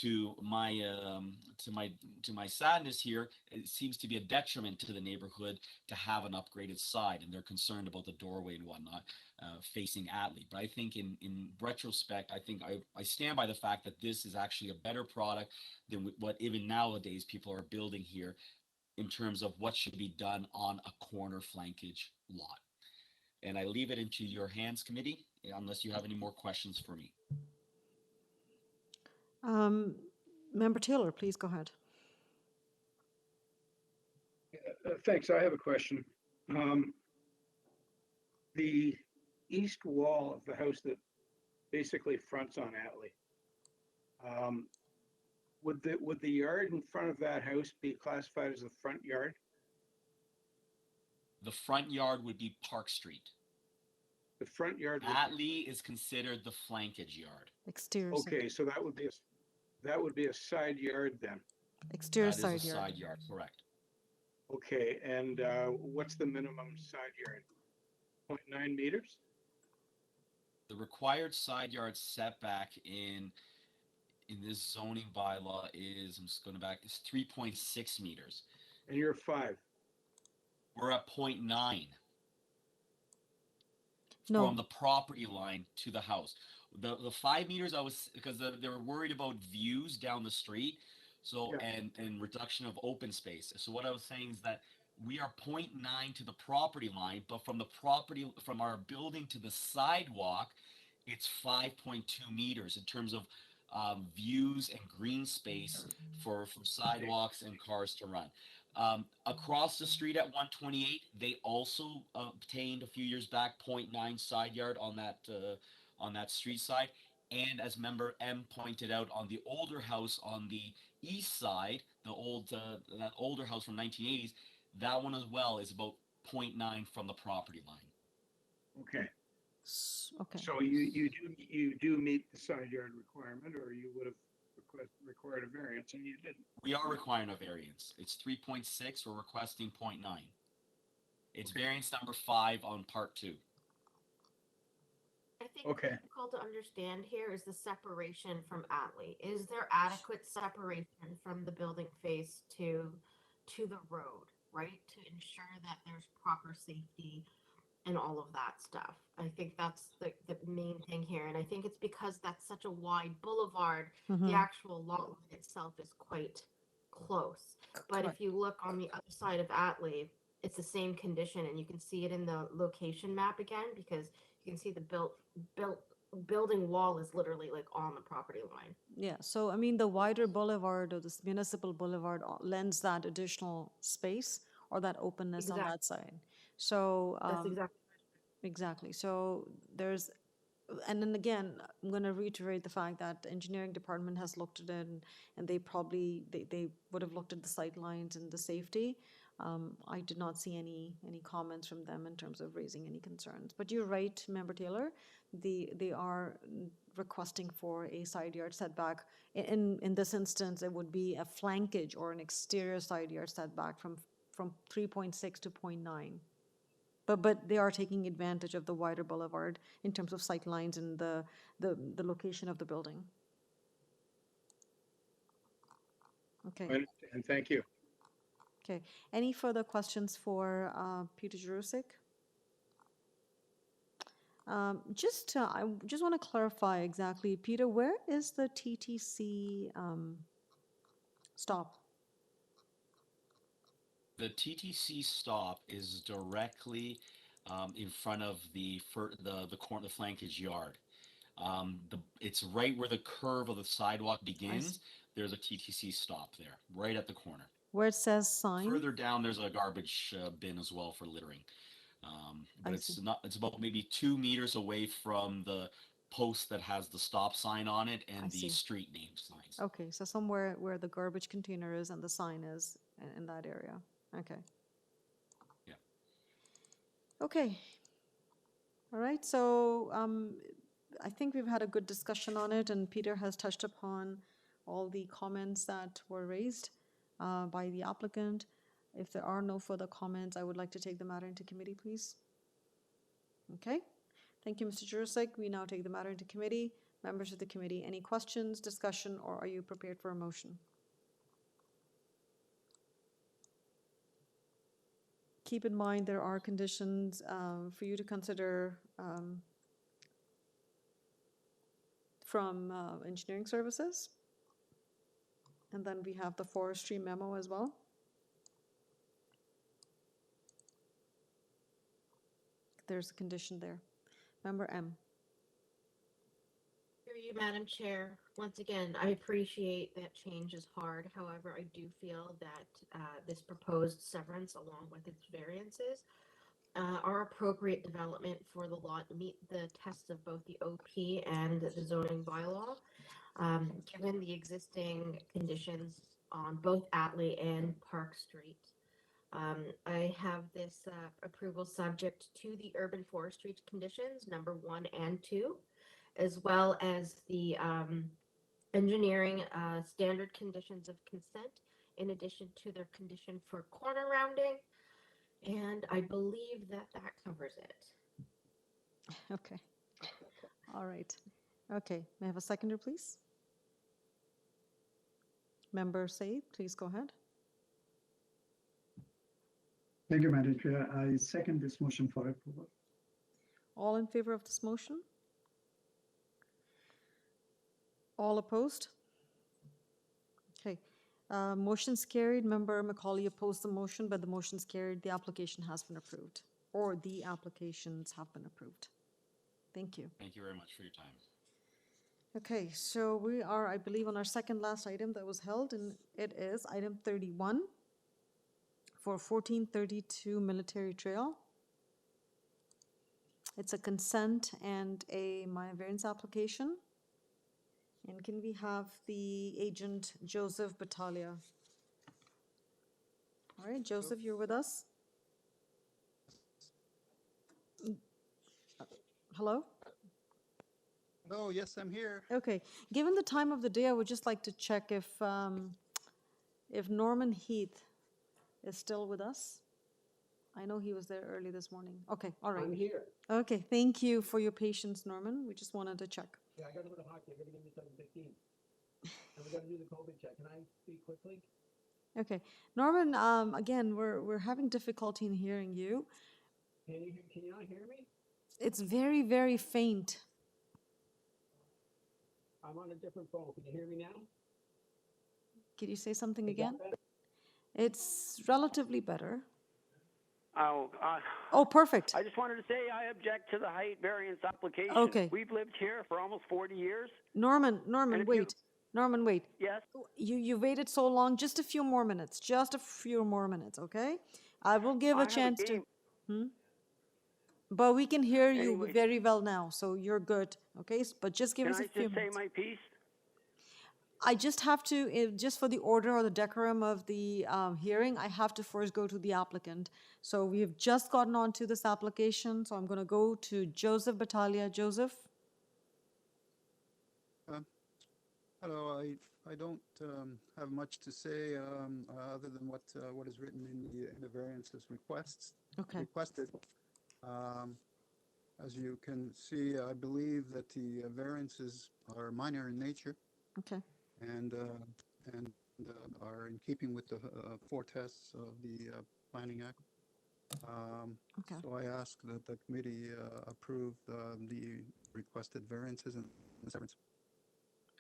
[SPEAKER 12] To my sadness here, it seems to be a detriment to the neighborhood to have an upgraded side, and they're concerned about the doorway and whatnot facing Atlee. But I think in retrospect, I think I stand by the fact that this is actually a better product than what even nowadays people are building here in terms of what should be done on a corner flankage lot. And I leave it into your hands, committee, unless you have any more questions for me.
[SPEAKER 8] Member Taylor, please go ahead.
[SPEAKER 11] Thanks. I have a question. The east wall of the house that basically fronts on Atlee, would the yard in front of that house be classified as the front yard?
[SPEAKER 12] The front yard would be Park Street.
[SPEAKER 11] The front yard.
[SPEAKER 12] Atlee is considered the flankage yard.
[SPEAKER 8] Exterior.
[SPEAKER 11] Okay, so that would be a side yard then.
[SPEAKER 8] Exterior
[SPEAKER 12] side yard. Side yard, correct.
[SPEAKER 11] Okay, and what's the minimum side yard? 0.9 meters?
[SPEAKER 12] The required side yard setback in this zoning bylaw is, I'm just going back, is 3.6 meters.
[SPEAKER 11] And you're 5.
[SPEAKER 12] We're at 0.9.
[SPEAKER 8] No.
[SPEAKER 12] From the property line to the house. The 5 meters because they were worried about views down the street, so yeah. and reduction of open space. So what I was saying is that we are 0.9 to the property line, but from our building to the sidewalk, it's 5.2 meters in terms of views and green space for sidewalks and cars to run. Across the street at 128, they also obtained a few years back 0.9 side yard on that street side. And as member M pointed out, on the older house on the east side, that older house from 1980s, that one as well is about 0.9 from the property line.
[SPEAKER 11] Okay.
[SPEAKER 8] Okay.
[SPEAKER 11] So you do meet the side yard requirement, or you would have required a variance, and you didn't.
[SPEAKER 12] We are requiring a variance. It's 3.6. We're requesting 0.9. It's okay. Variance number 5 on part 2.
[SPEAKER 1] I think what's difficult to understand here is the separation from Atlee. Is there adequate separation from the building face to the road, right? To ensure that there's proper safety and all of that stuff. I think that's the main thing here. And I think it's because that's such a wide boulevard, the actual lot itself is quite close. But if you look on the other side of Atlee, it's the same condition, and you can see it in the location map again, because you can see the building wall is literally like on the property line.
[SPEAKER 8] Yeah, so I mean the wider boulevard or this municipal boulevard lends that additional space or that openness on that side. So
[SPEAKER 1] that's exactly.
[SPEAKER 8] Exactly. So there's And then again, I'm going to reiterate the fact that the engineering department has looked at it, and they probably, they would have looked at the sight lines and the safety. I did not see any comments from them in terms of raising any concerns. But you're right, Member Taylor, they are requesting for a side yard setback. In this instance, it would be a flankage or an exterior side yard setback from 3.6 to 0.9. But they are taking advantage of the wider boulevard in terms of sight lines and the location of the building. Okay.
[SPEAKER 11] And thank you.
[SPEAKER 8] Okay. Any further questions for Peter Jurusik? I just want to clarify exactly, Peter, where is the TTC stop?
[SPEAKER 12] The TTC stop is directly in front of the corner, the flankage yard. It's right where the curve of the sidewalk begins. There's a TTC stop there, right at the corner.
[SPEAKER 8] Where it says sign?
[SPEAKER 12] Further down, there's a garbage bin as well for littering. But it's about maybe 2 meters away from the post that has the stop sign on it and the street name signs.
[SPEAKER 8] Okay, so somewhere where the garbage container is and the sign is in that area. Okay.
[SPEAKER 12] Yeah.
[SPEAKER 8] Okay. All right, so I think we've had a good discussion on it, and Peter has touched upon all the comments that were raised by the applicant. If there are no further comments, I would like to take the matter into committee, please. Okay. Thank you, Mr. Jurusik. We now take the matter into committee. Members of the committee, any questions, discussion, or are you prepared for a motion? Keep in mind there are conditions for you to consider from engineering services. And then we have the forestry memo as well. There's a condition there. Member M.
[SPEAKER 1] Through you, Madam Chair. Once again, I appreciate that change is hard. However, I do feel that this proposed severance, along with its variances, are appropriate development for the lot to meet the tests of both the OP and the zoning bylaw. Given the existing conditions on both Atlee and Park Street, I have this approval subject to the urban forestry conditions, number 1 and 2, as well as the engineering standard conditions of consent, in addition to their condition for corner rounding. And I believe that covers it.
[SPEAKER 8] Okay. All right. Okay. May I have a seconder, please? Member Said, please go ahead.
[SPEAKER 5] Thank you, Madam Chair. I second this motion for approval.
[SPEAKER 8] All in favor of this motion? All opposed? Okay. Motion's carried. Member Macaulay opposed the motion, but the motion's carried. The application has been approved, or the applications have been approved. Thank you.
[SPEAKER 12] Thank you very much for your time.
[SPEAKER 8] Okay, so we are, I believe, on our second last item that was held, and it is item 31 for 1432 Military Trail. It's a consent and a minor variance application. And can we have the agent, Joseph Battaglia? All right, Joseph, you're with us? Hello?
[SPEAKER 21] Hello, yes, I'm here.
[SPEAKER 8] Okay, given the time of the day, I would just like to check if Norman Heath is still with us. I know he was there early this morning. Okay, all right.
[SPEAKER 22] I'm here.
[SPEAKER 8] Okay, thank you for your patience, Norman. We just wanted to check.
[SPEAKER 22] Yeah, I got to go to hockey. I got to give me 7:15. And we got to do the COVID check. Can I speak quickly?
[SPEAKER 8] Okay, Norman. Again, we're having difficulty in hearing you.
[SPEAKER 22] Can you not hear me?
[SPEAKER 8] It's very, very faint.
[SPEAKER 22] I'm on a different phone. Can you hear me now?
[SPEAKER 8] Could you say something
[SPEAKER 22] Is that
[SPEAKER 8] again?
[SPEAKER 22] better?
[SPEAKER 8] It's relatively better.
[SPEAKER 17] Oh,
[SPEAKER 8] Oh, perfect.
[SPEAKER 17] I just wanted to say I object to the height variance application.
[SPEAKER 8] Okay.
[SPEAKER 17] We've lived here for almost 40 years.
[SPEAKER 8] Norman,
[SPEAKER 17] if
[SPEAKER 8] wait. Norman, wait.
[SPEAKER 17] Yes?
[SPEAKER 8] You waited so long. Just a few more minutes. Just a few more minutes, okay? I will give
[SPEAKER 17] I
[SPEAKER 8] a
[SPEAKER 17] have a
[SPEAKER 8] chance to.
[SPEAKER 17] game.
[SPEAKER 8] But we can hear you
[SPEAKER 17] Anyways,
[SPEAKER 8] very well now, so you're good, okay? But just give
[SPEAKER 17] can
[SPEAKER 8] us a
[SPEAKER 17] I
[SPEAKER 8] few
[SPEAKER 17] just say
[SPEAKER 8] minutes.
[SPEAKER 17] my piece?
[SPEAKER 8] I just have to, just for the order or the decorum of the hearing, I have to first go to the applicant. So we have just gotten onto this application, so I'm going to go to Joseph Battaglia. Joseph?
[SPEAKER 21] Hello, I don't have much to say other than what is written in the variances requested. Um, as you can see, I believe that the variances are minor in nature.
[SPEAKER 8] Okay.
[SPEAKER 21] And are in keeping with the 4 tests of the Planning Act.
[SPEAKER 8] Okay.
[SPEAKER 21] So I ask that the committee approve the requested variances and the severance.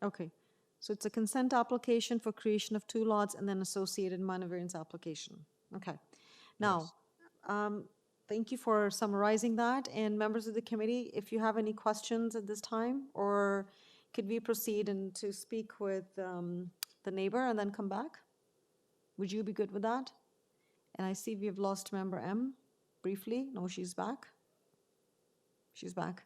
[SPEAKER 8] Okay. So it's a consent application for creation of 2 lots and then associated minor variance application. Okay. Now, thank you for summarizing that. And members of the committee, if you have any questions at this time, or could we proceed and to speak with the neighbor and then come back? Would you be good with that? And I see we've lost member M briefly. No, she's back. She's back.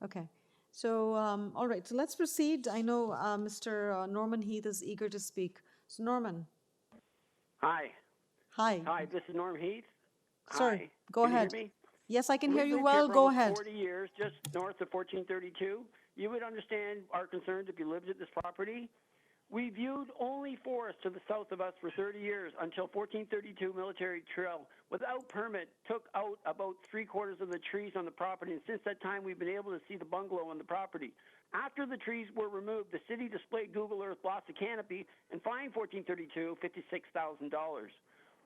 [SPEAKER 8] Okay. So, all right, so let's proceed. I know Mr. Norman Heath is eager to speak. So Norman.
[SPEAKER 17] Hi.
[SPEAKER 8] Hi.
[SPEAKER 17] Hi, this is Norm Heath.
[SPEAKER 8] Sir,
[SPEAKER 17] Hi.
[SPEAKER 8] go
[SPEAKER 17] Can
[SPEAKER 8] ahead.
[SPEAKER 17] you hear me?
[SPEAKER 8] Yes, I can hear
[SPEAKER 17] We've
[SPEAKER 8] you
[SPEAKER 17] lived
[SPEAKER 8] well.
[SPEAKER 17] here for
[SPEAKER 8] Go
[SPEAKER 17] almost
[SPEAKER 8] ahead.
[SPEAKER 17] 40 years, just north of 1432. You would understand our concerns if you lived at this property. We viewed only forest to the south of us for 30 years until 1432 Military Trail, without permit, took out about 3/4 of the trees on the property. And since that time, we've been able to see the bungalow on the property. After the trees were removed, the city displayed Google Earth loss of canopy and fined 1432 $56,000.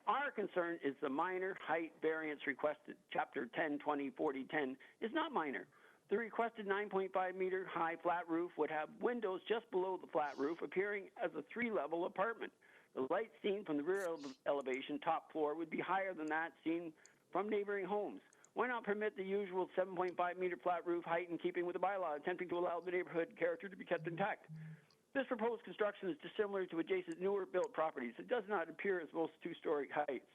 [SPEAKER 17] Our concern is the minor height variance requested. Chapter 10, 20, 40, 10 is not minor. The requested 9.5 meter high flat roof would have windows just below the flat roof, appearing as a 3-level apartment. The light seen from the rear elevation, top floor, would be higher than that seen from neighboring homes. Why not permit the usual 7.5 meter flat roof height in keeping with the bylaw, attempting to allow the neighborhood character to be kept intact? This proposed construction is dissimilar to adjacent newer built properties. It does not appear as most 2-story heights.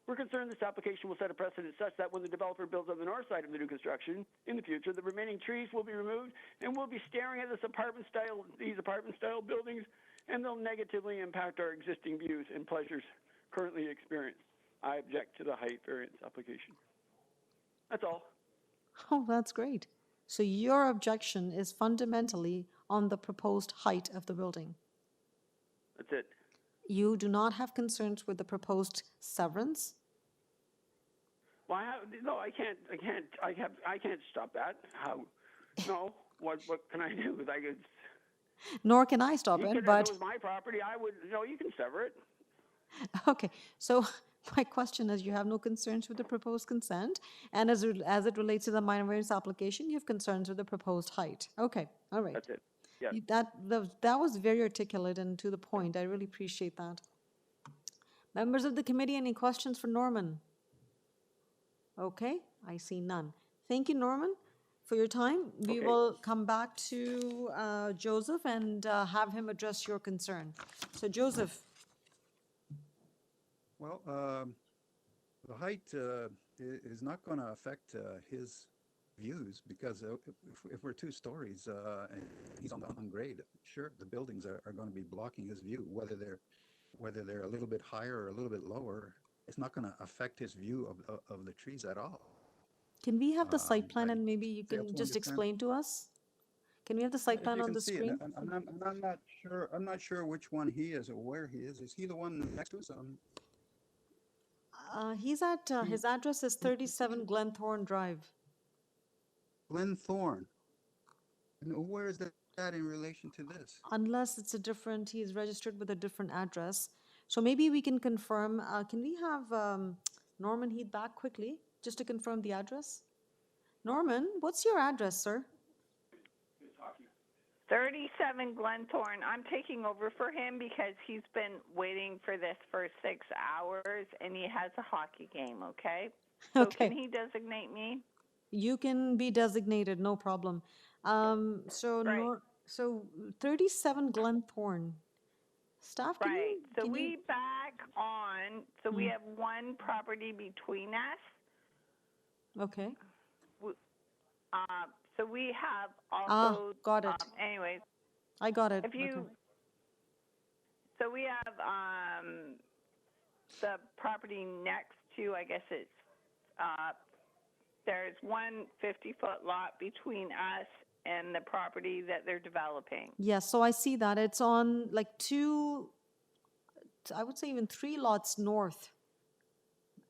[SPEAKER 17] We're concerned this application will set a precedent such that when the developer builds on the north side of the new construction, in the future, the remaining trees will be removed and we'll be staring at these apartment style buildings, and they'll negatively impact our existing views and pleasures currently experienced. I object to the height variance application. That's all.
[SPEAKER 8] Oh, that's great. So your objection is fundamentally on the proposed height of the building.
[SPEAKER 17] That's it.
[SPEAKER 8] You do not have concerns with the proposed severance?
[SPEAKER 17] Well, I can't stop that. How? No. What can I do?
[SPEAKER 8] Nor can I stop
[SPEAKER 17] If
[SPEAKER 8] it,
[SPEAKER 17] it
[SPEAKER 8] but
[SPEAKER 17] was my property, I would. No, you can sever it.
[SPEAKER 8] okay. So my question is, you have no concerns with the proposed consent, and as it relates to the minor variance application, you have concerns with the proposed height. Okay. All right.
[SPEAKER 17] That's it. Yeah.
[SPEAKER 8] That was very articulate and to the point. I really appreciate that. Members of the committee, any questions for Norman? Okay, I see none. Thank you, Norman, for your time. We will come back to Joseph and have him address your concern. So, Joseph.
[SPEAKER 21] Well, the height is not going to affect his views, because if we're 2 stories and he's on grade, sure, the buildings are going to be blocking his view, whether they're a little bit higher or a little bit lower. It's not going to affect his view of the trees at all.
[SPEAKER 8] Can we have the site plan and maybe you can just explain to us? Can we have the site plan on the screen?
[SPEAKER 21] I'm not sure which one he is or where he is. Is he the one next to us?
[SPEAKER 8] He's at, his address is 37 Glenthorne Drive.
[SPEAKER 21] Glenthorne. And where is that in relation to this?
[SPEAKER 8] Unless it's a different, he's registered with a different address. So maybe we can confirm, can we have Norman Heath back quickly, just to confirm the address? Norman, what's your address, sir?
[SPEAKER 4] 37 Glenthorne. I'm taking over for him because he's been waiting for this for 6 hours and he has a hockey game, okay? So
[SPEAKER 8] Okay.
[SPEAKER 4] can he designate me?
[SPEAKER 8] You can be designated, no problem. So 37 Glenthorne. Staff, can
[SPEAKER 4] Right.
[SPEAKER 8] you,
[SPEAKER 4] So we back on, so we have one property between us.
[SPEAKER 8] Okay.
[SPEAKER 4] So we have
[SPEAKER 8] Ah,
[SPEAKER 4] also,
[SPEAKER 8] got it.
[SPEAKER 4] anyways,
[SPEAKER 8] I got it.
[SPEAKER 4] if you,
[SPEAKER 8] Okay.
[SPEAKER 4] so we have the property next to, I guess it's, there's one 50-foot lot between us and the property that they're developing.
[SPEAKER 8] Yes, so I see that. It's on like I would say even 3 lots north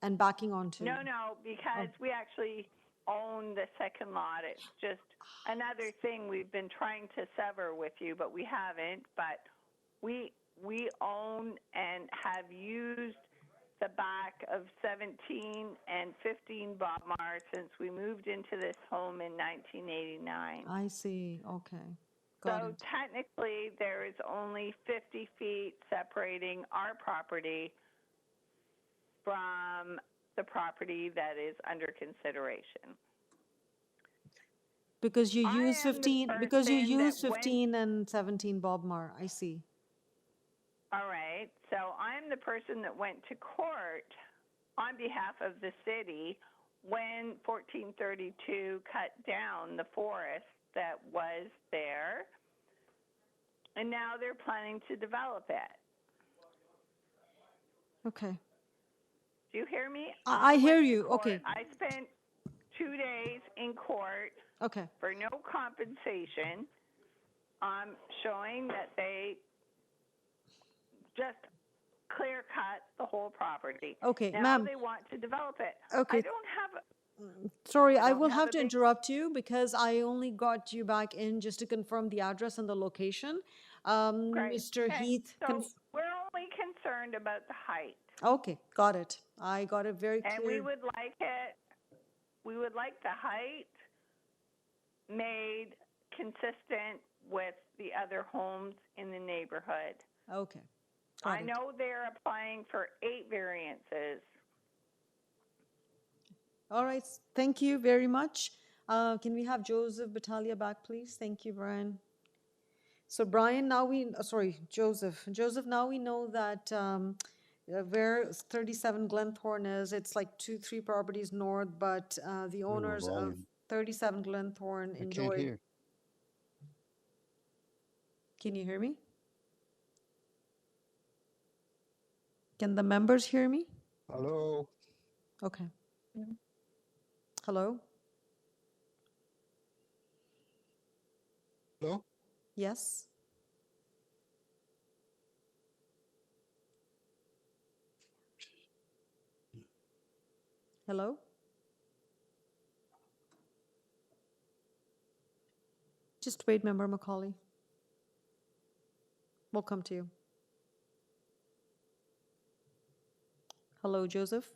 [SPEAKER 8] and backing onto.
[SPEAKER 4] No, because we actually own the second lot. It's just another thing we've been trying to sever with you, but we haven't. But we own and have used the back of 17 and 15 Bob Mar since we moved into this home in 1989.
[SPEAKER 8] I see. Okay. Got
[SPEAKER 4] So
[SPEAKER 8] it.
[SPEAKER 4] technically, there is only 50 feet separating our property from the property that is under consideration.
[SPEAKER 8] Because you
[SPEAKER 4] I
[SPEAKER 8] use
[SPEAKER 4] am the
[SPEAKER 8] 15 and 17 Bob Mar. I see.
[SPEAKER 4] All right. So I'm the person that went to court on behalf of the city when 1432 cut down the forest that was there, and now they're planning to develop it.
[SPEAKER 8] Okay.
[SPEAKER 4] Do you hear me?
[SPEAKER 8] I hear
[SPEAKER 4] went to
[SPEAKER 8] you.
[SPEAKER 4] court.
[SPEAKER 8] Okay.
[SPEAKER 4] I spent 2 days in court
[SPEAKER 8] Okay.
[SPEAKER 4] for no compensation, showing that they just clear cut the whole property.
[SPEAKER 8] Okay,
[SPEAKER 4] now
[SPEAKER 8] ma'am.
[SPEAKER 4] they want to develop it.
[SPEAKER 8] Okay.
[SPEAKER 4] I don't have
[SPEAKER 8] Sorry, I
[SPEAKER 4] don't
[SPEAKER 8] will
[SPEAKER 4] have
[SPEAKER 8] have
[SPEAKER 4] a
[SPEAKER 8] to
[SPEAKER 4] big-
[SPEAKER 8] interrupt you because I only got you back in just to confirm the address and the location.
[SPEAKER 4] Great.
[SPEAKER 8] Mr.
[SPEAKER 4] Okay,
[SPEAKER 8] Heath.
[SPEAKER 4] so we're only concerned about the height,
[SPEAKER 8] Okay, got it. I got it very
[SPEAKER 4] and
[SPEAKER 8] clear.
[SPEAKER 4] we would like the height made consistent with the other homes in the neighborhood.
[SPEAKER 8] Okay. Got
[SPEAKER 4] I
[SPEAKER 8] it.
[SPEAKER 4] know they're applying for 8 variances.
[SPEAKER 8] All right. Thank you very much. Can we have Joseph Battaglia back, please? Thank you, Brian. So Brian, now Joseph. Joseph, now we know that where 37 Glenthorne is, it's like 2-3 properties north, but the owners of
[SPEAKER 21] volume.
[SPEAKER 8] 37 Glenthorne
[SPEAKER 21] I can't
[SPEAKER 8] enjoyed.
[SPEAKER 21] hear.
[SPEAKER 8] Can you hear me? Can the members hear me?
[SPEAKER 21] Hello?
[SPEAKER 8] Okay. Hello?
[SPEAKER 21] Hello?
[SPEAKER 8] Yes? Hello? Just wait, Member Macaulay. We'll come to you. Hello, Joseph?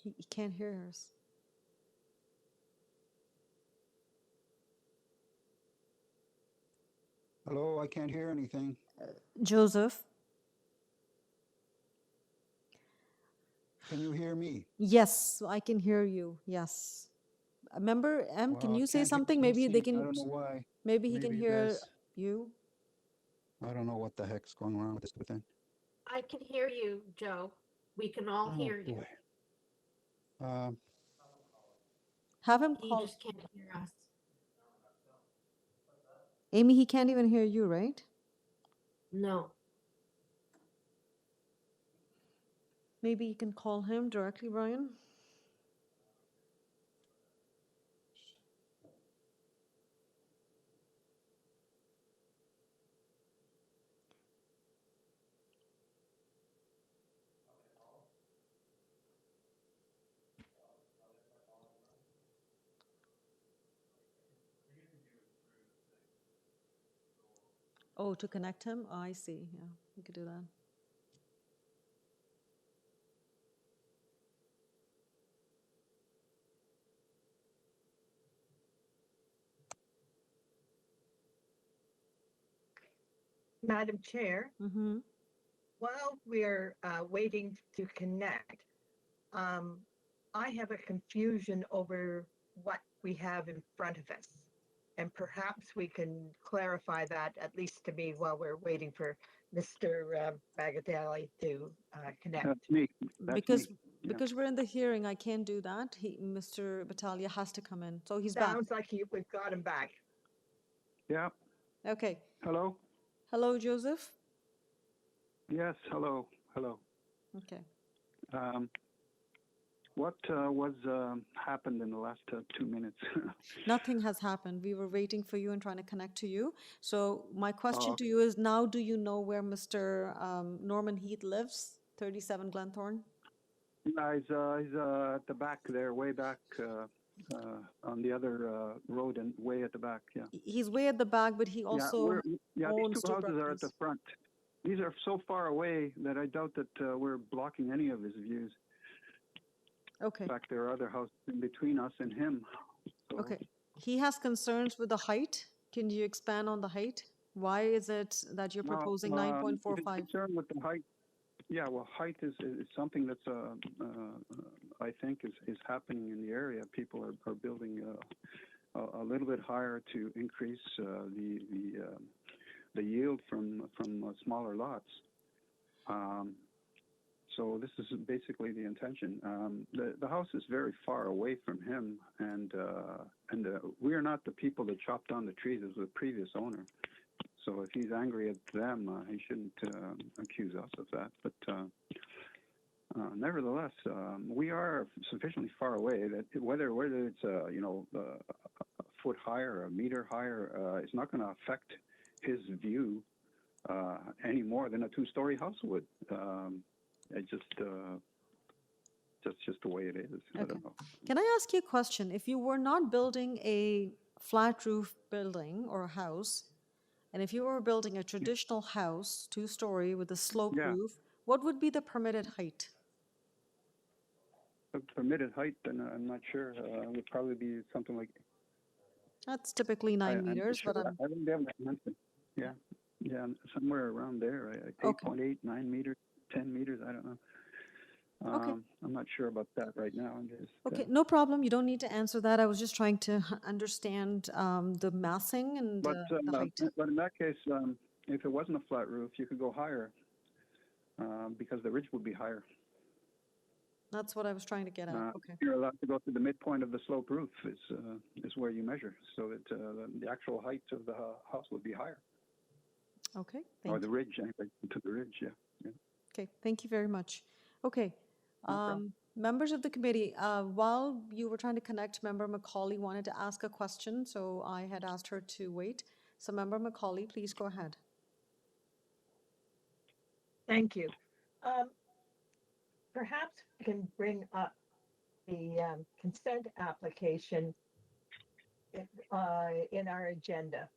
[SPEAKER 8] He can't hear us.
[SPEAKER 21] Hello, I can't hear anything.
[SPEAKER 8] Joseph?
[SPEAKER 21] Can you hear me?
[SPEAKER 8] Yes, I can hear you. Yes. Member M, can
[SPEAKER 21] Well, I
[SPEAKER 8] you say
[SPEAKER 21] can't hear
[SPEAKER 8] something?
[SPEAKER 21] no
[SPEAKER 8] Maybe they
[SPEAKER 21] seat. I
[SPEAKER 8] can.
[SPEAKER 21] don't know why.
[SPEAKER 8] Maybe he can
[SPEAKER 21] Maybe
[SPEAKER 8] hear
[SPEAKER 21] that's-
[SPEAKER 8] you.
[SPEAKER 21] I don't know what the heck's going on with this thing.
[SPEAKER 1] I can hear you, Joe. We can all
[SPEAKER 21] Oh,
[SPEAKER 1] hear you.
[SPEAKER 21] boy.
[SPEAKER 8] Have him
[SPEAKER 1] He
[SPEAKER 8] call.
[SPEAKER 1] just can't hear us.
[SPEAKER 8] Amy, he can't even hear you, right?
[SPEAKER 1] No.
[SPEAKER 8] Maybe you can call him directly, Brian. Oh, to connect him? Oh, I see. Yeah, we could do that.
[SPEAKER 6] Madam Chair,
[SPEAKER 8] Mm-hmm.
[SPEAKER 6] while we're waiting to connect, I have a confusion over what we have in front of us. And perhaps we can clarify that, at least to me, while we're waiting for Mr. Bagadelli to connect.
[SPEAKER 21] That's me. That's
[SPEAKER 8] Because
[SPEAKER 21] me. Yeah.
[SPEAKER 8] because we're in the hearing, I can't do that. Mr. Battaglia has to come in. So he's back.
[SPEAKER 6] Sounds like we've got him back.
[SPEAKER 21] Yeah.
[SPEAKER 8] Okay.
[SPEAKER 21] Hello?
[SPEAKER 8] Hello, Joseph.
[SPEAKER 21] Yes, hello. Hello.
[SPEAKER 8] Okay.
[SPEAKER 21] What was happened in the last 2 minutes?
[SPEAKER 8] Nothing has happened. We were waiting for you and trying to connect to you. So my question
[SPEAKER 21] Oh.
[SPEAKER 8] to you is now, do you know where Mr. Norman Heath lives? 37 Glenthorne?
[SPEAKER 21] Yeah, he's at the back there, way back on the other road and way at the back, yeah.
[SPEAKER 8] He's way at the back, but he also
[SPEAKER 21] these
[SPEAKER 8] owns
[SPEAKER 21] two houses are at the front. These are so far away that I doubt that we're blocking any of his views.
[SPEAKER 8] Okay.
[SPEAKER 21] In fact, there are other houses in between us and him. So,
[SPEAKER 8] okay. He has concerns with the height. Can you expand on the height? Why is it that you're proposing
[SPEAKER 21] if he's
[SPEAKER 8] 9.45?
[SPEAKER 21] concerned with the height, yeah, well, height is something that's, I think, is happening in the area. People are building a little bit higher to increase the yield from smaller lots. So this is basically the intention. The house is very far away from him, and we are not the people that chopped down the trees. It was the previous owner. So if he's angry at them, he shouldn't accuse us of that. But nevertheless, we are sufficiently far away that whether it's a foot higher or a meter higher, it's not going to affect his view any more than a two-story house would. It that's just the way it is.
[SPEAKER 8] Okay.
[SPEAKER 21] I don't know.
[SPEAKER 8] Can I ask you a question? If you were not building a flat roof building or a house, and if you were building a traditional house, two-story with a sloped roof, what would be the permitted height?
[SPEAKER 21] The permitted height, and I'm not sure, would probably be something like.
[SPEAKER 8] That's typically 9 meters,
[SPEAKER 21] sure.
[SPEAKER 8] but
[SPEAKER 21] I wouldn't be able to answer. Yeah, somewhere around there. 8.8, 9 meters, 10 meters. I don't know. I'm not sure about that right now. I'm just,
[SPEAKER 8] okay, no problem. You don't need to answer that. I was just trying to understand the massing and the height.
[SPEAKER 21] But in that case, if it wasn't a flat roof, you could go higher because the ridge would be higher.
[SPEAKER 8] That's what I was trying to get at. Okay.
[SPEAKER 21] You're allowed to go to the midpoint of the slope roof is where you measure, so that the actual height of the house would be higher.
[SPEAKER 8] Okay.
[SPEAKER 21] Or the ridge, anyway, to the ridge, yeah.
[SPEAKER 8] Okay, thank you very much. Okay. Members of the committee, while you were trying to connect, Member Macaulay wanted to ask a question, so I had asked her to wait. So Member Macaulay, please go ahead.
[SPEAKER 6] Thank you. Perhaps we can bring up the consent application in our agenda.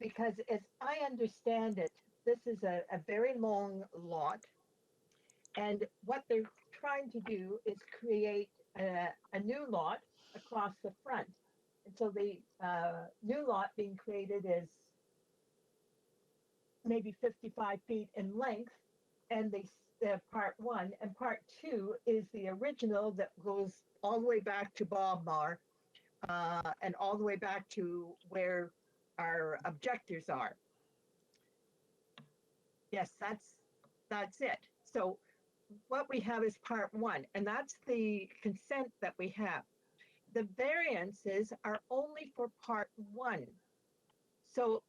[SPEAKER 6] Because as I understand it, this is a very long lot. And what they're trying to do is create a new lot across the front. And so the new lot being created is maybe 55 feet in length, and part one, and part two is the original that goes all the way back to Bob Mar and all the way back to where our objectors are. Yes, that's it. So what we have is part one, and that's the consent that we have. The variances are only for part one. So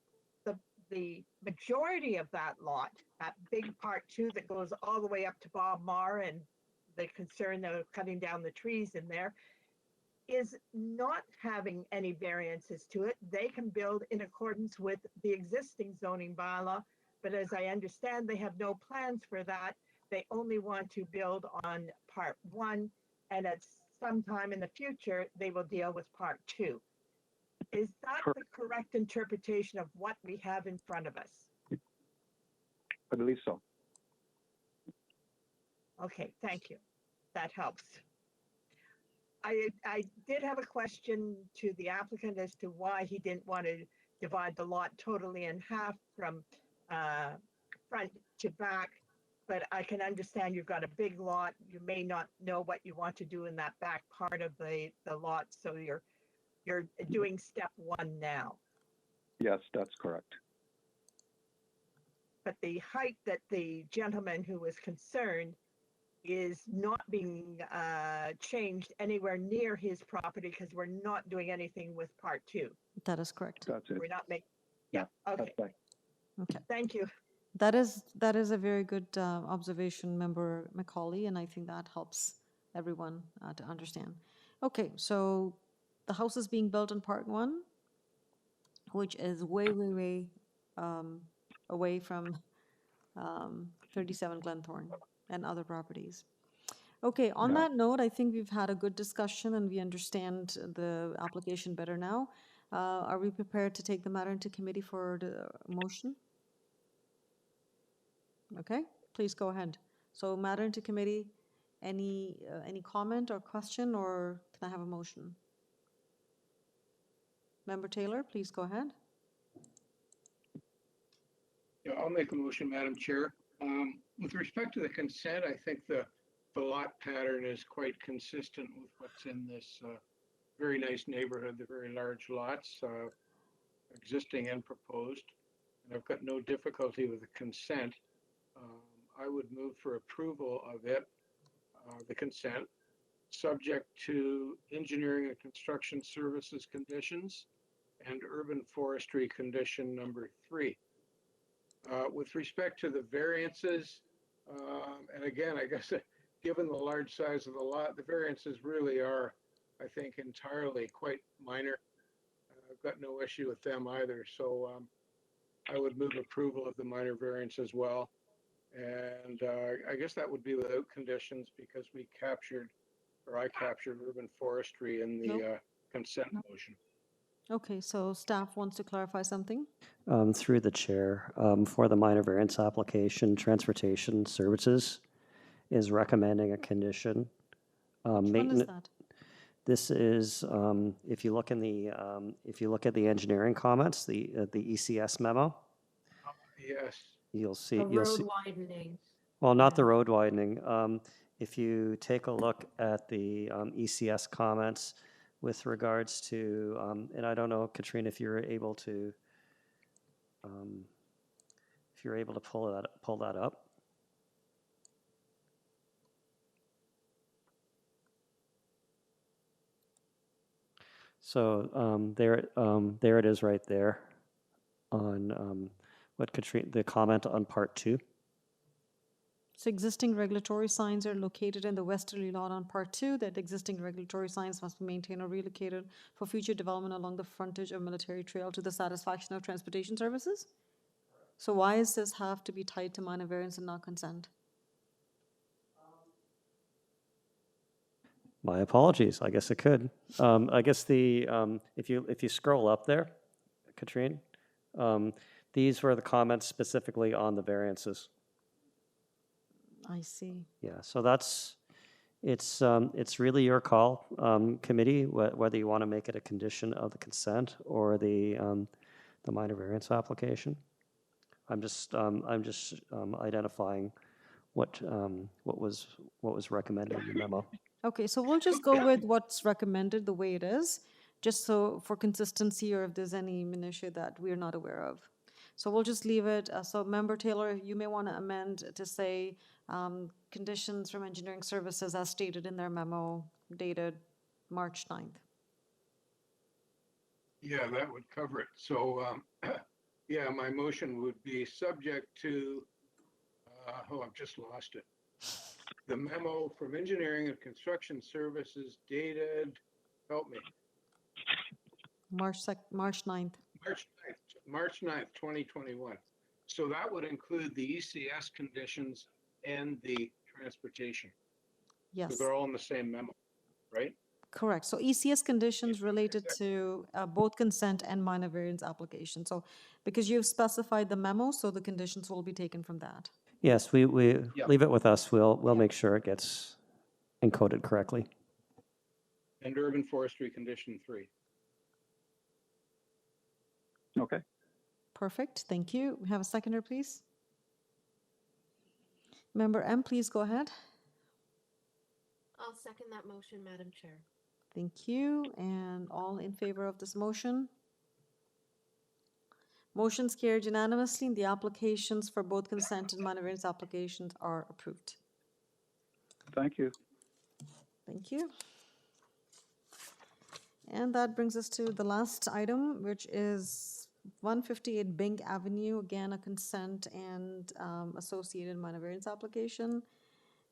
[SPEAKER 6] the majority of that lot, that big part two that goes all the way up to Bob Mar and the concern of cutting down the trees in there, is not having any variances to it. They can build in accordance with the existing zoning bylaw, but as I understand, they have no plans for that. They only want to build on part one, and at some time in the future, they will deal with part two. Is that the correct interpretation of what we have in front of us?
[SPEAKER 21] I believe so.
[SPEAKER 6] Okay, thank you. That helps. I did have a question to the applicant as to why he didn't want to divide the lot totally in half from front to back, but I can understand you've got a big lot. You may not know what you want to do in that back part of the lot, so you're You're doing step one now.
[SPEAKER 14] Yes, that's correct.
[SPEAKER 6] But the height that the gentleman who was concerned is not being changed anywhere near his property because we're not doing anything with part two.
[SPEAKER 8] That is correct.
[SPEAKER 14] That's it.
[SPEAKER 6] We're not making, yeah, okay.
[SPEAKER 14] That's right.
[SPEAKER 8] Okay.
[SPEAKER 6] Thank you.
[SPEAKER 8] That is a very good observation, Member Macaulay, and I think that helps everyone to understand. Okay, so the house is being built in Part 1, which is way away from 37 Glenthorne and other properties. Okay, on
[SPEAKER 14] Yeah.
[SPEAKER 8] that note, I think we've had a good discussion and we understand the application better now. Are we prepared to take the matter into committee for the motion? Okay, please go ahead. So matter into committee, any comment or question, or can I have a motion? Member Taylor, please go ahead.
[SPEAKER 11] Yeah, I'll make a motion, Madam Chair. With respect to the consent, I think the lot pattern is quite consistent with what's in this very nice neighborhood, the very large lots, existing and proposed. And I've got no difficulty with the consent. I would move for approval of it, the consent, subject to engineering and construction services conditions and urban forestry condition number 3. With respect to the variances, and again, I guess given the large size of the lot, the variances really are, I think, entirely quite minor. I've got no issue with them either. So I would move approval of the minor variance as well. And I guess that would be without conditions because I captured urban forestry in the consent motion.
[SPEAKER 8] Okay, so staff wants to clarify something?
[SPEAKER 3] Through the chair, for the minor variance application, Transportation Services is recommending a condition.
[SPEAKER 8] Which one is that?
[SPEAKER 3] This is, if you look at the engineering comments, the ECS memo,
[SPEAKER 11] Yes.
[SPEAKER 3] you'll see.
[SPEAKER 1] The road widening.
[SPEAKER 3] Well, not the road widening. If you take a look at the ECS comments with regards to, and I don't know, Katrina, if you're able to pull that up. So there it is right there on what Katrina, the comment on part 2.
[SPEAKER 8] So existing regulatory signs are located in the westerly lot on Part 2, that existing regulatory signs must be maintained or relocated for future development along the frontage of Military Trail to the satisfaction of transportation services? So why does this have to be tied to minor variance and not consent?
[SPEAKER 3] My apologies. I guess it could. I guess if you scroll up there, Katrine, these were the comments specifically on the variances.
[SPEAKER 8] I see.
[SPEAKER 3] Yeah, so it's really your call, committee, whether you want to make it a condition of the consent or the minor variance application. I'm just identifying what was recommended in the memo.
[SPEAKER 8] Okay, so we'll just go with what's recommended the way it is, just so for consistency or if there's any minutiae that we're not aware of. So we'll just leave it. So Member Taylor, you may want to amend to say conditions from engineering services as stated in their memo dated March 9th.
[SPEAKER 11] Yeah, that would cover it. So, yeah, my motion would be subject to, I've just lost it. The memo from engineering and construction services dated, help me,
[SPEAKER 8] March 9th.
[SPEAKER 11] March 9th, 2021. So that would include the ECS conditions and the transportation.
[SPEAKER 8] Yes.
[SPEAKER 11] So they're all in the same memo, right?
[SPEAKER 8] Correct. So ECS conditions related to both consent and minor variance application. So because you've specified the memo, so the conditions will be taken from that.
[SPEAKER 3] Yes, we leave it with us. We'll make sure it gets encoded correctly.
[SPEAKER 11] And urban forestry condition 3.
[SPEAKER 14] Okay.
[SPEAKER 8] Perfect. Thank you. We have a seconder, please. Member M, please go ahead.
[SPEAKER 1] I'll second that motion, Madam Chair.
[SPEAKER 8] Thank you. And all in favor of this motion? Motion's carried unanimously, and the applications for both consent and minor variance applications are approved.
[SPEAKER 14] Thank you.
[SPEAKER 8] Thank you. And that brings us to the last item, which is 158 Bing Avenue, again, a consent and associated minor variance application.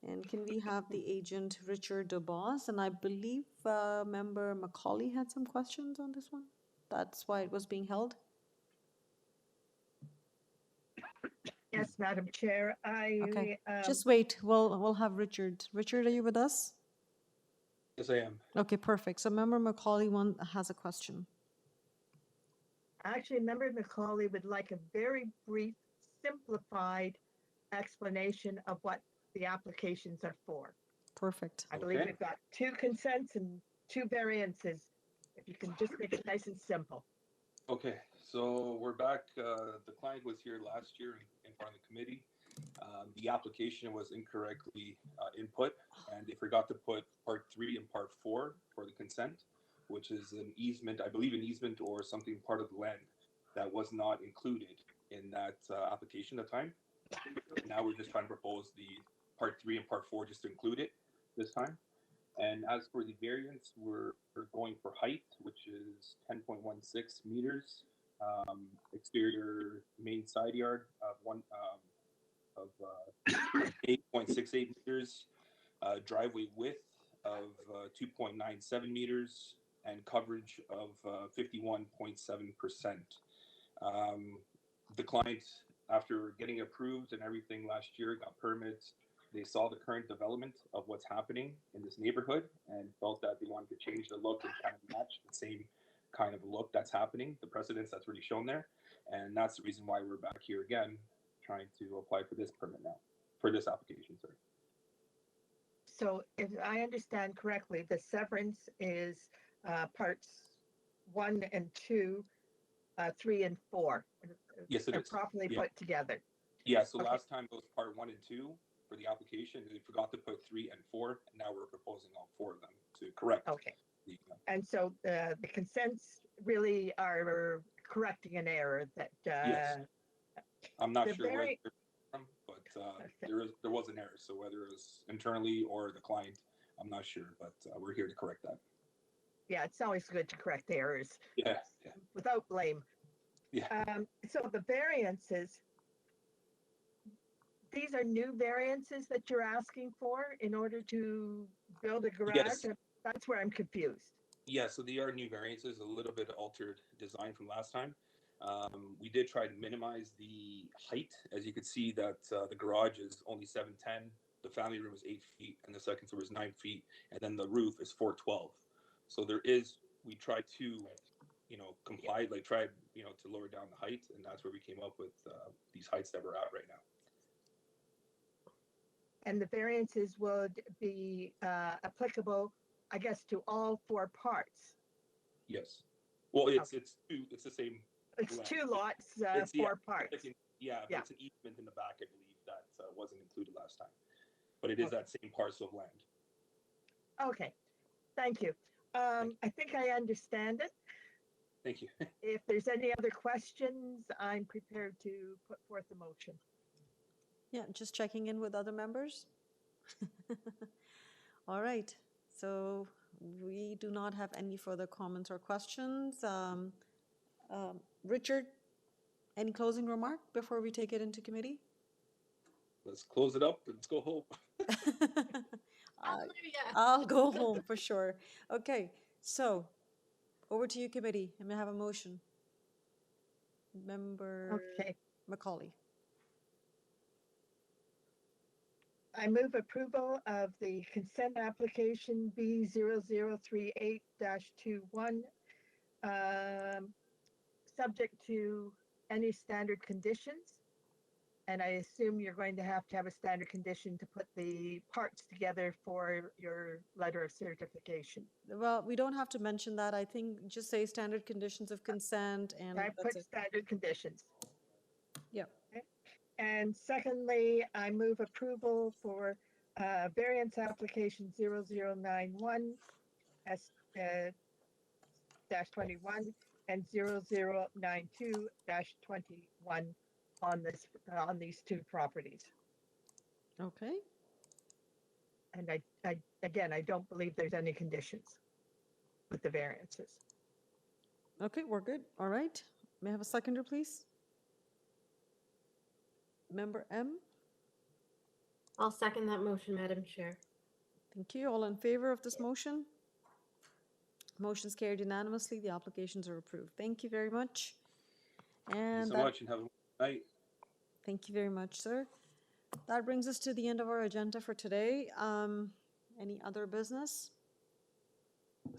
[SPEAKER 8] And can we have the agent Richard DeBoss? And I believe member Macaulay had some questions on this one. That's why it was being held.
[SPEAKER 6] Yes, Madam Chair.
[SPEAKER 8] Okay, just wait. We'll have Richard. Richard, are you with us?
[SPEAKER 7] Yes, I am.
[SPEAKER 8] Okay, perfect. So member Macaulay has a question.
[SPEAKER 6] Actually, Member Macaulay would like a very brief, simplified explanation of what the applications are for.
[SPEAKER 8] Perfect.
[SPEAKER 6] I believe we've got 2 consents and 2 variances. If you can just make it nice and simple.
[SPEAKER 7] Okay, so we're back. The client was here last year in front of the committee. The application was incorrectly input, and they forgot to put part 3 and part 4 for the consent, which is an easement, I believe an easement or something part of the land that was not included in that application at the time. Now we're just trying to propose the part 3 and part 4 just to include it this time. And as for the variance, we're going for height, which is 10.16 meters, exterior main side yard of 8.68 meters, driveway width of 2.97 meters, and coverage of 51.7%. The client, after getting approved and everything last year, got permits. They saw the current development of what's happening in this neighborhood and felt that they wanted to change the look and kind of match the same kind of look that's happening, the precedence that's already shown there. And that's the reason why we're back here again, trying to apply for this permit now, for this application, sorry.
[SPEAKER 6] So if I understand correctly, the severance is parts 1 and 2, 3 and 4.
[SPEAKER 7] Yes, it
[SPEAKER 6] They're
[SPEAKER 7] is.
[SPEAKER 6] properly
[SPEAKER 7] Yeah.
[SPEAKER 6] put together.
[SPEAKER 7] Yeah, so
[SPEAKER 6] Okay.
[SPEAKER 7] last time it was part 1 and 2 for the application. They forgot to put 3 and 4, and now we're proposing all 4 of them to correct.
[SPEAKER 6] Okay. And so the consents really are correcting an error that.
[SPEAKER 7] Yes. I'm not
[SPEAKER 6] the
[SPEAKER 7] sure where
[SPEAKER 6] very-
[SPEAKER 7] they're from, but there was an error. So whether it was internally or the client, I'm not sure, but we're here to correct that.
[SPEAKER 6] Yeah, it's always good to correct errors.
[SPEAKER 7] Yeah.
[SPEAKER 6] Without blame.
[SPEAKER 7] Yeah.
[SPEAKER 6] So the variances, these are new variances that you're asking for in order to build a garage?
[SPEAKER 7] Yes.
[SPEAKER 6] That's where I'm confused.
[SPEAKER 7] Yeah, so they are new variances, a little bit altered design from last time. We did try to minimize the height. As you can see that the garage is only 7'10", the family room is 8 feet, and the second floor is 9 feet, and then the roof is 4'12". So we tried to, comply, to lower down the height, and that's where we came up with these heights that we're at right now.
[SPEAKER 6] And the variances would be applicable, I guess, to all 4 parts.
[SPEAKER 7] Yes. Well, it's the same.
[SPEAKER 6] It's
[SPEAKER 7] land.
[SPEAKER 6] 2 lots,
[SPEAKER 7] It's,
[SPEAKER 6] 4 parts.
[SPEAKER 7] But it's an easement in the back, I believe, that wasn't included last time. But it is that same parcel of land.
[SPEAKER 6] Okay, thank you. I think I understand it.
[SPEAKER 7] Thank you.
[SPEAKER 6] If there's any other questions, I'm prepared to put forth a motion.
[SPEAKER 8] Yeah, just checking in with other members. All right, so we do not have any further comments or questions. Richard, any closing remark before we take it into committee?
[SPEAKER 7] Let's close it up and let's go home.
[SPEAKER 8] I'll go home for sure. Okay, so over to you, committee. I may have a motion. Member Macaulay.
[SPEAKER 6] I move approval of the consent application B0038-21, subject to any standard conditions. And I assume you're going to have a standard condition to put the parts together for your letter of certification.
[SPEAKER 8] Well, we don't have to mention that. I think just say standard conditions of consent and
[SPEAKER 6] I put standard conditions.
[SPEAKER 8] Yeah.
[SPEAKER 6] Okay. And secondly, I move approval for variance application 0091 dash 21 and 0092 dash 21 on this, on these two properties.
[SPEAKER 8] Okay.
[SPEAKER 6] And again, I don't believe there's any conditions with the variances.
[SPEAKER 8] Okay, we're good. All right. May I have a seconder, please? Member M?
[SPEAKER 1] I'll second that motion, Madam Chair.
[SPEAKER 8] Thank you. All in favor of this motion? Motion's carried unanimously. The applications are approved. Thank you very much.
[SPEAKER 7] Thank you
[SPEAKER 8] And
[SPEAKER 7] so much and have a good night.
[SPEAKER 8] thank you very much, sir. That brings us to the end of our agenda for today. Any other business?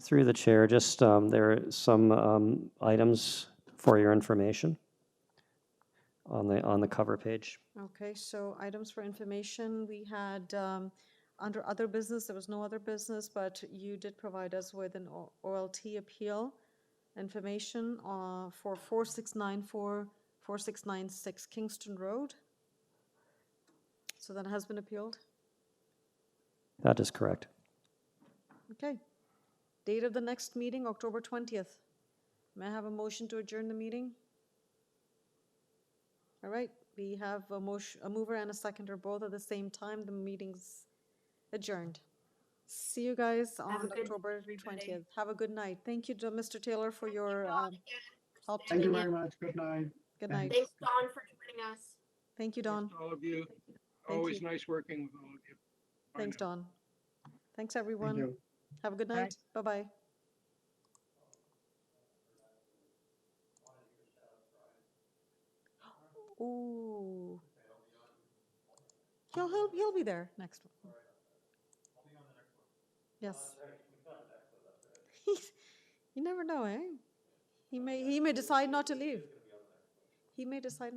[SPEAKER 3] Through the chair, just there are some items for your information on the cover page.
[SPEAKER 8] Okay, so items for information, we had under other business, there was no other business, but you did provide us with an OLT appeal information for 4694, 4696 Kingston Road. So that has been appealed.
[SPEAKER 3] That is correct.
[SPEAKER 8] Okay. Date of the next meeting, October 20th. May I have a motion to adjourn the meeting? All right, we have a mover and a seconder both at the same time. The meeting's adjourned. See you guys on October 20th. Have a good night. Thank you, Mr. Taylor, for your help
[SPEAKER 5] Thank you
[SPEAKER 8] today.
[SPEAKER 5] very much. Good night.
[SPEAKER 8] Good night.
[SPEAKER 1] Thanks, Dawn, for joining us.
[SPEAKER 8] Thank you, Dawn.
[SPEAKER 11] To all of you.
[SPEAKER 8] Thank
[SPEAKER 11] Always
[SPEAKER 8] you.
[SPEAKER 11] nice working with all of you. Bye
[SPEAKER 8] Thanks,
[SPEAKER 11] now.
[SPEAKER 8] Dawn. Thanks, everyone.
[SPEAKER 5] Thank you.
[SPEAKER 8] Have a good night. Bye-bye. Ooh. He'll be there next one. Yes. You never know, eh? He may decide not to leave. He may decide